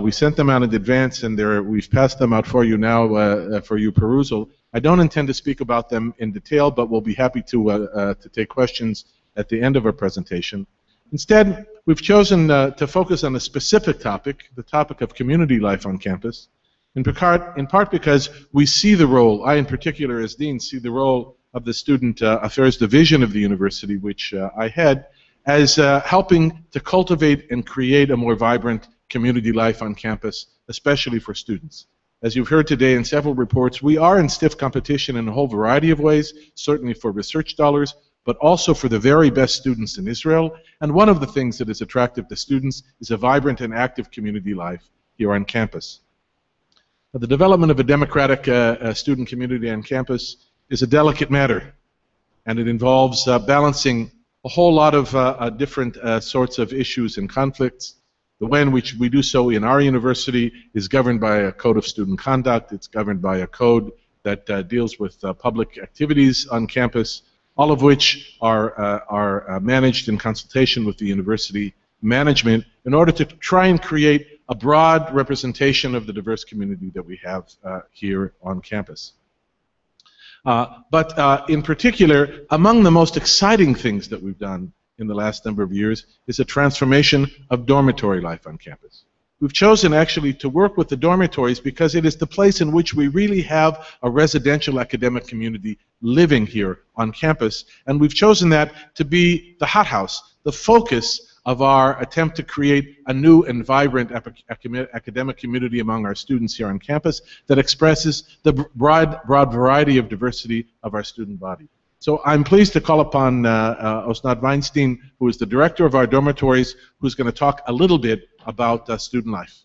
Speaker 4: We sent them out in advance, and we've passed them out for you now for your perusal. I don't intend to speak about them in detail, but we'll be happy to take questions at the end of our presentation. Instead, we've chosen to focus on a specific topic, the topic of community life on campus, in part because we see the role, I in particular as Dean, see the role of the Student Affairs Division of the university, which I head, as helping to cultivate and create a more vibrant community life on campus, especially for students. As you've heard today in several reports, we are in stiff competition in a whole variety of ways, certainly for research dollars, but also for the very best students in Israel. And one of the things that is attractive to students is a vibrant and active community life here on campus. The development of a democratic student community on campus is a delicate matter, and it involves balancing a whole lot of different sorts of issues and conflicts. The way in which we do so in our university is governed by a code of student conduct. It's governed by a code that deals with public activities on campus, all of which are managed in consultation with the university management in order to try and create a broad representation of the diverse community that we have here on campus. But in particular, among the most exciting things that we've done in the last number of years is a transformation of dormitory life on campus. We've chosen actually to work with the dormitories because it is the place in which we really have a residential academic community living here on campus, and we've chosen that to be the hothouse, the focus of our attempt to create a new and vibrant academic community among our students here on campus that expresses the broad variety of diversity of our student body. So I'm pleased to call upon Osnat Weinstein, who is the director of our dormitories, who's going to talk a little bit about student life.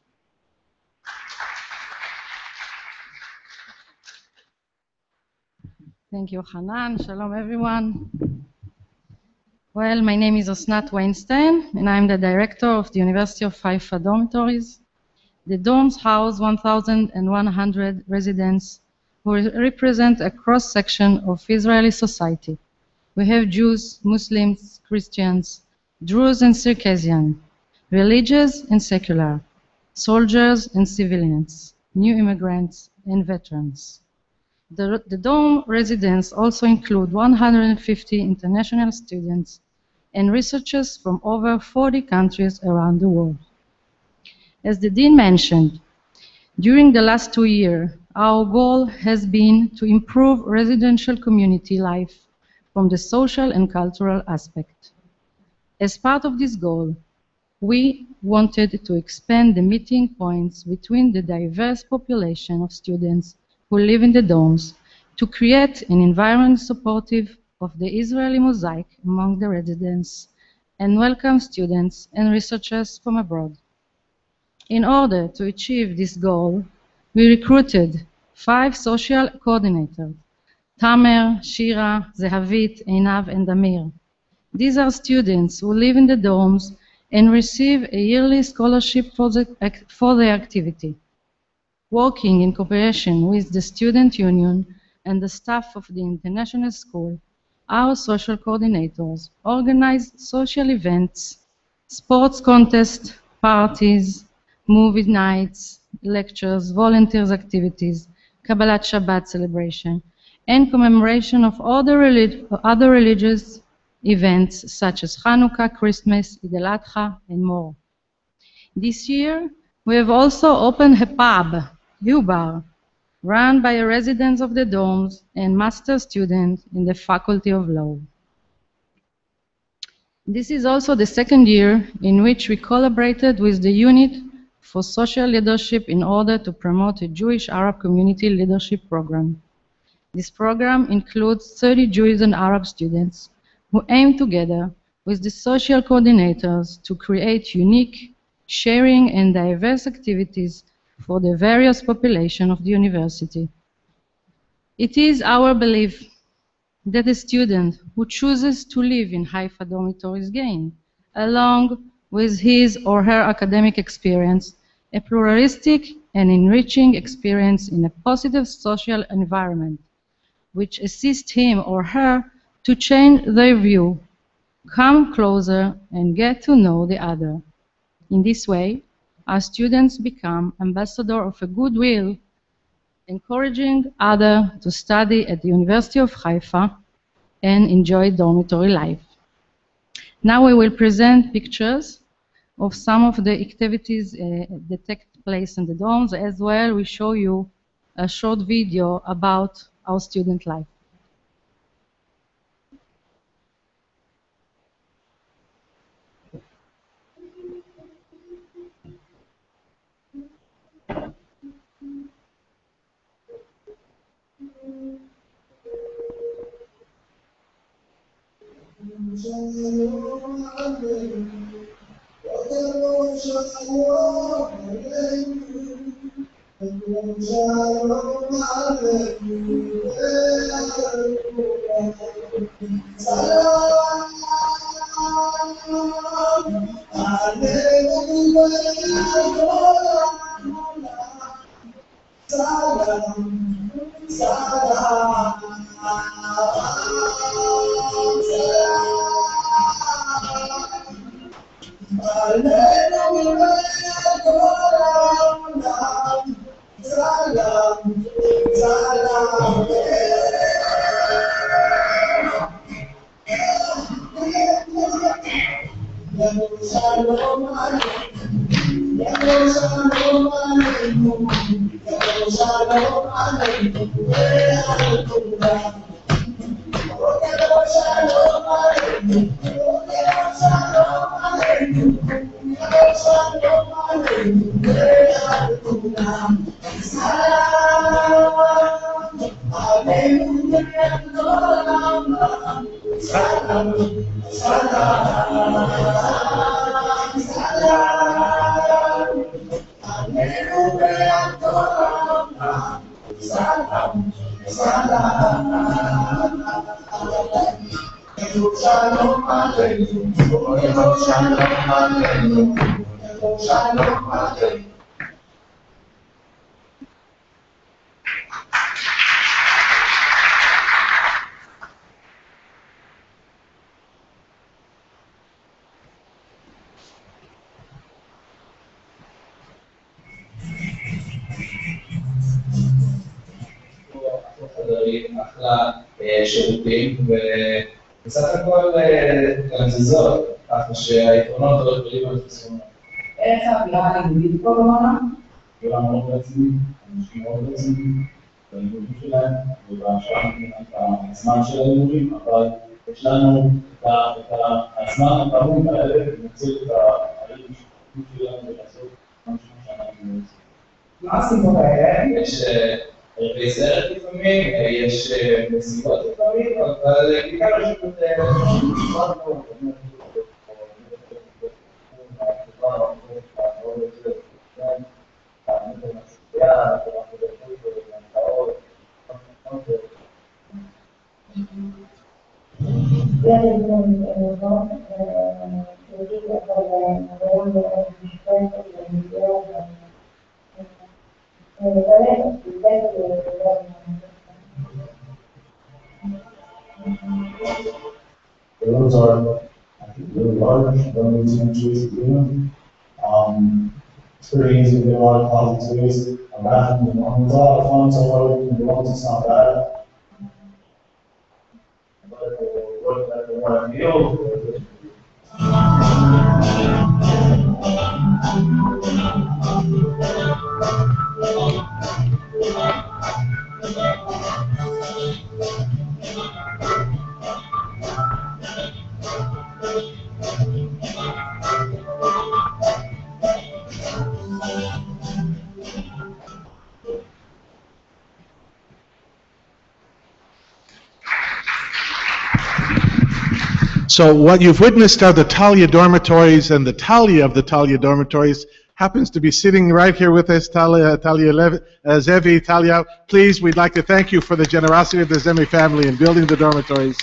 Speaker 5: Thank you, Hanan. Shalom, everyone. Well, my name is Osnat Weinstein, and I'm the director of the University of Haifa dormitories. The dorms house 1,100 residents who represent a cross-section of Israeli society. We have Jews, Muslims, Christians, Druze and Circassian, religious and secular, soldiers and civilians, new immigrants and veterans. The dorm residents also include 150 international students and researchers from over 40 countries around the world. As the Dean mentioned, during the last 2 years, our goal has been to improve residential community life from the social and cultural aspect. As part of this goal, we wanted to expand the meeting points between the diverse population of students who live in the dorms to create an environment supportive of the Israeli mosaic among the residents and welcome students and researchers from abroad. In order to achieve this goal, we recruited 5 social coordinators, Tamer, Shira, Zehavit, Einav, and Amir. These are students who live in the dorms and receive a yearly scholarship for their activity. Working in cooperation with the student union and the staff of the international school, our social coordinators organize social events, sports contests, parties, movie nights, lectures, volunteers activities, Kabbalat Shabbat celebration, and commemoration of other religious events such as Hanukkah, Christmas, Eid al-Adha, and more. This year, we have also opened a pub, U-Bar, run by a resident of the dorms and master student in the Faculty of Law. This is also the 2nd year in which we collaborated with the Unit for Social Leadership in order to promote a Jewish Arab Community Leadership Program. This program includes 30 Jewish and Arab students who aim together with the social coordinators to create unique, sharing, and diverse activities for the various population of the university. It is our belief that a student who chooses to live in Haifa dormitories gain, along with his or her academic experience, a pluralistic and enriching experience in a positive social environment, which assists him or her to change their view come closer and get to know the other. In this way, our students become ambassadors of a goodwill, encouraging others to study at the University of Haifa and enjoy dormitory life. Now we will present pictures of some of the activities that take place in the dorms. As well, we show you a short video about our student life.
Speaker 6: אחלה שירותים ובסך הכל גם זה זול, ככה שהיתרונות לא גדולים על חסרונות. איך האווירה הלימודית בקורונה? כולם מאוד רציניים, אנשים מאוד רציניים בלימודים שלהם ובהשאר הזמן של הלימודים, אבל יש לנו את הזמן הפעמים האלה לנצל את הלימודים שלנו ולעשות משהו שאנחנו רוצים. מה הסיבות האלה? יש ערבי סרט לפעמים, יש מסיבות לפעמים, אבל בעיקר יש את
Speaker 7: Those are, I think, really large, don't need too much ways to do them. Experiencing with a lot of positive ways. A bathroom is a lot of fun, so far the results it's not bad. But what I want to feel.
Speaker 4: So what you've witnessed are the Talia dormitories, and the Talia of the Talia dormitories happens to be sitting right here with us, Talia Zevi. Talia, please, we'd like to thank you for the generosity of the Zemi family in building the dormitories.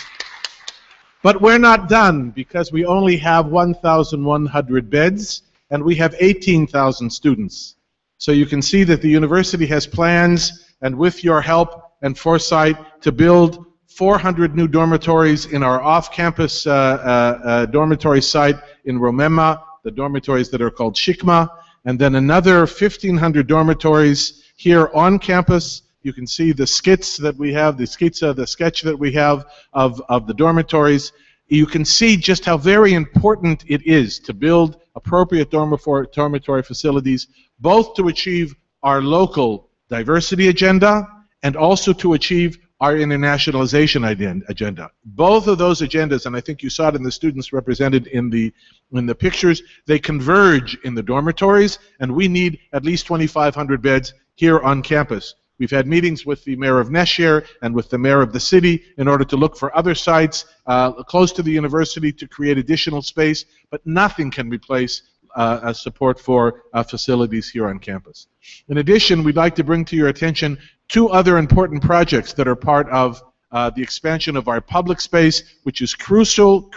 Speaker 4: But we're not done, because we only have 1,100 beds, and we have 18,000 students. So you can see that the university has plans, and with your help and foresight, to build 400 new dormitories in our off-campus dormitory site in Romema, the dormitories that are called Shikma, and then another 1,500 dormitories here on campus. You can see the skits that we have, the sketch that we have of the dormitories. You can see just how very important it is to build appropriate dormitory facilities, both to achieve our local diversity agenda and also to achieve our internationalization agenda. Both of those agendas, and I think you saw it in the students represented in the pictures, they converge in the dormitories, and we need at least 2,500 beds here on campus. We've had meetings with the mayor of Neshir and with the mayor of the city in order to look for other sites close to the university to create additional space, but nothing can replace support for facilities here on campus. In addition, we'd like to bring to your attention two other important projects that are part of the expansion of our public space, which is crucial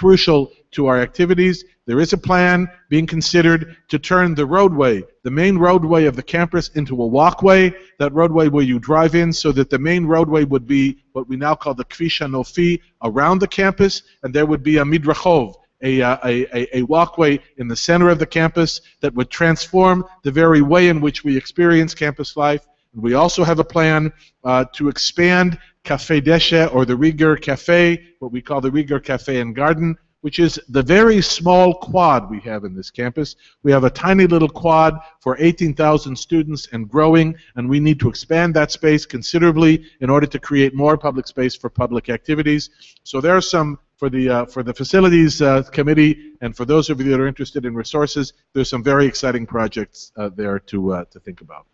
Speaker 4: to our activities. There is a plan being considered to turn the roadway, the main roadway of the campus, into a walkway, that roadway where you drive in, so that the main roadway would be what we now call the Kvish HaNofi around the campus, and there would be a Midrachov, a walkway in the center of the campus that would transform the very way in which we experience campus life. And we also have a plan to expand Cafe Deshe, or the Rieger Cafe, what we call the Rieger Cafe and Garden, which is the very small quad we have in this campus. We have a tiny little quad for 18,000 students and growing, and we need to expand that space considerably in order to create more public space for public activities. So there are some, for the facilities committee, and for those of you that are interested in resources, there's some very exciting projects there to think about.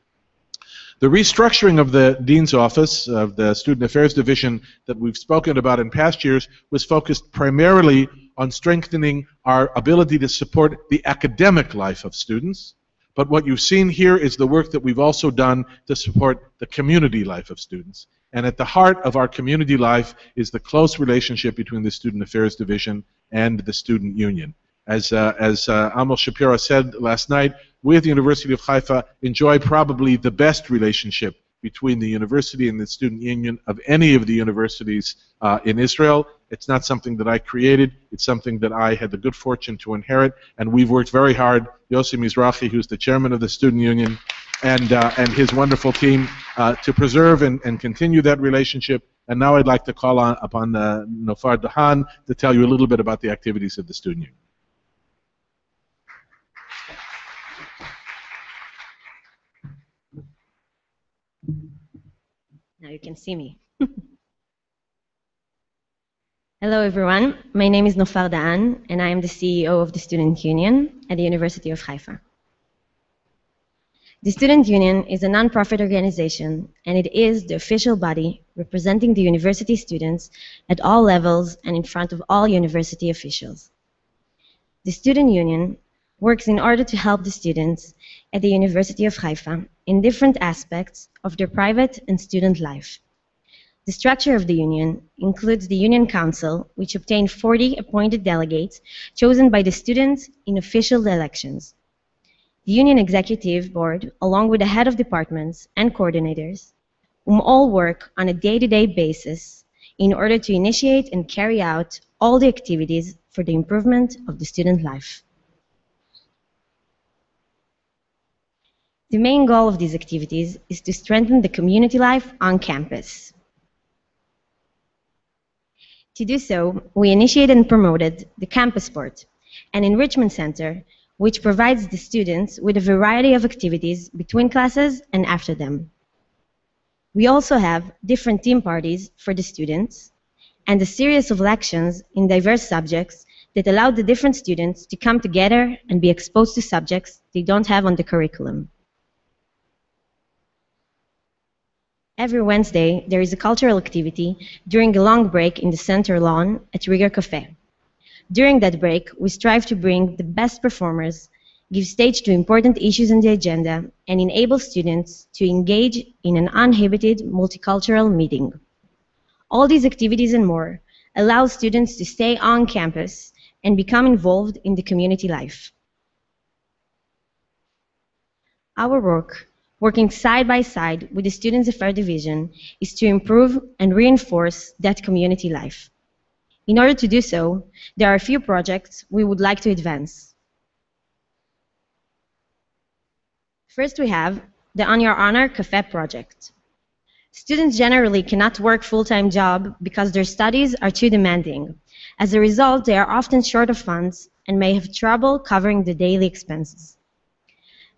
Speaker 4: The restructuring of the Dean's Office, of the Student Affairs Division that we've spoken about in past years, was focused primarily on strengthening our ability to support the academic life of students. But what you've seen here is the work that we've also done to support the community life of students. And at the heart of our community life is the close relationship between the Student Affairs Division and the Student Union. As Amol Shapiro said last night, we at the University of Haifa enjoy probably the best relationship between the university and the student union of any of the universities in Israel. It's not something that I created. It's something that I had the good fortune to inherit, and we've worked very hard. Yossi Mizrahi, who's the chairman of the student union, and his wonderful team to preserve and continue that relationship. And now I'd like to call upon Nofar Dahan to tell you a little bit about the activities of the student union.
Speaker 8: Now you can see me. Hello everyone, my name is Nofar Dahan and I am the CEO of the Student Union at the University of Haifa. The Student Union is a non-profit organization and it is the official body representing the university students at all levels and in front of all university officials. The Student Union works in order to help the students at the University of Haifa in different aspects of their private and student life. The structure of the union includes the Union Council, which obtained 40 appointed delegates chosen by the students in official elections. The Union Executive Board, along with the head of departments and coordinators, whom all work on a day-to-day basis in order to initiate and carry out all the activities for the improvement of the student life. The main goal of these activities is to strengthen the community life on campus. To do so, we initiated and promoted the Campus Sport, an enrichment center which provides the students with a variety of activities between classes and after them. We also have different team parties for the students and a series of lections in diverse subjects that allow the different students to come together and be exposed to subjects they don't have on the curriculum. Every Wednesday, there is a cultural activity during a long break in the center lawn at Rieger Cafe. During that break, we strive to bring the best performers, give stage to important issues on the agenda, and enable students to engage in an uninhibited multicultural meeting. All these activities and more allow students to stay on campus and become involved in the community life. Our work working side by side with the Students' Affairs Division is to improve and reinforce that community life. In order to do so, there are a few projects we would like to advance. First, we have the On Your Honor Cafe project. Students generally cannot work full-time job because their studies are too demanding. As a result, they are often short of funds and may have trouble covering the daily expenses.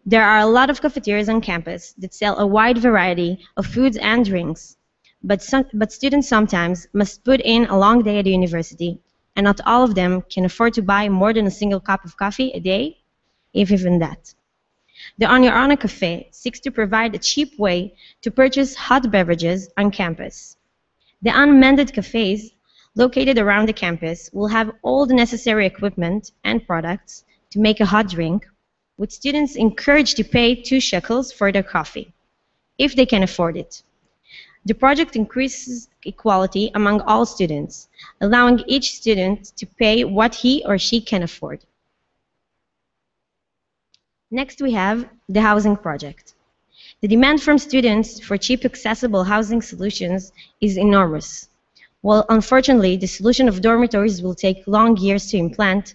Speaker 8: There are a lot of cafeterias on campus that sell a wide variety of foods and drinks, but students sometimes must put in a long day at the university, and not all of them can afford to buy more than a single cup of coffee a day, if even that. The On Your Honor Cafe seeks to provide a cheap way to purchase hot beverages on campus. The unmanned cafes located around the campus will have all the necessary equipment and products to make a hot drink, with students encouraged to pay 2 shekels for their coffee, if they can afford it. The project increases equality among all students, allowing each student to pay what he or she can afford. Next, we have the housing project. The demand from students for cheap, accessible housing solutions is enormous. While unfortunately, the solution of dormitories will take long years to implement,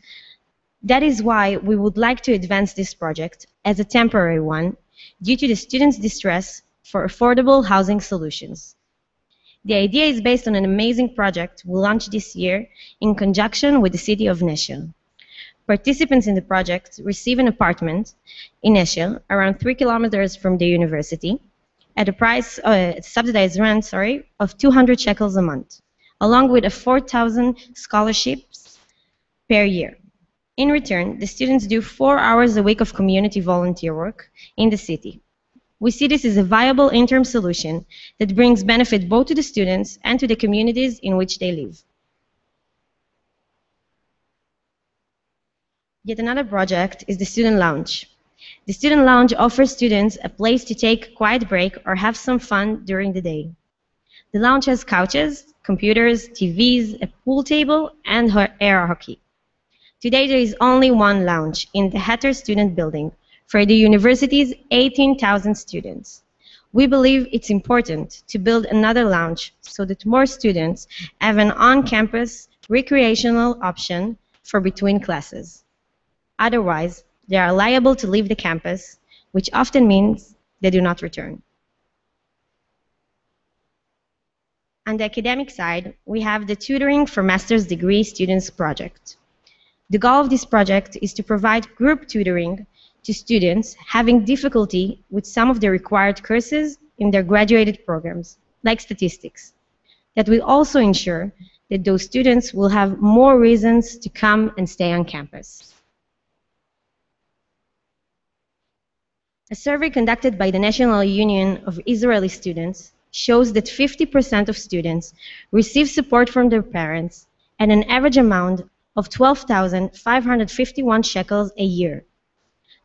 Speaker 8: that is why we would like to advance this project as a temporary one due to the students' distress for affordable housing solutions. The idea is based on an amazing project we launched this year in conjunction with the city of Nashville. Participants in the project receive an apartment in Nashville, around 3 kilometers from the university, at a price, subsidized rent, of 200 shekels a month, along with a 4,000 scholarships per year. In return, the students do 4 hours a week of community volunteer work in the city. We see this as a viable interim solution that brings benefit both to the students and to the communities in which they live. Yet another project is the Student Lounge. The Student Lounge offers students a place to take a quiet break or have some fun during the day. The lounge has couches, computers, TVs, a pool table, and air hockey. Today there is only one lounge in the Hatter Student Building for the university's 18,000 students. We believe it's important to build another lounge so that more students have an on-campus recreational option for between classes. Otherwise, they are liable to leave the campus, which often means they do not return. On the academic side, we have the Tutoring for Master's Degree Students project. The goal of this project is to provide group tutoring to students having difficulty with some of the required courses in their graduated programs, like statistics. That will also ensure that those students will have more reasons to come and stay on campus. A survey conducted by the National Union of Israeli Students shows that 50% of students receive support from their parents at an average amount of 12,551 shekels a year.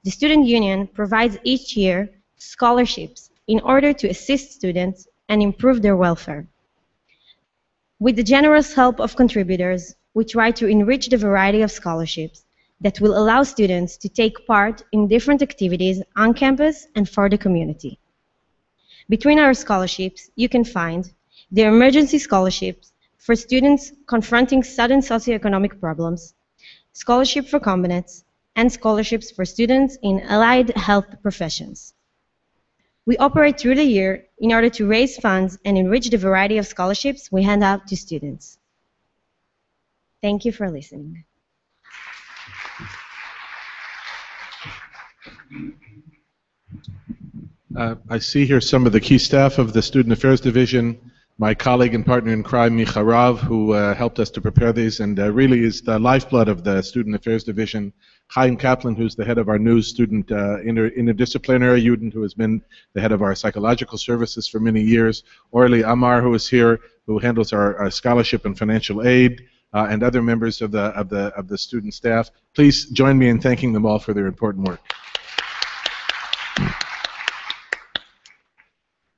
Speaker 8: The Student Union provides each year scholarships in order to assist students and improve their welfare. With the generous help of contributors, we try to enrich the variety of scholarships that will allow students to take part in different activities on campus and for the community. Between our scholarships, you can find the emergency scholarships for students confronting sudden socioeconomic problems, scholarship for combinates, and scholarships for students in allied health professions. We operate through the year in order to raise funds and enrich the variety of scholarships we hand out to students. Thank you for listening.
Speaker 4: I see here some of the key staff of the Student Affairs Division, my colleague and partner in crime, Micha Rav, who helped us to prepare these and really is the lifeblood of the Student Affairs Division. Chaim Kaplan, who's the head of our new student interdisciplinary unit, who has been the head of our psychological services for many years. Orly Amar, who is here, who handles our scholarship and financial aid, and other members of the student staff. Please join me in thanking them all for their important work.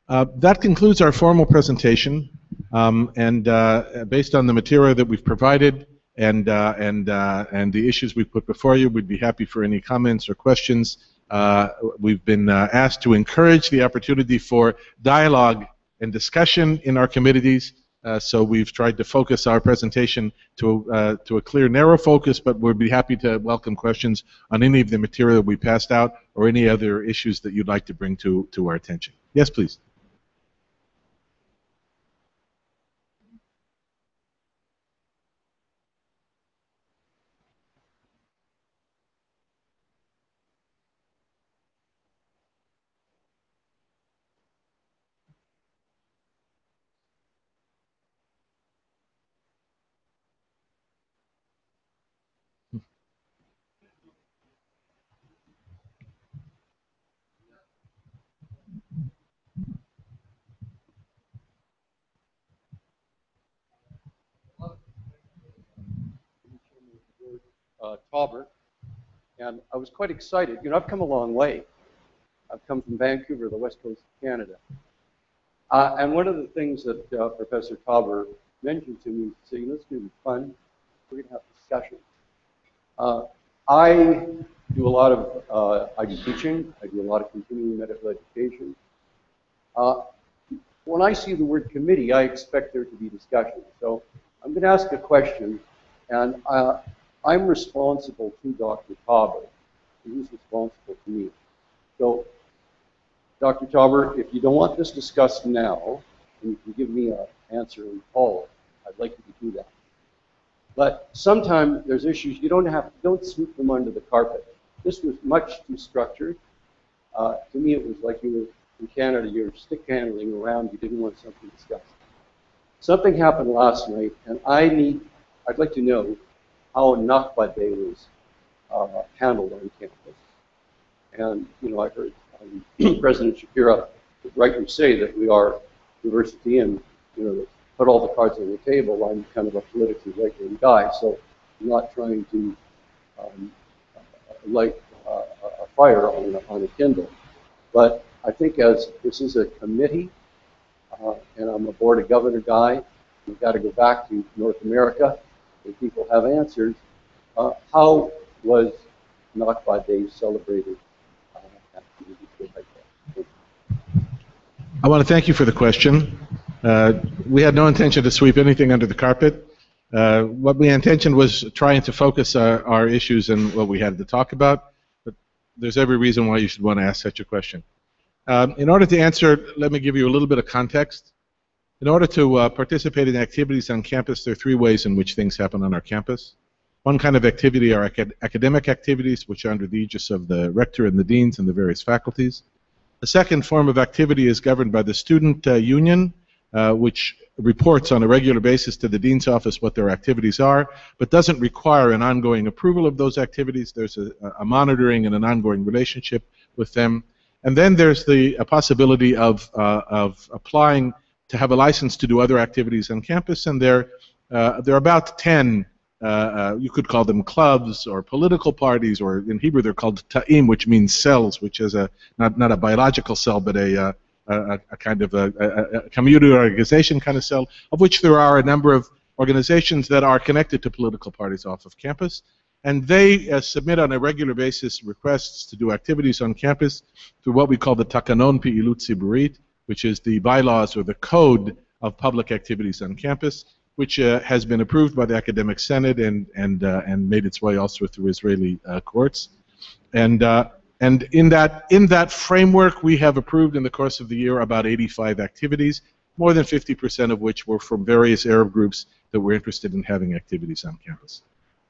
Speaker 4: That concludes our formal presentation, and based on the material that we've provided and the issues we've put before you, we'd be happy for any comments or questions We've been asked to encourage the opportunity for dialogue and discussion in our committees. So we've tried to focus our presentation to a clear, narrow focus, but we'd be happy to welcome questions on any of the material we passed out or any other issues that you'd like to bring to our attention. Yes, please.
Speaker 9: Tauber, and I was quite excited. You know, I've come a long way. I've come from Vancouver, the west coast of Canada. And one of the things that Professor Tauber mentioned to me, saying, you know, it's going to be fun. We're going to have discussion. I do a lot of, I do teaching. I do a lot of continuing medical education. When I see the word committee, I expect there to be discussion. So I'm going to ask a question, and I'm responsible to Dr. Tauber, and he's responsible to me. So, Dr. Tauber, if you don't want this discussed now, and you can give me an answer and follow it, I'd like you to do that. But sometimes there's issues you don't sweep them under the carpet. This was much too structured. To me, it was like you were in Canada, you were stick handling around, you didn't want something discussed. Something happened last night, and I'd like to know how Nakba Day was handled on campus. And, you know, I heard President Shapira rightly say that we are university and, you know, put all the cards on the table. I'm kind of a politically right-wing guy, so I'm not trying to light a fire on a Kindle. But I think as this is a committee, and I'm a Board of Governor guy, we've got to go back to North America, and people have answers. How was Nakba Day celebrated?
Speaker 4: I want to thank you for the question. We had no intention to sweep anything under the carpet. What we intention was trying to focus our issues and what we had to talk about, but there's every reason why you should want to ask such a question. In order to answer, let me give you a little bit of context. In order to participate in activities on campus, there are three ways in which things happen on our campus. One kind of activity are academic activities, which are under the aegis of the rector and the deans and the various faculties. The second form of activity is governed by the student union, which reports on a regular basis to the dean's office what their activities are, but doesn't require an ongoing approval of those activities. There's a monitoring and an ongoing relationship with them. And then there's the possibility of applying to have a license to do other activities on campus, and there are about 10, you could call them clubs or political parties, or in Hebrew they're called ta'im, which means cells, which is not a biological cell, but a kind of a community organization kind of cell, of which there are a number of organizations that are connected to political parties off of campus. And they submit on a regular basis requests to do activities on campus through what we call the Takanon Pi'ilut Tziburit, which is the bylaws or the code of public activities on campus, which has been approved by the Academic Senate and made its way also through Israeli courts. And in that framework, we have approved in the course of the year about 85 activities, more than 50% of which were from various Arab groups that were interested in having activities on campus.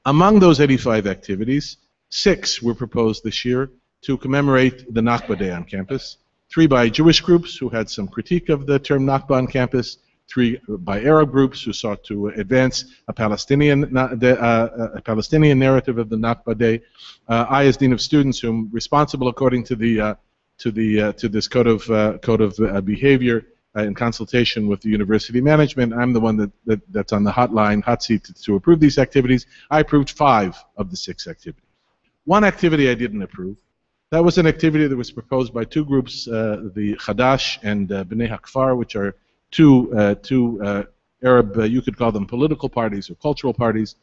Speaker 4: Among those 85 activities, 6 were proposed this year to commemorate the Nakba Day on campus. 3 by Jewish groups who had some critique of the term Nakba on campus, 3 by Arab groups who sought to advance a Palestinian narrative of the Nakba Day. I, as Dean of Students, who am responsible according to this code of behavior in consultation with the university management, I'm the one that's on the hot seat to approve these activities. I approved 5 of the 6 activities. One activity I didn't approve. That was an activity that was proposed by 2 groups, the Chadash and Bnei Hakfar, which are two Arab, you could call them political parties or cultural parties.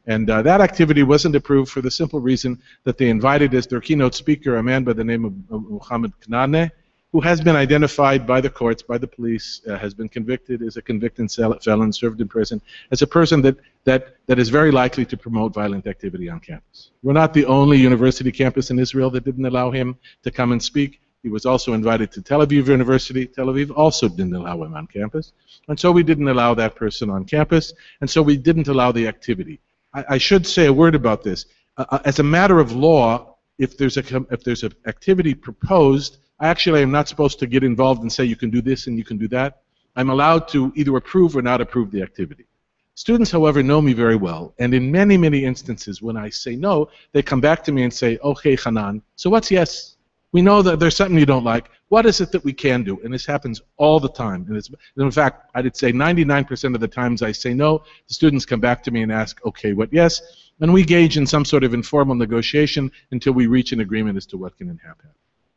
Speaker 4: And that activity wasn't approved for the simple reason that they invited as their keynote speaker a man by the name of Mohammed Knane, who has been identified by the courts, by the police, has been convicted, is a convicted felon, served in prison, as a person that is very likely to promote violent activity on campus. We're not the only university campus in Israel that didn't allow him to come and speak. He was also invited to Tel Aviv University. Tel Aviv also didn't allow him on campus. And so we didn't allow that person on campus, and so we didn't allow the activity. I should say a word about this. As a matter of law, if there's an activity proposed, I actually am not supposed to get involved and say you can do this and you can do that. I'm allowed to either approve or not approve the activity. Students, however, know me very well, and in many, many instances when I say no, they come back to me and say, okay, Hanan, so what's yes? We know that there's something you don't like. What is it that we can do? And this happens all the time. And in fact, I'd say 99% of the times I say no, the students come back to me and ask, okay, what yes? And we engage in some sort of informal negotiation until we reach an agreement as to what can happen.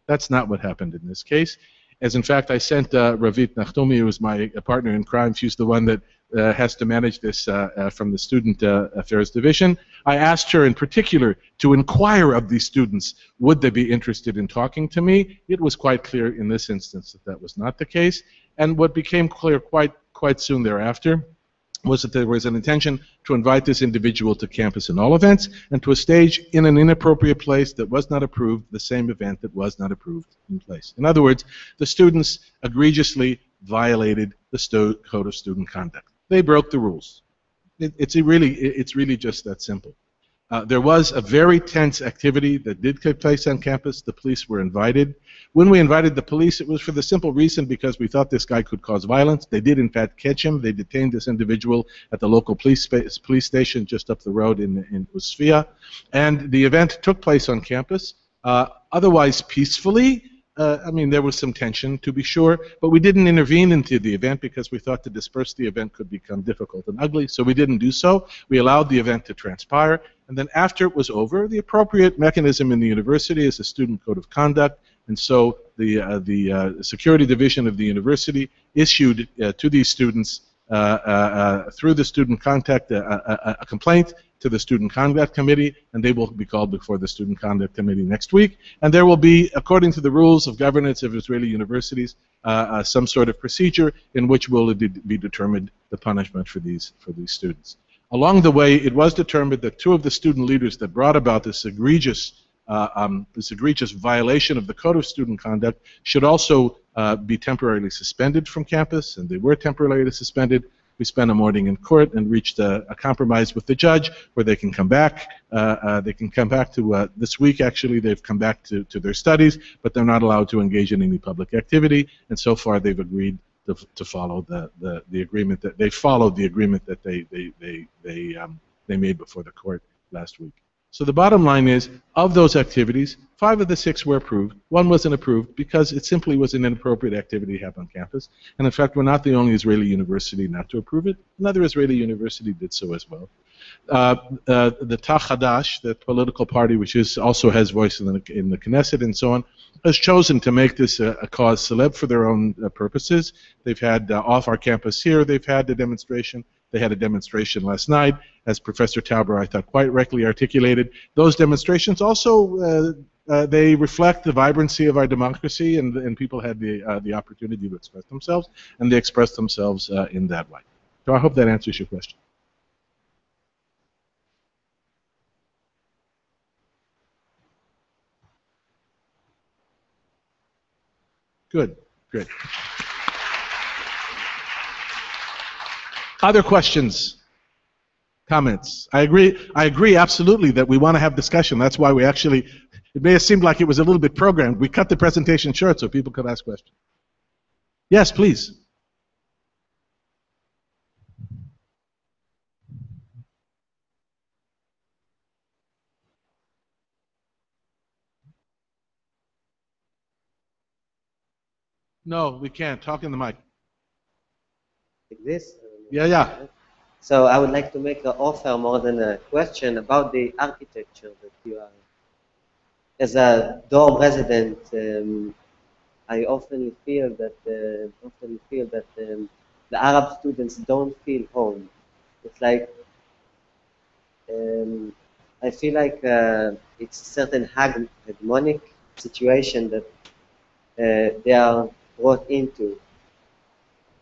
Speaker 4: That's not what happened in this case. As in fact, I sent Ravit Nachtomi, who is my partner in crime. She's the one that has to manage this from the Student Affairs Division. I asked her in particular to inquire of these students, would they be interested in talking to me? It was quite clear in this instance that that was not the case. And what became clear quite soon thereafter was that there was an intention to invite this individual to campus in all events and to a stage in an inappropriate place that was not approved, the same event that was not approved in place. In other words, the students egregiously violated the Code of Student Conduct. They broke the rules. It's really just that simple. There was a very tense activity that did take place on campus. The police were invited. When we invited the police, it was for the simple reason because we thought this guy could cause violence. They did, in fact, catch him. They detained this individual at the local police station just up the road in Usfia. And the event took place on campus, otherwise peacefully. I mean, there was some tension, to be sure, but we didn't intervene into the event because we thought to disperse the event could become difficult and ugly, so we didn't do so. We allowed the event to transpire, and then after it was over, the appropriate mechanism in the university is a student code of conduct, and so the security division of the university issued to these students through the student contact a complaint to the Student Conduct Committee, and they will be called before the Student Conduct Committee next week. And there will be, according to the rules of governance of Israeli universities, some sort of procedure in which will be determined the punishment for these students. Along the way, it was determined that two of the student leaders that brought about this egregious violation of the Code of Student Conduct should also be temporarily suspended from campus, and they were temporarily suspended. We spent a morning in court and reached a compromise with the judge where they can come back. They can come back to this week. Actually, they've come back to their studies, but they're not allowed to engage in any public activity. And so far, they've agreed to follow the agreement that they followed the agreement that they made before the court last week. So the bottom line is, of those activities, 5 of the 6 were approved. 1 wasn't approved because it simply was an inappropriate activity to happen on campus. And in fact, we're not the only Israeli university not to approve it. Another Israeli university did so as well. The Tah Hadash, the political party, which also has voice in the Knesset and so on, has chosen to make this a cause celeb for their own purposes. They've had off our campus here, they've had a demonstration. They had a demonstration last night, as Professor Tauber, I thought, quite rightly articulated. Those demonstrations also, they reflect the vibrancy of our democracy, and people had the opportunity to express themselves, and they expressed themselves in that way. So I hope that answers your question. Good, good. Other questions, comments? I agree absolutely that we want to have discussion. That's why we actually, it may have seemed like it was a little bit programmed. We cut the presentation short so people could ask questions. Yes, please. No, we can't. Talk in the mic.
Speaker 11: Like this?
Speaker 4: Yeah.
Speaker 11: So I would like to make an offer more than a question about the architecture that you are. As a dorm resident, I often feel that the the Arab students don't feel home. It's like I feel like it's a certain hegemonic situation that they are brought into.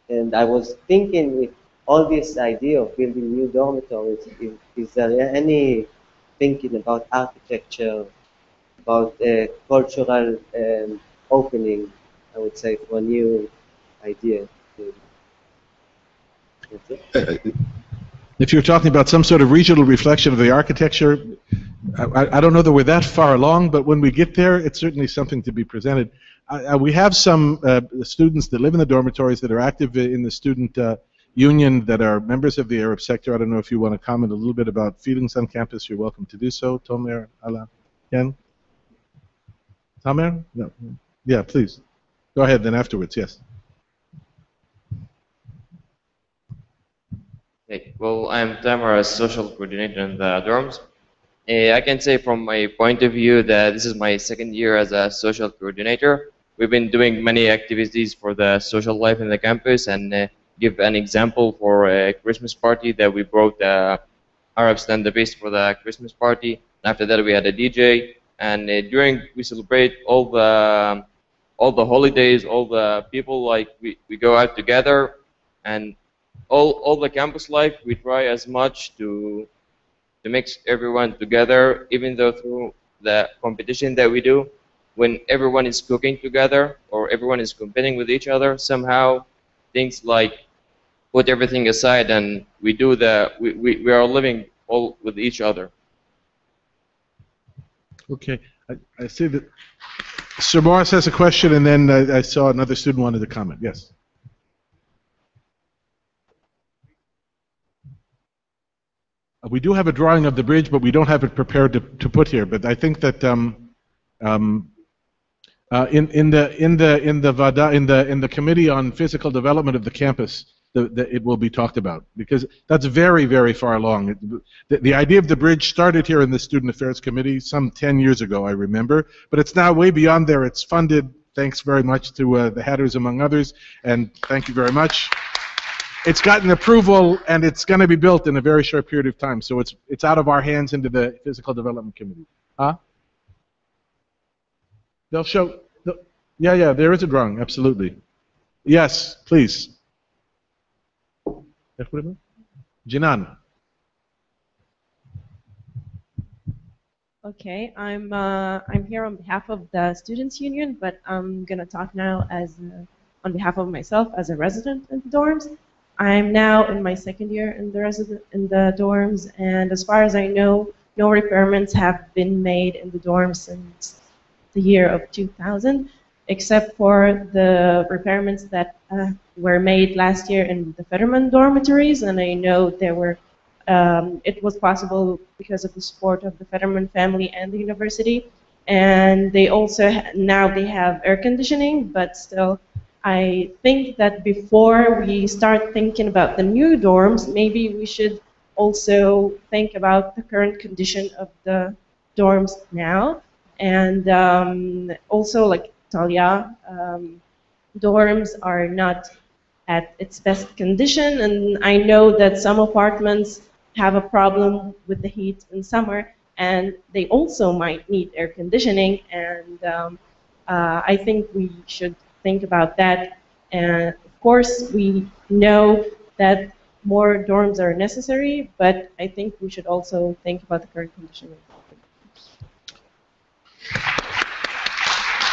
Speaker 11: And I was thinking, with all this idea of building new dormitories, is there any thinking about architecture, about cultural opening, I would say, for a new idea?
Speaker 4: If you're talking about some sort of regional reflection of the architecture, I don't know that we're that far along, but when we get there, it's certainly something to be presented. We have some students that live in the dormitories that are active in the student union that are members of the Arab sector. I don't know if you want to comment a little bit about feelings on campus. You're welcome to do so. Tomer, Ala, Ken? Tomer? No. Yeah, please. Go ahead then afterwards, yes.
Speaker 12: Okay. Well, I'm Tamer, a social coordinator in the dorms. I can say from my point of view that this is my second year as a social coordinator. We've been doing many activities for the social life in the campus, and give an example for a Christmas party that we brought the Arab stand-up-ist for the Christmas party. After that, we had a DJ, and we celebrate all the holidays, all the people, like we go out together, and all the campus life, we try as much to mix everyone together, even though through the competition that we do, when everyone is cooking together or everyone is competing with each other, somehow things like put everything aside and we are living all with each other.
Speaker 4: Okay, I see that Sir Morris has a question, and then I saw another student wanted to comment. Yes. We do have a drawing of the bridge, but we don't have it prepared to put here. But I think that in the committee on physical development of the campus, it will be talked about, because that's very, very far along. The idea of the bridge started here in the Student Affairs Committee some 10 years ago, I remember, but it's now way beyond there. It's funded, thanks very much to the Hatters, among others, and thank you very much. It's gotten approval, and it's going to be built in a very short period of time, so it's out of our hands into the Physical Development Committee. Huh? They'll show... Yeah, there is a drawing, absolutely. Yes, please. Jinan.
Speaker 13: Okay, I'm here on behalf of the Students' Union, but I'm gonna talk now on behalf of myself as a resident in the dorms. I'm now in my second year in the dorms, and as far as I know, no repairments have been made in the dorms since the year of 2000, except for the repairments that were made last year in the Fetterman dormitories, and I know there were. It was possible because of the support of the Fetterman family and the university, and they also now they have air conditioning, but still. I think that before we start thinking about the new dorms, maybe we should also think about the current condition of the dorms now. And also, like Talia, dorms are not at its best condition. And I know that some apartments have a problem with the heat in summer, and they also might need air conditioning. And I think we should think about that, and of course we know that more dorms are necessary, but I think we should also think about the current condition.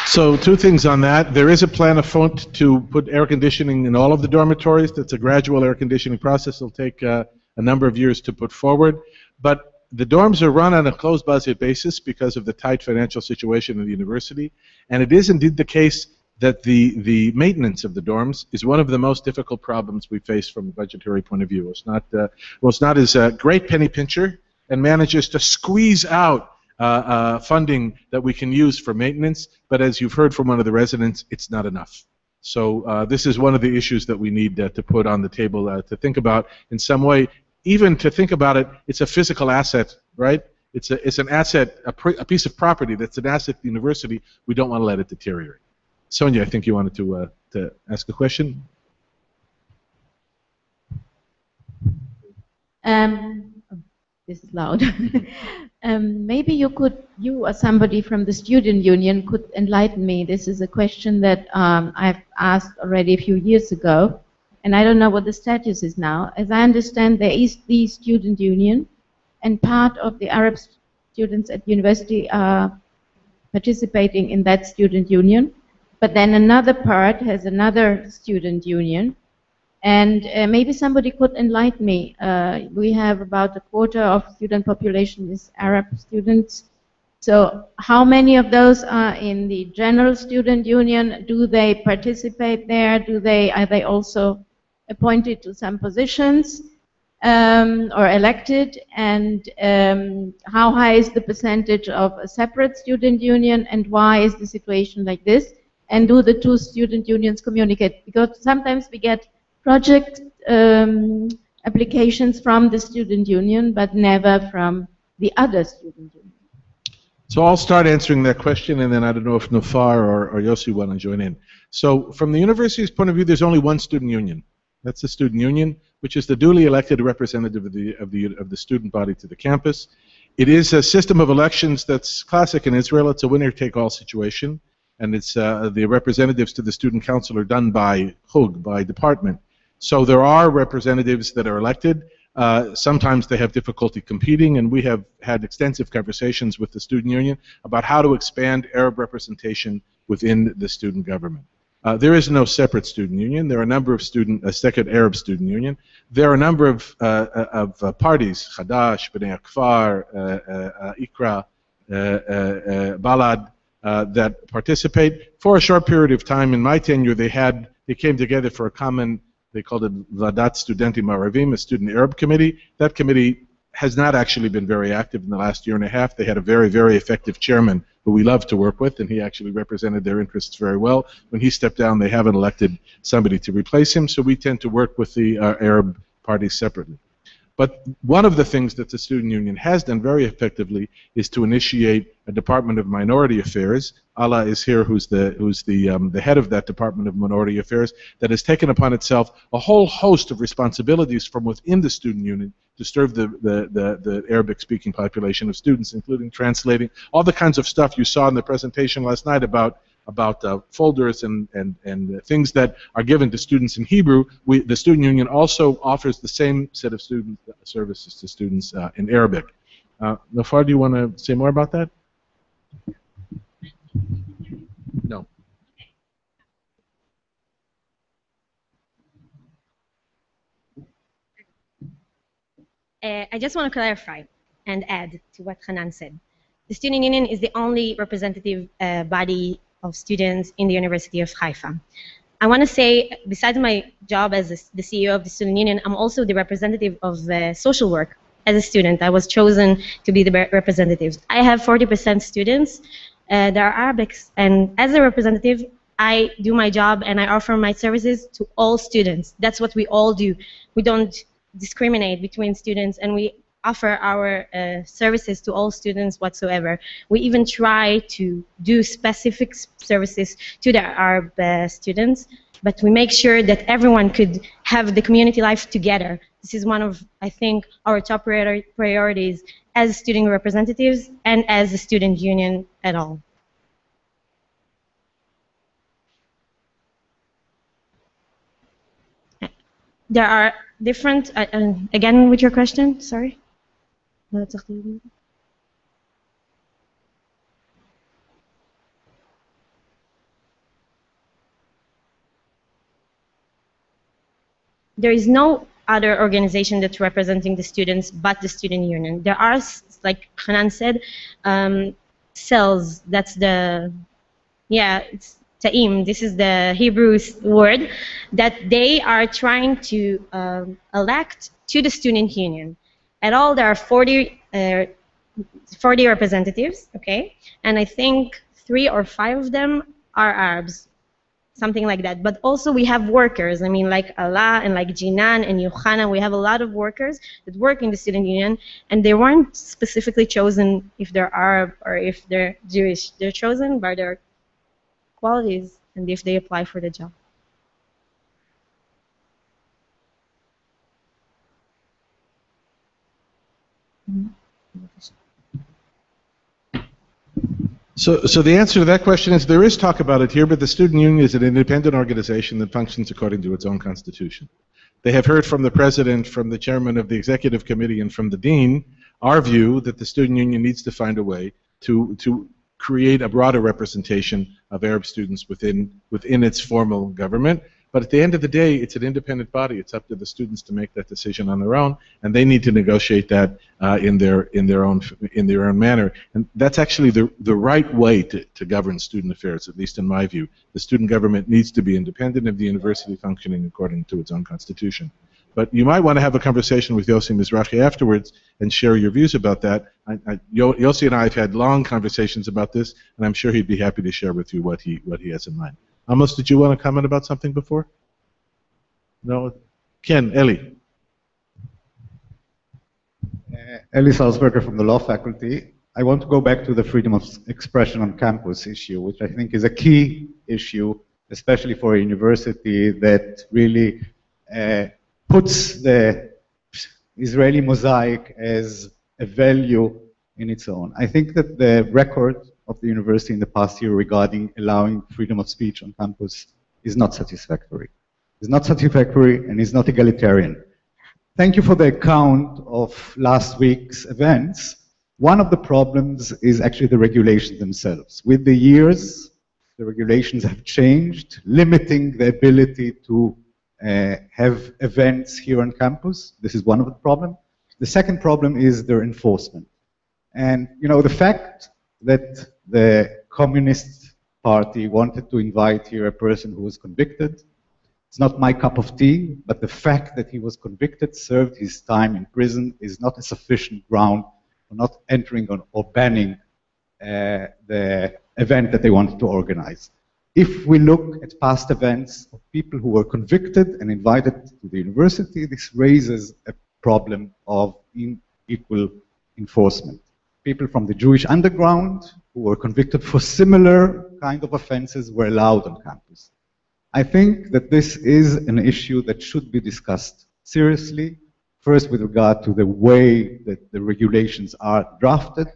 Speaker 4: So two things on that. There is a plan afoot to put air conditioning in all of the dormitories. That's a gradual air conditioning process. It'll take a number of years to put forward, but the dorms are run on a closed budget basis because of the tight financial situation of the university, and it is indeed the case that the maintenance of the dorms is one of the most difficult problems we face from a budgetary point of view. It's not as a great penny pincher and manages to squeeze out funding that we can use for maintenance, but as you've heard from one of the residents, it's not enough. So this is one of the issues that we need to put on the table to think about in some way. Even to think about it, it's a physical asset, right? It's an asset, a piece of property that's an asset to the university. We don't want to let it deteriorate. Sonia, I think you wanted to ask a question.
Speaker 3: This is loud. Maybe you or somebody from the student union could enlighten me. This is a question that I've asked already a few years ago, and I don't know what the status is now. As I understand, there is the student union, and part of the Arab students at university are participating in that student union, but then another part has another student union. And maybe somebody could enlighten me. We have about a quarter of student population is Arab students. So how many of those are in the general student union? Do they participate there? Are they also appointed to some positions or elected? And how high is the percentage of a separate student union? And why is the situation like this? And do the two student unions communicate? Because sometimes we get project applications from the student union, but never from the other student union.
Speaker 4: So I'll start answering that question, and then I don't know if Nafar or Yossi want to join in. So from the university's point of view, there's only one student union. That's the student union, which is the duly elected representative of the student body to the campus. It is a system of elections that's classic in Israel. It's a winner-take-all situation, and it's the representatives to the student council are done by Chug, by department. So there are representatives that are elected. Sometimes they have difficulty competing, and we have had extensive conversations with the student union about how to expand Arab representation within the student government. There is no separate student union. There are a number of a second Arab student union. There are a number of parties, Hadash, Bnei Akfar, Ikra, Balad, that participate. For a short period of time in my tenure, they came together for a common, they called it Vadat Studentim Aravim, a student Arab committee. That committee has not actually been very active in the last year and a half. They had a very, very effective chairman who we love to work with, and he actually represented their interests very well. When he stepped down, they haven't elected somebody to replace him, so we tend to work with the Arab parties separately. But one of the things that the student union has done very effectively is to initiate a Department of Minority Affairs. Allah is here, who's the head of that Department of Minority Affairs, that has taken upon itself a whole host of responsibilities from within the student union to serve the Arabic-speaking population of students, including translating all the kinds of stuff you saw in the presentation last night about folders and things that are given to students in Hebrew. The student union also offers the same set of student services to students in Arabic. Nafar, do you want to say more about that? No.
Speaker 8: I just want to clarify and add to what Hanan said. The student union is the only representative body of students in the University of Haifa. I want to say, besides my job as the CEO of the student union, I'm also the representative of social work. As a student, I was chosen to be the representative. I have 40% students that are Arabics, and as a representative, I do my job and I offer my services to all students. That's what we all do. We don't discriminate between students, and we offer our services to all students whatsoever. We even try to do specific services to the Arab students, but we make sure that everyone could have the community life together. This is one of, I think, our top priorities as student representatives and as a student union at all. There are different, again with your question, sorry? There is no other organization that's representing the students but the student union. There are, like Hanan said, cells. That's the, it's Ta'im. This is the Hebrew word that they are trying to elect to the student union. At all, there are 40 representatives, okay? And I think 3 or 5 of them are Arabs, something like that. But also we have workers, I mean, like Allah and like Jinan and Yohana, we have a lot of workers that work in the student union, and they weren't specifically chosen if they're Arab or if they're Jewish. They're chosen by their qualities and if they apply for the job.
Speaker 4: So the answer to that question is there is talk about it here, but the student union is an independent organization that functions according to its own constitution. They have heard from the president, from the chairman of the executive committee, and from the dean our view that the student union needs to find a way to create a broader representation of Arab students within its formal government. But at the end of the day, it's an independent body. It's up to the students to make that decision on their own, and they need to negotiate that in their own manner. And that's actually the right way to govern student affairs, at least in my view. The student government needs to be independent of the university, functioning according to its own constitution. But you might want to have a conversation with Yossi Mizrahi afterwards and share your views about that. Yossi and I have had long conversations about this, and I'm sure he'd be happy to share with you what he has in mind. Amos, did you want to comment about something before? No? Ken, Eli.
Speaker 14: Eli Salzberger from the law faculty. I want to go back to the freedom of expression on campus issue, which I think is a key issue, especially for a university that really puts the Israeli mosaic as a value in its own. I think that the record of the university in the past year regarding allowing freedom of speech on campus is not satisfactory. It's not satisfactory and is not egalitarian. Thank you for the account of last week's events. One of the problems is actually the regulations themselves. With the years, the regulations have changed, limiting the ability to have events here on campus. This is one of the problems. The second problem is their enforcement. And you know, the fact that the Communist Party wanted to invite here a person who was convicted, it's not my cup of tea, but the fact that he was convicted, served his time in prison, is not a sufficient ground for not entering on or banning the event that they wanted to organize. If we look at past events of people who were convicted and invited to the university, this raises a problem of unequal enforcement. People from the Jewish underground who were convicted for similar kind of offenses were allowed on campus. I think that this is an issue that should be discussed seriously, first with regard to the way that the regulations are drafted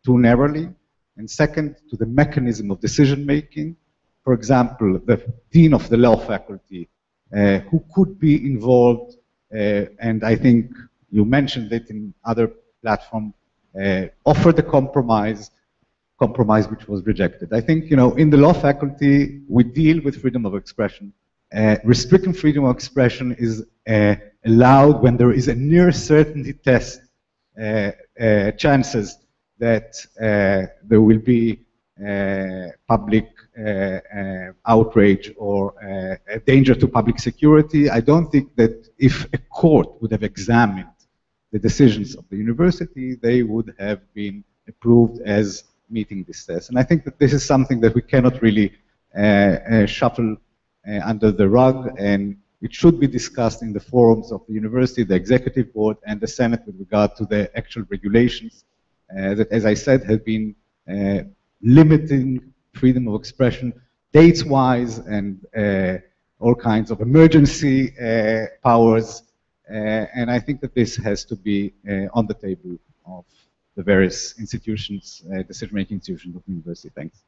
Speaker 14: too narrowly, and second, to the mechanism of decision-making. For example, the dean of the law faculty, who could be involved, and I think you mentioned it in other platforms, offered a compromise which was rejected. I think, you know, in the law faculty, we deal with freedom of expression. Restricting freedom of expression is allowed when there is a near certainty test, chances that there will be public outrage or a danger to public security. I don't think that if a court would have examined the decisions of the university, they would have been approved as meeting this test. And I think that this is something that we cannot really shuffle under the rug, and it should be discussed in the forums of the university, the executive board, and the Senate with regard to the actual regulations that, as I said, have been limiting freedom of expression dates-wise and all kinds of emergency powers. And I think that this has to be on the table of the various institutions, decision-making institutions of the university. Thanks.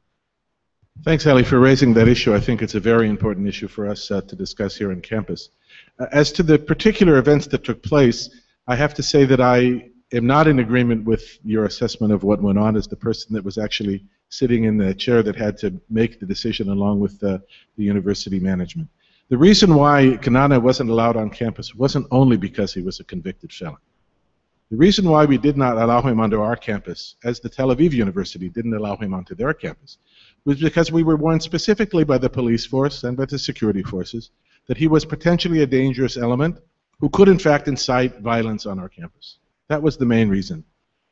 Speaker 4: Thanks, Ali, for raising that issue. I think it's a very important issue for us to discuss here on campus. As to the particular events that took place, I have to say that I am not in agreement with your assessment of what went on as the person that was actually sitting in the chair that had to make the decision along with the university management. The reason why Kanana wasn't allowed on campus wasn't only because he was a convicted felon. The reason why we did not allow him onto our campus, as the Tel Aviv University didn't allow him onto their campus, was because we were warned specifically by the police force and by the security forces that he was potentially a dangerous element who could in fact incite violence on our campus. That was the main reason.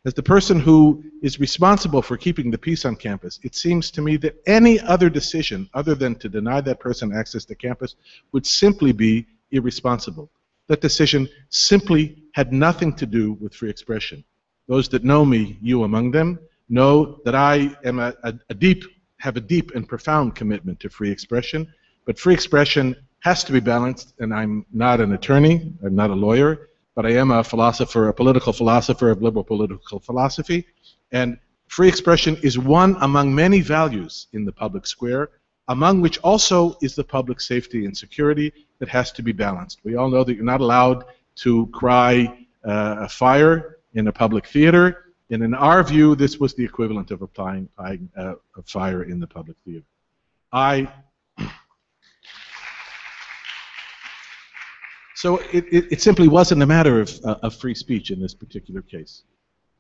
Speaker 4: As the person who is responsible for keeping the peace on campus, it seems to me that any other decision other than to deny that person access to campus would simply be irresponsible. That decision simply had nothing to do with free expression. Those that know me, you among them, know that I am have a deep and profound commitment to free expression, but free expression has to be balanced, and I'm not an attorney, I'm not a lawyer, but I am a philosopher, a political philosopher of liberal political philosophy, and free expression is one among many values in the public square, among which also is the public safety and security that has to be balanced. We all know that you're not allowed to cry a fire in a public theater, and in our view, this was the equivalent of applying a fire in the public theater. So it simply wasn't a matter of free speech in this particular case.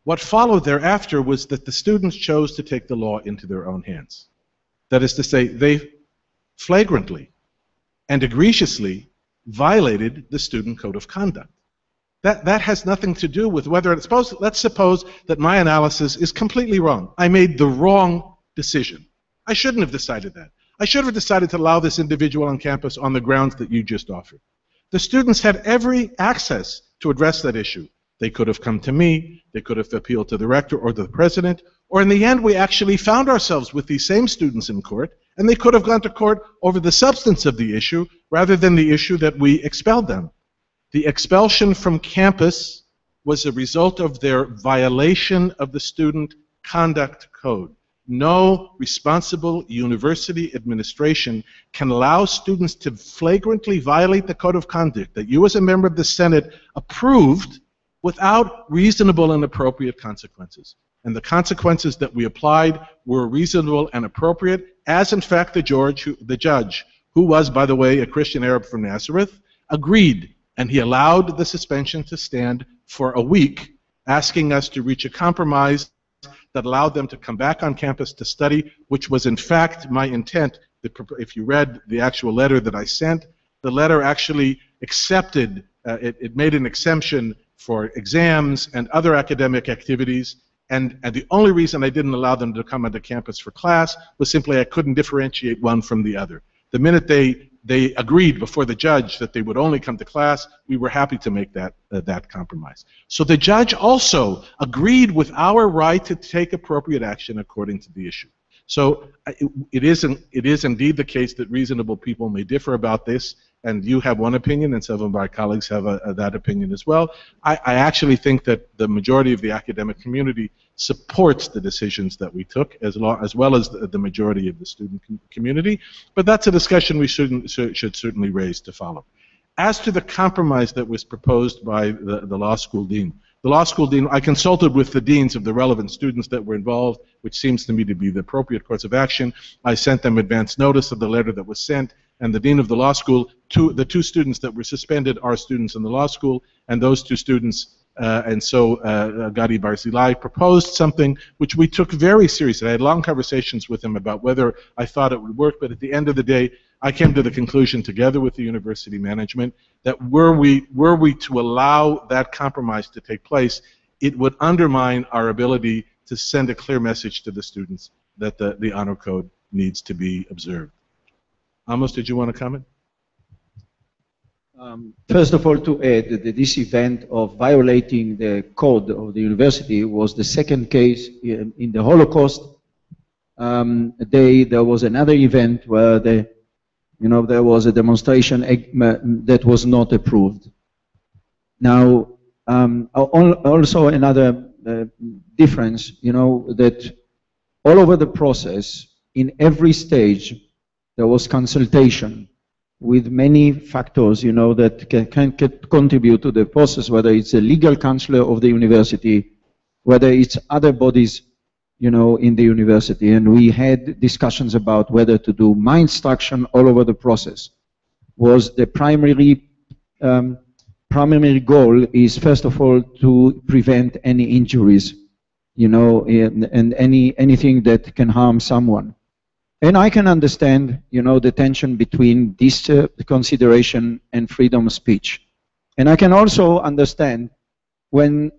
Speaker 4: What followed thereafter was that the students chose to take the law into their own hands. That is to say, they flagrantly and egregiously violated the student code of conduct. That has nothing to do with whether, let's suppose that my analysis is completely wrong. I made the wrong decision. I shouldn't have decided that. I should have decided to allow this individual on campus on the grounds that you just offered. The students had every access to address that issue. They could have come to me, they could have appealed to the rector or the president, or in the end we actually found ourselves with these same students in court, and they could have gone to court over the substance of the issue rather than the issue that we expelled them. The expulsion from campus was a result of their violation of the student conduct code. No responsible university administration can allow students to flagrantly violate the code of conduct that you as a member of the Senate approved without reasonable and appropriate consequences. And the consequences that we applied were reasonable and appropriate, as in fact the judge, who was, by the way, a Christian Arab from Nazareth, agreed, and he allowed the suspension to stand for a week, asking us to reach a compromise that allowed them to come back on campus to study, which was in fact my intent. If you read the actual letter that I sent, the letter actually accepted, it made an exemption for exams and other academic activities, and the only reason I didn't allow them to come onto campus for class was simply I couldn't differentiate one from the other. The minute they agreed before the judge that they would only come to class, we were happy to make that compromise. So the judge also agreed with our right to take appropriate action according to the issue. So it is indeed the case that reasonable people may differ about this, and you have one opinion, and some of my colleagues have that opinion as well. I actually think that the majority of the academic community supports the decisions that we took, as well as the majority of the student community. But that's a discussion we should certainly raise to follow. As to the compromise that was proposed by the law school dean, I consulted with the deans of the relevant students that were involved, which seems to me to be the appropriate course of action. I sent them advance notice of the letter that was sent, and the dean of the law school, the two students that were suspended are students in the law school, and those two students, Gadi Barzilai proposed something which we took very seriously. I had long conversations with him about whether I thought it would work, but at the end of the day, I came to the conclusion, together with the university management, that were we to allow that compromise to take place, it would undermine our ability to send a clear message to the students that the honor code needs to be observed. Amos, did you want to comment?
Speaker 16: First of all, to add that this event of violating the code of the university was the second case in the Holocaust. There was another event where there was a demonstration that was not approved. Now, also another difference, that all over the process, in every stage, there was consultation with many factors, that can contribute to the process, whether it's a legal counselor of the university, whether it's other bodies, in the university. And we had discussions about whether to do my instruction all over the process. Was the primary goal is, first of all, to prevent any injuries, and anything that can harm someone. And I can understand, the tension between this consideration and freedom of speech. And I can also understand when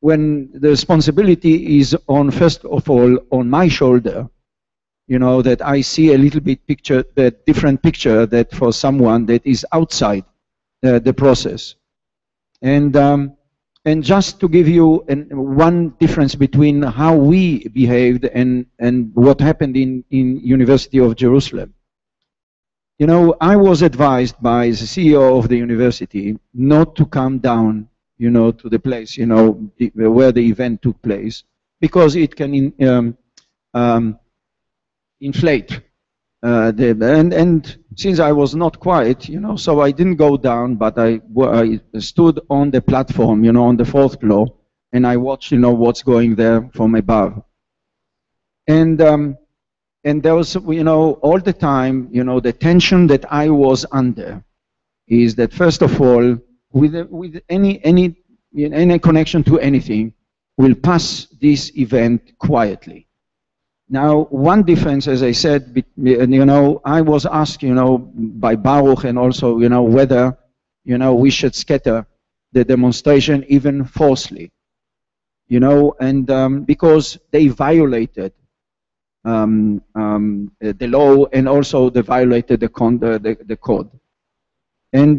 Speaker 16: the responsibility is on, first of all, on my shoulder, that I see a little bit different picture that for someone that is outside the process. And just to give you one difference between how we behaved and what happened in University of Jerusalem. I was advised by the CEO of the university not to come down you know, to the place, you know, where the event took place, because it can inflate. And since I was not quiet, you know, so I didn't go down, but I stood on the platform, you know, on the 4th floor, and I watched, you know, what's going there from above. And there was, you know, all the time, you know, the tension that I was under is that, first of all, with any connection to anything, we'll pass this event quietly. Now, one difference, as I said, you know, I was asked, you know, by Baruch and also, you know, whether, you know, we should scatter the demonstration even falsely, you know, and because they violated the law, and also they violated the code. And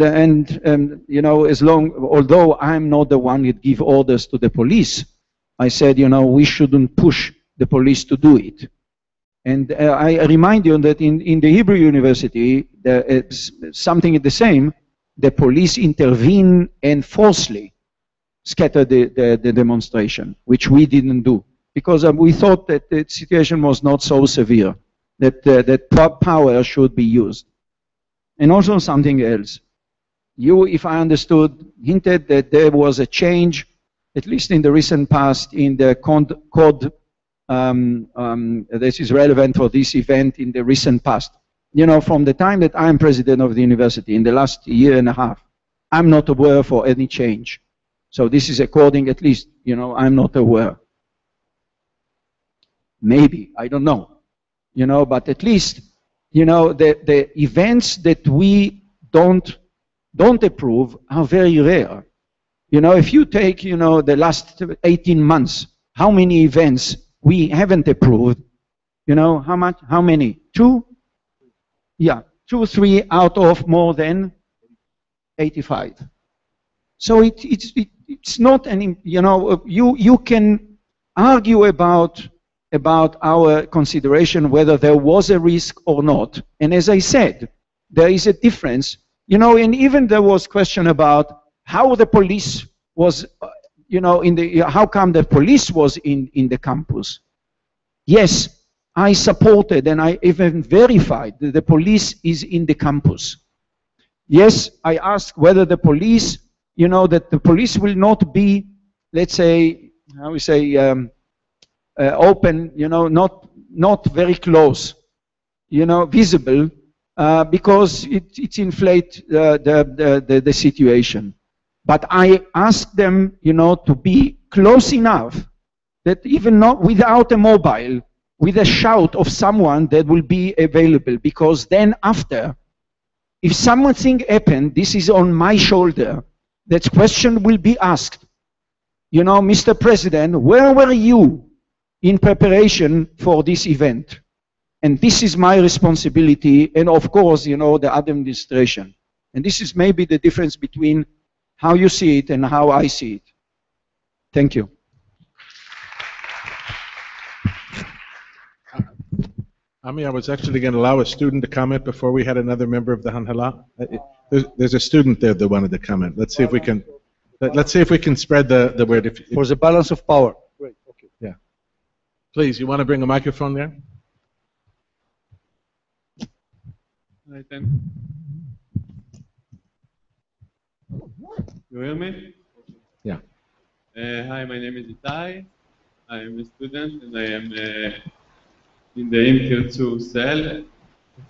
Speaker 16: you know, although I'm not the one that give orders to the police, I said, you know, we shouldn't push the police to do it. And I remind you that in the Hebrew University, it's something the same. The police intervene and falsely scatter the demonstration, which we didn't do, because we thought that the situation was not so severe, that power should be used. And also something else. You, if I understood, hinted that there was a change, at least in the recent past, in the code. This is relevant for this event in the recent past. You know, from the time that I'm president of the university, in the last year and a half, I'm not aware for any change. So this is according, at least, you know, I'm not aware. Maybe, I don't know. You know, but at least, you know, the events that we don't approve are very rare. You know, if you take, you know, the last 18 months, how many events we haven't approved? You know, how many? 2? Yeah, 2, 3 out of more than 85. So it's not any, you know, you can argue about our consideration whether there was a risk or not. And as I said, there is a difference. You know, and even there was question about how the police was, you know, how come the police was in the campus. Yes, I supported and I even verified that the police is in the campus. Yes, I asked whether the police, you know, that the police will not be, let's say, how we say, open, you know, not very close, you know, visible, because it inflates the situation. But I asked them, you know, to be close enough that even not without a mobile, with a shout of someone that will be available, because then after, if something happened, this is on my shoulder, that question will be asked. You know, Mr. President, where were you in preparation for this event? And this is my responsibility, and of course, you know, the administration. And this is maybe the difference between how you see it and how I see it. Thank you.
Speaker 4: Ami, I was actually going to allow a student to comment before we had another member of the Hanhala. There's a student there that wanted to comment. Let's see if we can. Let's see if we can spread the word.
Speaker 15: For the balance of power.
Speaker 4: Great. Okay. Yeah. Please, you want to bring a microphone there?
Speaker 18: Right then. You hear me?
Speaker 4: Yeah.
Speaker 18: Hi, my name is Itai. I am a student and I am in the Im Tirtzu cell, a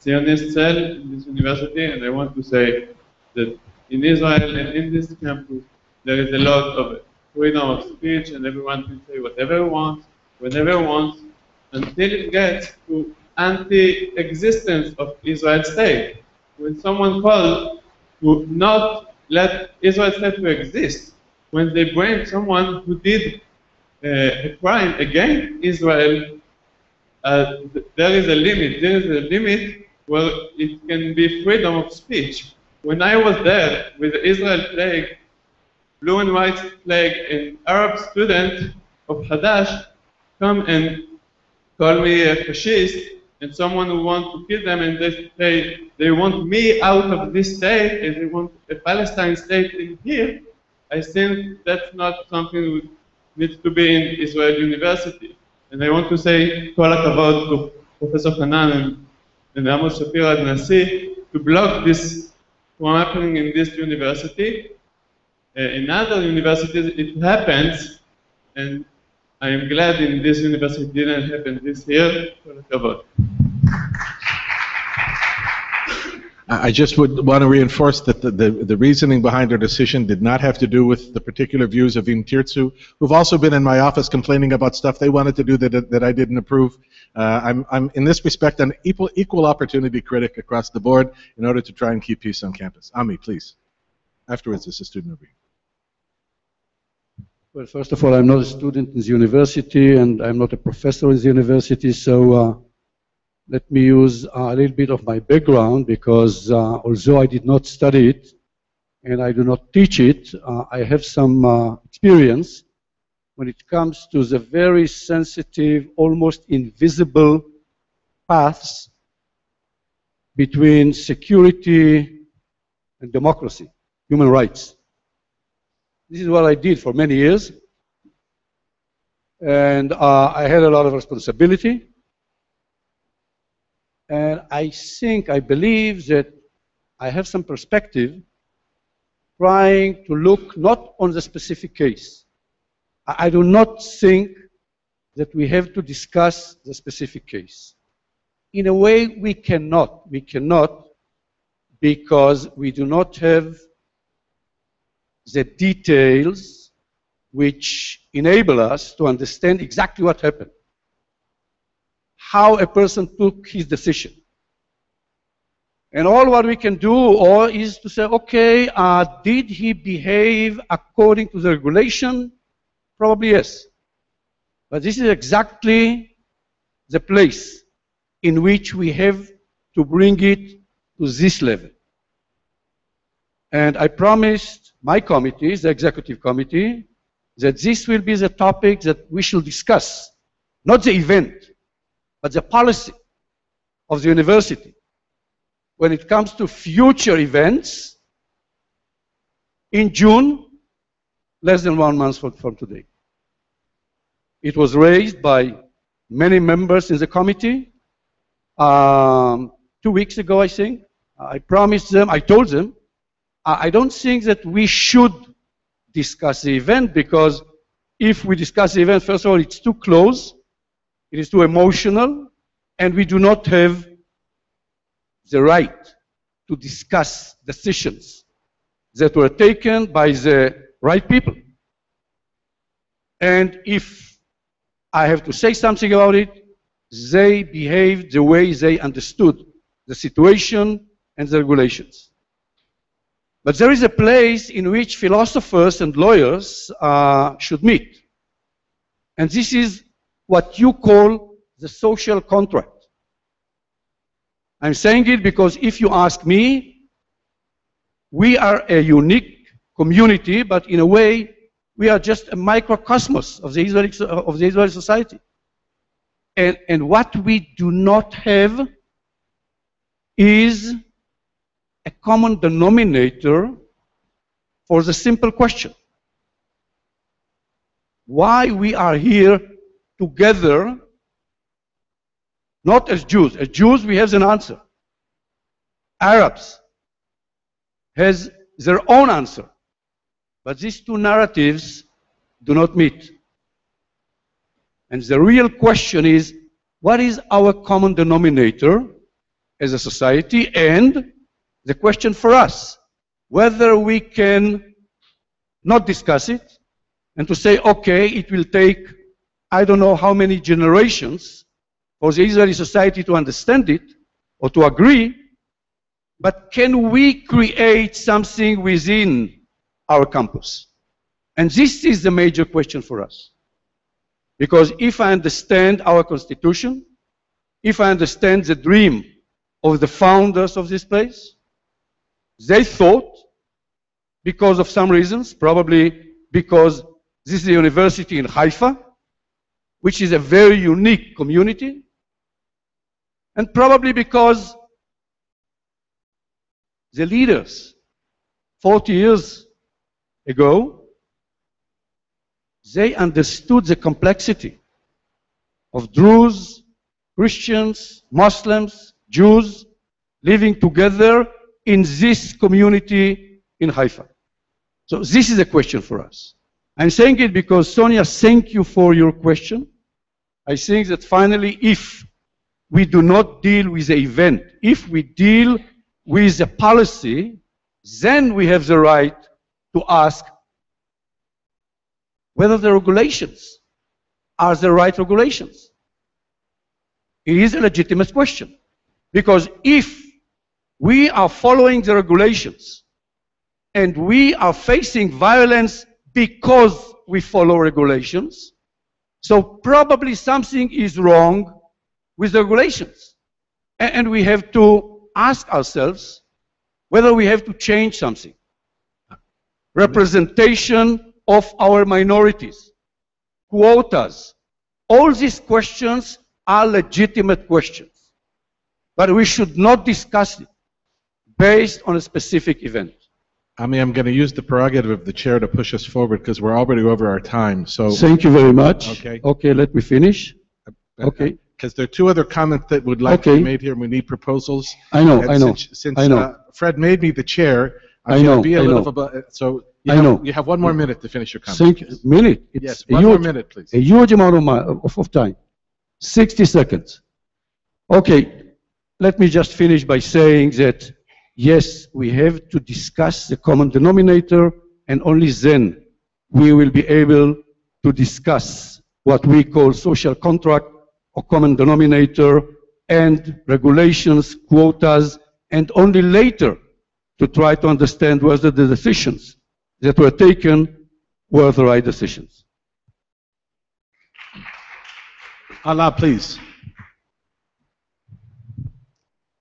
Speaker 18: Zionist cell in this university, and I want to say that in Israel and in this campus there is a lot of freedom of speech and everyone can say whatever he wants, whenever he wants, until it gets to anti-existence of Israel state. When someone calls to not let Israel state to exist, when they bring someone who did a crime against Israel, there is a limit. There is a limit where it can be freedom of speech. When I was there with the Israel flag, blue and white flag, an Arab student of Hadash come and call me a fascist and someone who wants to kill them, and they say they want me out of this state and they want a Palestine state in here. I think that's not something that needs to be in Israel University. And I want to say, כל הכבוד to Professor Hanan and Amos Shapira at Nasi to block this from happening in this university. In other universities, it happens, and I am glad in this university it didn't happen this year. כל הכבוד.
Speaker 4: I just would want to reinforce that the reasoning behind our decision did not have to do with the particular views of Im Tirtzu, who've also been in my office complaining about stuff they wanted to do that I didn't approve. I'm in this respect an equal opportunity critic across the board in order to try and keep peace on campus. Ami, please. Afterwards, this is student review.
Speaker 15: Well, first of all, I'm not a student in the university, and I'm not a professor in the university, so let me use a little bit of my background, because although I did not study it and I do not teach it, I have some experience when it comes to the very sensitive, almost invisible paths between security and democracy, human rights. This is what I did for many years, and I had a lot of responsibility. And I believe that I have some perspective trying to look not on the specific case. I do not think that we have to discuss the specific case. In a way, we cannot. We cannot, because we do not have the details which enable us to understand exactly what happened, how a person took his decision. And all what we can do is to say, okay, did he behave according to the regulation? Probably yes. But this is exactly the place in which we have to bring it to this level. And I promised my committee, the executive committee, that this will be the topic that we shall discuss, not the event, but the policy of the university when it comes to future events in June, less than 1 month from today. It was raised by many members in the committee 2 weeks ago, I think. I promised them, I told them, I don't think that we should discuss the event, because if we discuss the event, first of all, it's too close. It is too emotional, and we do not have the right to discuss decisions that were taken by the right people. And if I have to say something about it, they behaved the way they understood the situation and the regulations. But there is a place in which philosophers and lawyers should meet. And this is what you call the social contract. I'm saying it because if you ask me, we are a unique community, but in a way, we are just a microcosmos of the Israeli society. And what we do not have is a common denominator for the simple question: why we are here together, not as Jews. As Jews, we have an answer. Arabs has their own answer. But these two narratives do not meet. And the real question is, what is our common denominator as a society? And the question for us, whether we can not discuss it and to say, okay, it will take I don't know how many generations for the Israeli society to understand it or to agree, but can we create something within our campus? And this is the major question for us. Because if I understand our constitution, if I understand the dream of the founders of this place, they thought, because of some reasons, probably because this is a university in Haifa, which is a very unique community, and probably because the leaders 40 years ago they understood the complexity of Druze, Christians, Muslims, Jews living together in this community in Haifa. So this is a question for us. I'm saying it because, Sonia, thank you for your question. I think that finally, if we do not deal with the event, if we deal with the policy, then we have the right to ask whether the regulations are the right regulations. It is a legitimate question. Because if we are following the regulations and we are facing violence because we follow regulations, so probably something is wrong with the regulations. And we have to ask ourselves whether we have to change something. Representation of our minorities, quotas, all these questions are legitimate questions. But we should not discuss it based on a specific event.
Speaker 4: I'm going to use the prerogative of the chair to push us forward because we're already over our time. So
Speaker 15: thank you very much.
Speaker 4: Okay.
Speaker 15: Okay, let me finish. Okay.
Speaker 4: Because there are two other comments that would like to be made here, and we need proposals.
Speaker 15: I know,
Speaker 4: and
Speaker 15: I know.
Speaker 4: Since
Speaker 15: I know.
Speaker 4: Fred made me the chair, I'm
Speaker 15: I
Speaker 4: going
Speaker 15: know,
Speaker 4: to be a
Speaker 15: I
Speaker 4: little
Speaker 15: know.
Speaker 4: bit. So you have 1 more minute to finish your comment.
Speaker 15: Thank you. Minute. It's
Speaker 4: Yes,
Speaker 15: a
Speaker 4: 1 more
Speaker 15: huge-
Speaker 4: minute, please.
Speaker 15: A huge amount of time. 60 seconds. Okay, let me just finish by saying that, yes, we have to discuss the common denominator, and only then we will be able to discuss what we call social contract or common denominator and regulations, quotas, and only later to try to understand whether the decisions that were taken were the right decisions.
Speaker 4: Allah, please.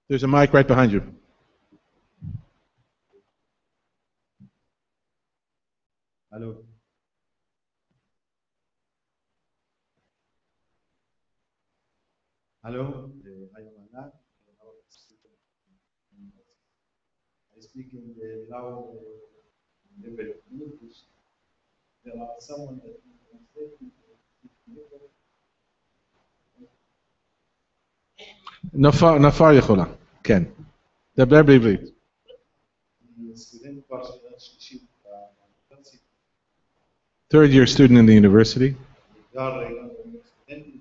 Speaker 4: There's a mic right behind you.
Speaker 19: Hello. Hello, I am Anand. I speak in the loud level of English. There are someone that translate me.
Speaker 4: נפאר יכולה, כן. דבר בעברית.
Speaker 19: סטודנט כבר שנה שלישית באוניברסיטה.
Speaker 4: Third year student in the university.
Speaker 19: גר גם סטודנטים.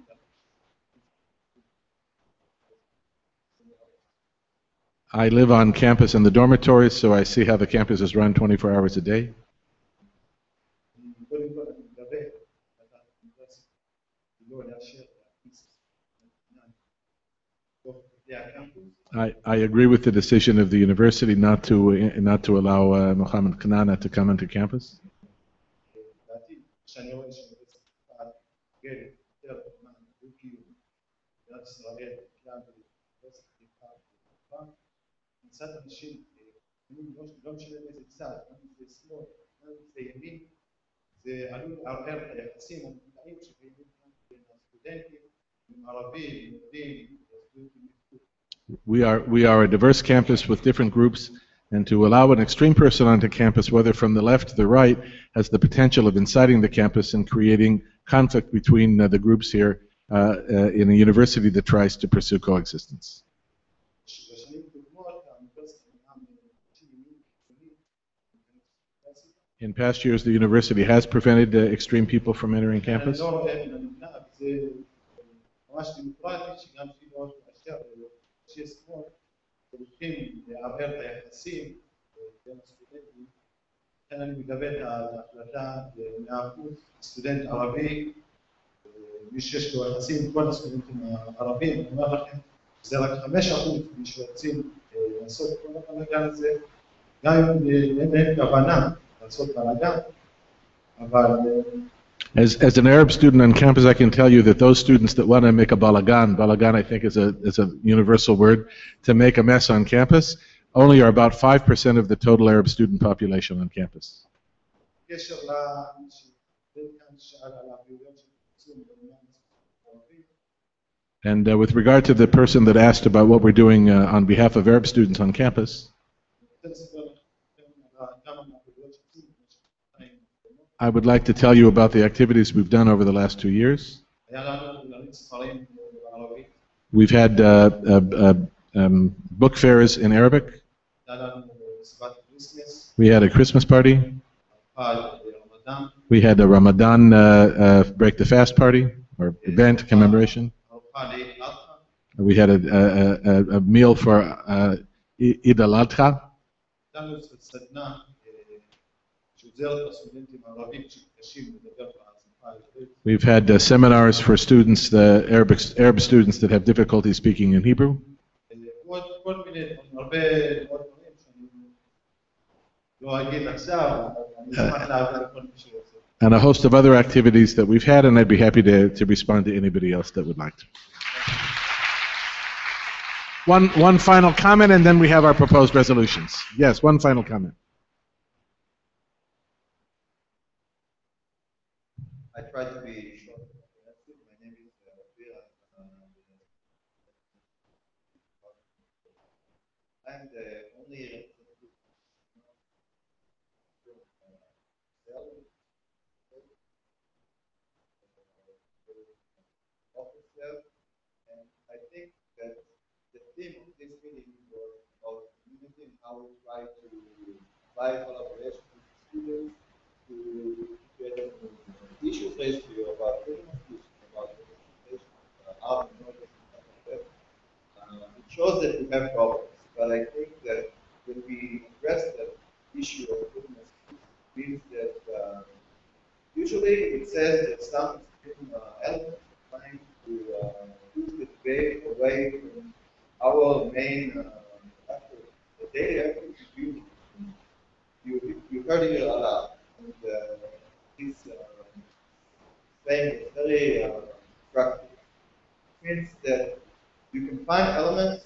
Speaker 4: I live on campus in the dormitories, so I see how the campus is run 24 hours a day.
Speaker 19: קודם כל אני מדבר על האוניברסיטה, לא לאשר
Speaker 4: I agree with the decision of the university not to allow Mohammed Kanana to come into campus.
Speaker 19: זה עלול לערער את היחסים המודעים שקיימים כאן בין הסטודנטים, עם ערבים, יהודים,
Speaker 4: We are a diverse campus with different groups, and to allow an extreme person onto campus, whether from the left or the right, has the potential of inciting the campus and creating conflict between the groups here in a university that tries to pursue coexistence. In past years, the university has prevented extreme people from entering campus.
Speaker 19: שיש שמאל, צריכים לערער את היחסים בין הסטודנטים. לכן אני מקבל את ההחלטה ל100% סטודנט ערבי, מי שיש לו יחסים עם כל הסטודנטים הערבים, אני אומר לכם, זה רק 5% מי שרוצים לעשות את כל הבלגן הזה, גם אם אין להם כוונה לעשות בלגן, אבל
Speaker 4: As an Arab student on campus, I can tell you that those students that want to make a balagan I think is a universal word, to make a mess on campus, only are about 5% of the total Arab student population on campus. And with regard to the person that asked about what we're doing on behalf of Arab students on campus, I would like to tell you about the activities we've done over the last 2 years.
Speaker 19: היה לנו להריץ ספרים בערבית.
Speaker 4: We've had book fairs in Arabic.
Speaker 19: היה לנו מסיבת כריסמס.
Speaker 4: We had a Christmas party.
Speaker 19: רמדאן.
Speaker 4: We had a Ramadan break the fast party or event commemoration.
Speaker 19: ארוחה לעיד אל-אדחא.
Speaker 4: We had a meal for Eid al-Adha.
Speaker 19: הייתה לנו סדנה שעוזרת לסטודנטים הערבים שמתקשים לדבר בשפה העברית.
Speaker 4: We've had seminars for students, the Arab students that have difficulty speaking in Hebrew.
Speaker 19: כל מיני, הרבה דברים שאני לא אגיד עכשיו, אני אשמח להעביר לכל מי שרוצה.
Speaker 4: And a host of other activities that we've had, and I'd be happy to respond to anybody else that would like to. One final comment, and then we have our proposed resolutions. Yes, one final comment.
Speaker 19: I try to be short and comprehensive. My name is Bira. I'm the only representative officer, and I think that the theme of this meeting was about community and how we try to apply collaboration with students to get issues raised to you about freedom of speech, about representation of art and knowledge and stuff like that. It shows that we have problems, but I think that when we address the issue of freedom of speech, it means that usually it says that some extreme elements are trying to push the debate away from our main effort, the daily effort to build. You heard it a lot, and this saying is very practical. It means that you can find elements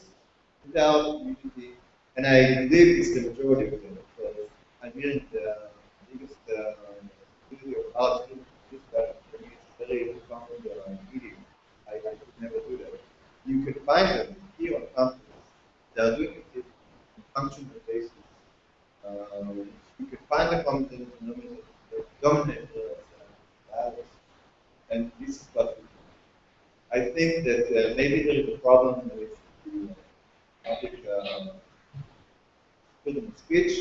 Speaker 19: without unity, and I believe it's the majority of them, because I'm hearing the biggest video of art in this that for me it's very profound medium. I could never do that. You can find them here on campus. They are doing it on a functional basis. You can find the common denominator that dominate the dialogues, and this is what we do. I think that maybe there is a problem with the public freedom of speech,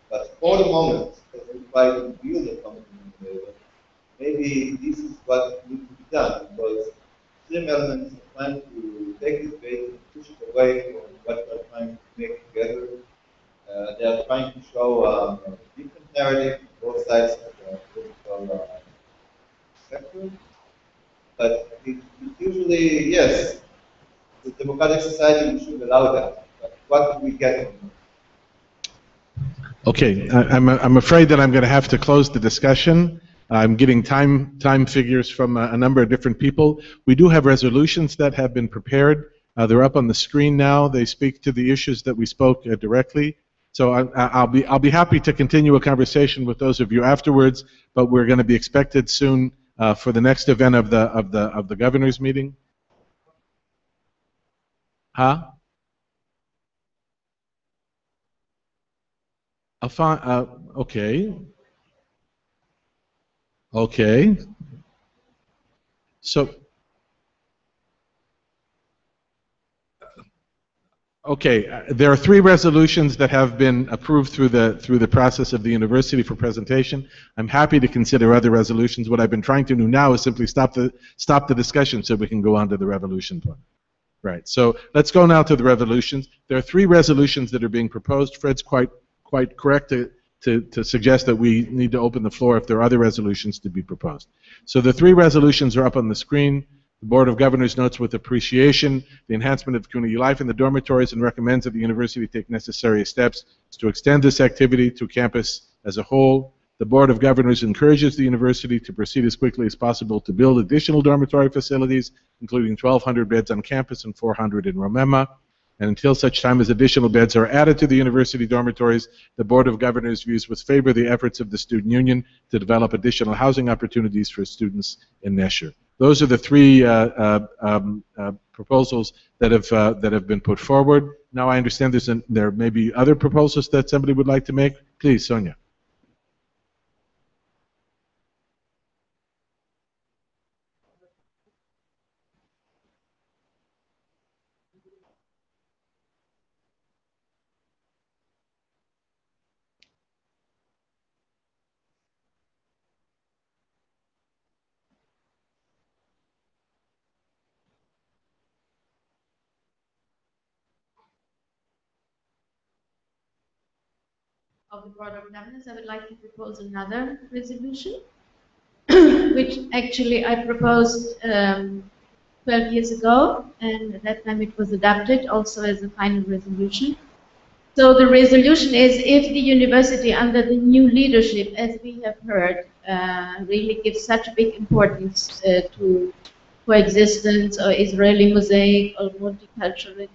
Speaker 19: but for the moment, as we try to build a common denominator, maybe this is what needs to be done, because extreme elements are trying to take this debate and push it away from what we're trying to make together. They are trying to show a different narrative on both sides of the political spectrum. But it usually, yes, the democratic society should allow that. But what do we get from it?
Speaker 4: Okay, I'm afraid that I'm going to have to close the discussion. I'm getting time figures from a number of different people. We do have resolutions that have been prepared. They're up on the screen now. They speak to the issues that we spoke directly. So I'll be happy to continue a conversation with those of you afterwards. But we're going to be expected soon for the next event of the governor's meeting. Huh? Okay. Okay. So. Okay, there are 3 resolutions that have been approved through the process of the university for presentation. I'm happy to consider other resolutions. What I've been trying to do now is simply stop the discussion so we can go on to the revolution part. Right. So let's go now to the resolutions. There are 3 resolutions that are being proposed. Fred's quite correct to suggest that we need to open the floor if there are other resolutions to be proposed. So the 3 resolutions are up on the screen. The Board of Governors notes with appreciation the enhancement of community life in the dormitories and recommends that the university take necessary steps to extend this activity to campus as a whole. The Board of Governors encourages the university to proceed as quickly as possible to build additional dormitory facilities, including 1,200 beds on campus and 400 in Romema. And until such time as additional beds are added to the university dormitories, the Board of Governors views with favor the efforts of the Student Union to develop additional housing opportunities for students in Nesher. Those are the 3 proposals that have been put forward. Now I understand there may be other proposals that somebody would like to make. Please, Sonia.
Speaker 3: of the Board of Governors, I would like to propose another resolution, which actually I proposed 12 years ago, and at that time it was adopted also as a final resolution. So the resolution is, if the university under the new leadership, as we have heard, really gives such big importance to coexistence or Israeli mosaic or multicultural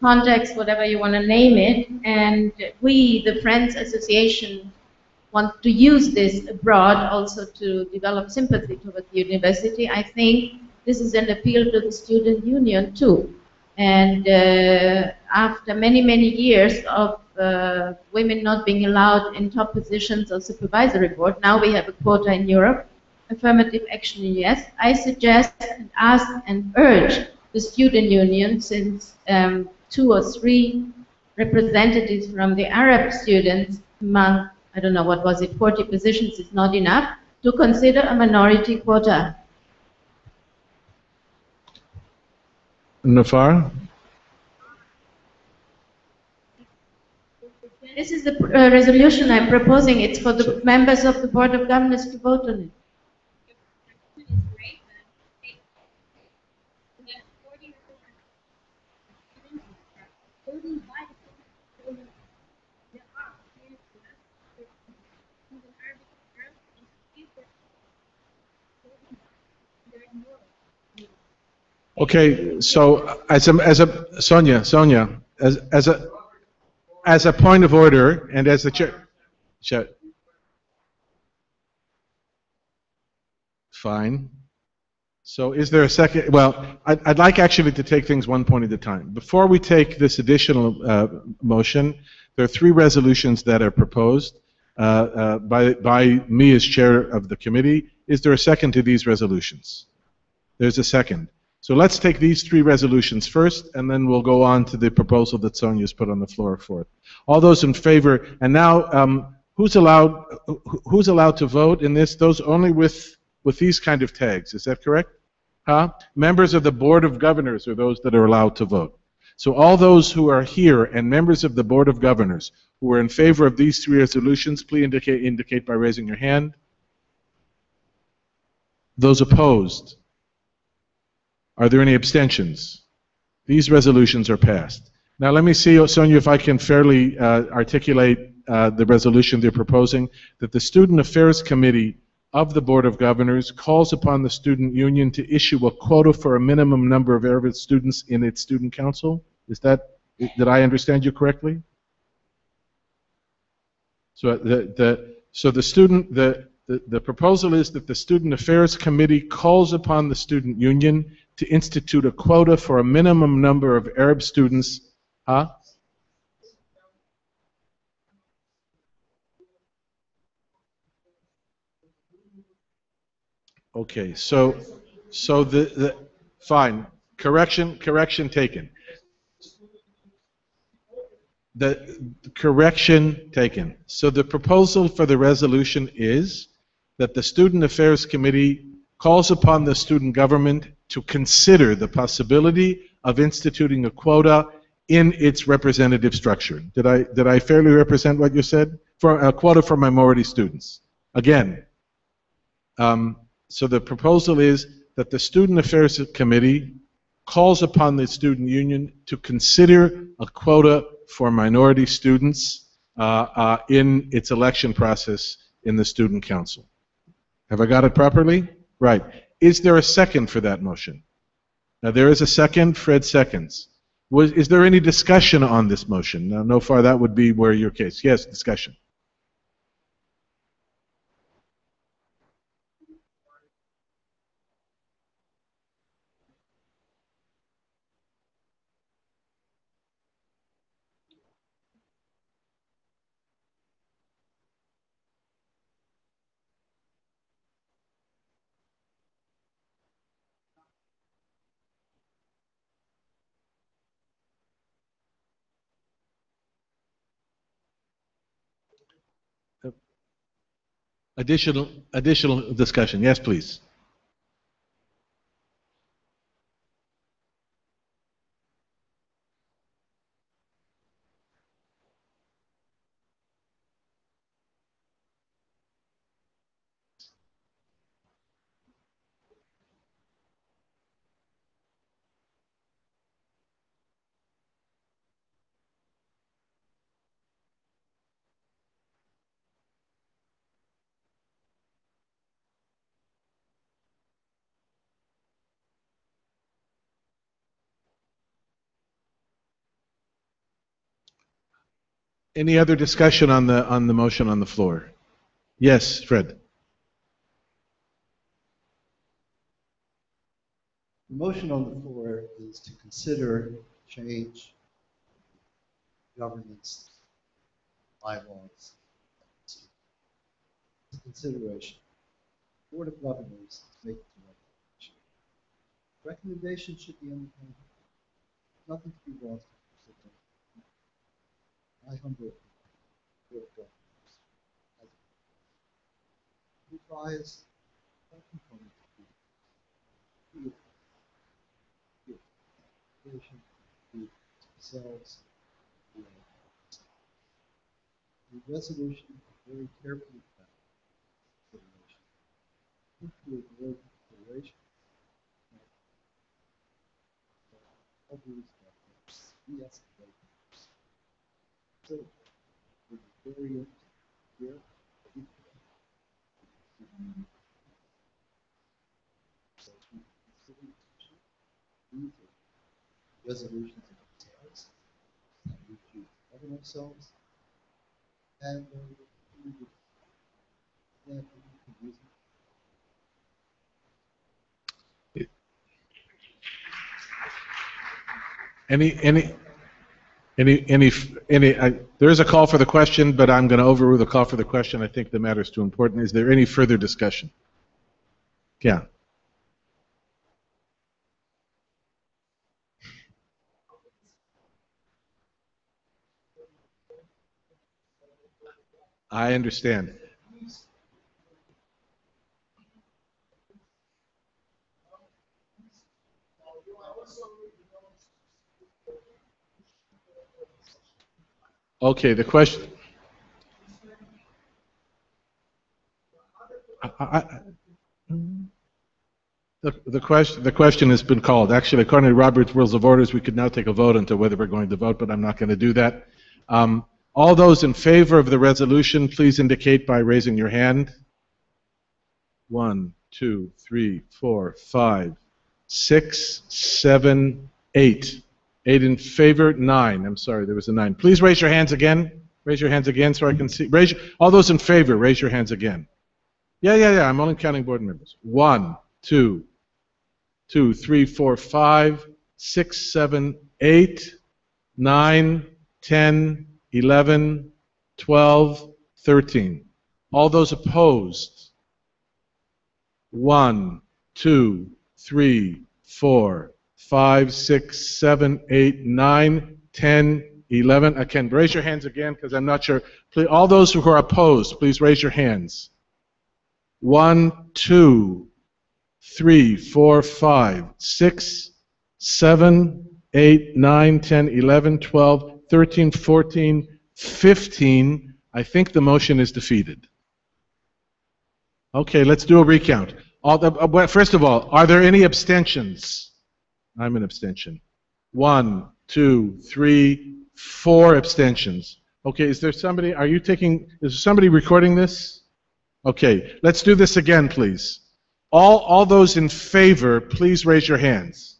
Speaker 3: context, whatever you want to name it, and we, the Friends Association, want to use this abroad also to develop sympathy towards the university, I think this is an appeal to the student union too. And after many, many years of women not being allowed in top positions or supervisory board, now we have a quota in Europe, affirmative action in the US. I suggest and ask and urge the student union, since 2 or 3 representatives from the Arab students among, I don't know, what was it, 40 positions is not enough, to consider a minority quota.
Speaker 4: Nafar?
Speaker 3: This is the resolution I'm proposing. It's for the members of the Board of Governors to vote on it.
Speaker 4: Okay, so as a Sonia, as a point of order and as the chair, fine. So is there a second? Well, I'd like actually to take things one point at a time. Before we take this additional motion, there are 3 resolutions that are proposed by me as chair of the committee. Is there a second to these resolutions? There's a second. So let's take these 3 resolutions first, and then we'll go on to the proposal that Sonia's put on the floor for it. All those in favor, and now who's allowed to vote in this? Those only with these kind of tags, is that correct? Huh? Members of the Board of Governors are those that are allowed to vote. So all those who are here and members of the Board of Governors who are in favor of these 3 resolutions, please indicate by raising your hand. Those opposed? Are there any abstentions? These resolutions are passed. Now let me see, Sonia, if I can fairly articulate the resolution they're proposing, that the Student Affairs Committee of the Board of Governors calls upon the student union to issue a quota for a minimum number of Arab students in its student council. Did I understand you correctly? So the proposal is that the Student Affairs Committee calls upon the student union to institute a quota for a minimum number of Arab students. Huh? Okay, so fine. Correction taken. The correction taken. So the proposal for the resolution is that the Student Affairs Committee calls upon the student government to consider the possibility of instituting a quota in its representative structure. Did I fairly represent what you said? For a quota for minority students. Again, so the proposal is that the Student Affairs Committee calls upon the student union to consider a quota for minority students in its election process in the Student Council. Have I got it properly? Right. Is there a second for that motion? Now there is a second. Fred seconds. Is there any discussion on this motion? Now, no far that would be where your case. Yes, discussion. Additional discussion. Yes, please. Any other discussion on the motion on the floor? Yes, Fred.
Speaker 20: The motion on the floor is to consider change governance bylaws. Consideration. Board of Governors make the recommendation. Recommendation should be independent. Nothing to be lost. I humble Board of Governors. Advise that component to be patient, be themselves. The resolution is very carefully planned. To avoid consideration. Yes. So, we're very here. Resolutions of ourselves, we choose to govern ourselves, and we can use it.
Speaker 4: There is a call for the question, but I'm going to overrule the call for the question. I think the matter is too important. Is there any further discussion? Yeah. I understand. Okay, the question. The question has been called. Actually, according to Robert's Rules of Orders, we could now take a vote into whether we're going to vote, but I'm not going to do that. All those in favor of the resolution, please indicate by raising your hand. 1, 2, 3, 4, 5, 6, 7, 8. 8 in favor, 9. I'm sorry, there was a 9. Please raise your hands again. Raise your hands again so I can see. All those in favor, raise your hands again. Yeah. I'm only counting board members. 1, 2, 3, 4, 5, 6, 7, 8, 9, 10, 11, 12, 13. All those opposed? 1, 2, 3, 4, 5, 6, 7, 8, 9, 10, 11. Again, raise your hands again because I'm not sure. Please, all those who are opposed, please raise your hands. 1, 2, 3, 4, 5, 6, 7, 8, 9, 10, 11, 12, 13, 14, 15. I think the motion is defeated. Okay, let's do a recount. First of all, are there any abstentions? I'm an abstention. 1, 2, 3, 4 abstentions. Okay, is there somebody recording this? Okay, let's do this again, please. All those in favor, please raise your hands.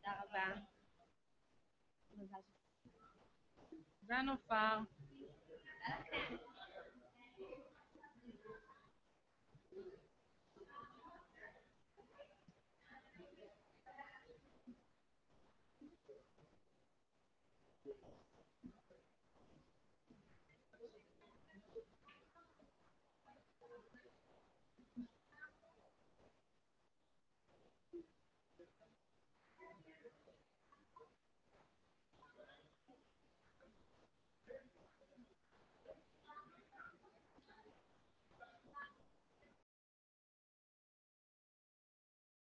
Speaker 22: תודה רבה.
Speaker 5: זה הנופר.